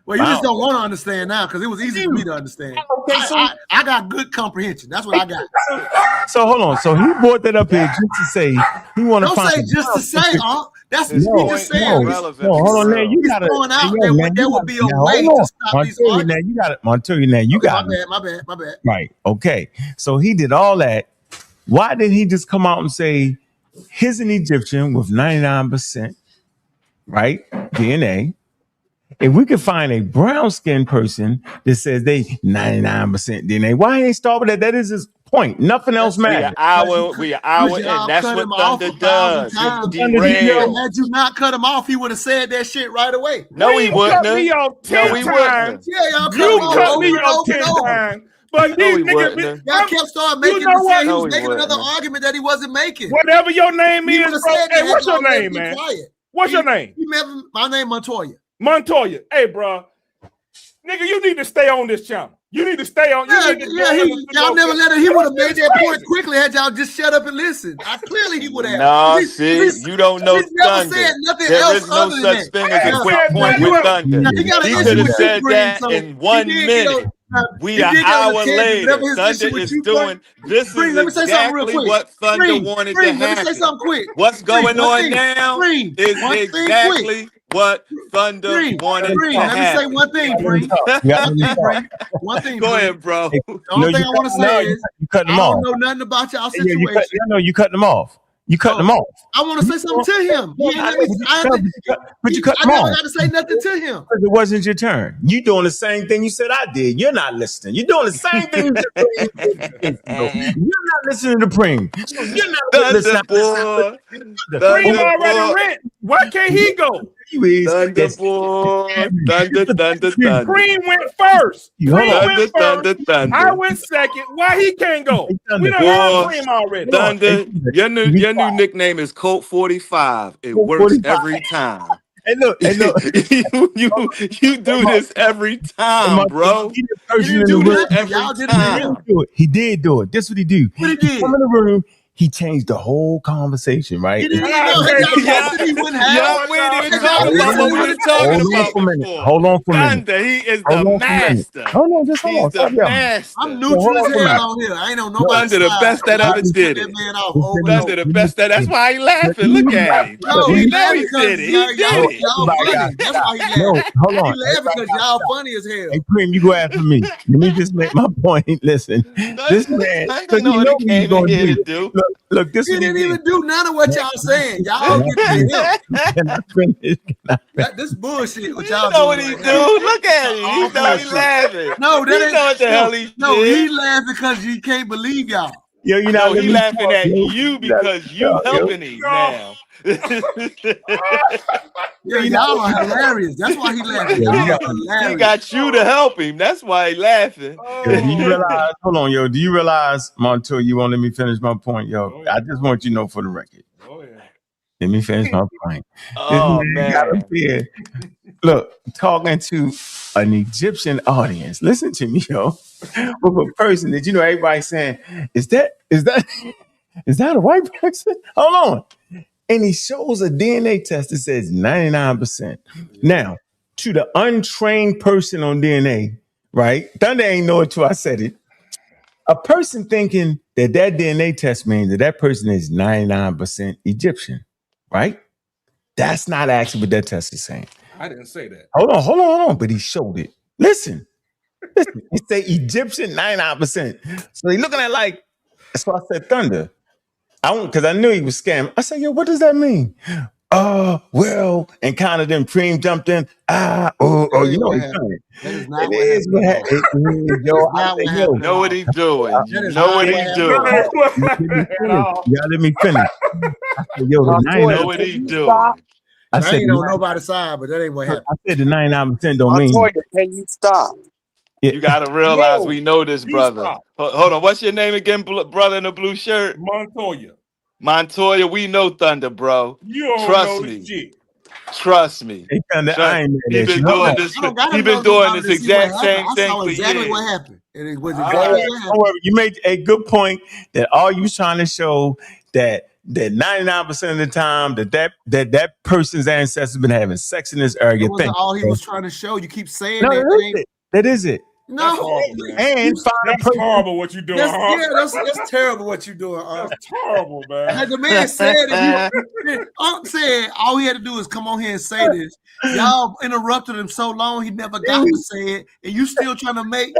Well, you just don't want to understand now because it was easy for me to understand. Okay, I got good comprehension. That's what I got. So hold on. So he brought that up here just to say he want to find. Don't say just to say, That's what he just said. Hold on, man. You got to. There would be a way to stop these arguments. Now you got it, Montoya. Now you got it. My bad. Right. Okay. So he did all that. Why didn't he just come out and say, "Here's an Egyptian with 99%, right, DNA"? If we could find a brown-skinned person that says they 99% DNA, why ain't start with that? That is his point. Nothing else matters. We are hour, and that's what Thunder does. Had you not cut him off, he would have said that shit right away. No, he wouldn't. No, he wouldn't. Yeah, y'all cut me off 10 times. But these niggas, y'all kept starting making he was making another argument that he wasn't making. Whatever your name is, hey, what's your name, man? What's your name? My name Montoya. Montoya, hey, bro, nigga, you need to stay on this channel. You need to stay on. Y'all never let him. He would have made that point quickly had y'all just shut up and listen. Clearly, he would have. No, you don't know Thunder. There is no such thing as a quick point with Thunder. He could have said that in 1 minute. We are an hour later. Thunder is doing. This is exactly what Thunder wanted to happen. Let me say something quick. What's going on now is exactly what Thunder wanted to let me say happen. one thing, Bree. One thing. Go ahead, bro. The only thing I want to say is you cut them I off. don't know nothing about y'all Yeah, situation. you cut them off. You cut them off. I want to say something to him. He ain't let me. But you cut I them never off. got to say nothing to him. Because it wasn't your turn. You doing the same thing you said I did. You're not listening. You're doing the same thing you said. You're not listening to Preem. You're not listening. Preem already went. Why can't he go? Thunder boy. Thunder. Preem went first. Thunder. I went second. Why he can't go? We done heard Preem already. Thunder. Your new nickname is Colt 45. It works every time. Hey, look. you do this every time, bro. You do this every time. He did do it. This is what he do. What he did? Come in the room. He changed the whole conversation, right? He didn't even know. We didn't even talk about what we were talking about before. Hold on for a minute. Thunder, he is the master. Hold on, just hold on. He's the master. I'm neutral as hell on here. I ain't on nobody. Thunder, the best that ever did it. Thunder, the best that. That's why he laughing. Look at him. No, He he know he laughing did it. He did it. Y'all funny. That's why he No, laughing. hold on. He laughing because y'all funny as hell. Hey, Preem, you go after me. Let me just make my point. Listen, this man, I know what he came in here to do. Look, this He didn't even do none of what y'all saying. Y'all get to him. Can I finish? This bullshit. What You y'all know what he doing do? Look at him. You know he laughing. No, that You ain't. know what the hell he No, did. he laughing because he can't believe y'all. Yo, you No, know he laughing at you because you helping him now. Yeah, y'all are hilarious. That's why he laughing. Y'all are hilarious. He got you to help him. That's why he laughing. Yo, do you realize? Hold on, yo. Do you realize, Montoya? You won't let me finish my point, yo. Oh, yeah. I just want you to know for the record. Oh yeah. Let me finish my point. Oh This man got man. up here. Look, talking to an Egyptian audience. Listen to me, yo. With a person that you know, everybody saying, "Is that a white person?" Hold on. And he shows a DNA test that says 99%. Now, to the untrained person on DNA, right? Thunder ain't know it till I said it. A person thinking that DNA test means that person is 99% Egyptian, right? That's not actually what that test is saying. I didn't say that. Hold on. But he showed it. Listen. He say Egyptian 99%. So he looking at like, so I said, Thunder. Because I knew he was scamming. I said, yo, what does that mean? Well, and kind of then Preem jumped in. You know he's funny. That is not what happened. You know what he's doing. You know what he's doing. You gotta let me finish. I said, yo, You know what he's doing. I ain't on nobody's side, but that ain't what happened. I said the 99% don't mean. Can you stop? You gotta realize we know this brother. Hold on, what's your name again, brother in the blue shirt? Montoya, we know Thunder, bro. You don't Trust know me. this shit. Trust me. Hey, Thunder, I ain't He been doing this. He been doing this exact same thing for years. Exactly what happened. And it was exactly what happened. Don't worry, you made a good point that all you trying to show that 99% of the time that person's ancestors been having sex in this area. That wasn't all he was trying to show. You keep saying no, that. That is it. No, that's horrible what you doing. That's terrible what you doing. That's terrible, man. Like the man said, Unc said all he had to do is come on here and say this. Y'all interrupted him so long he never got to say it, and you still trying to make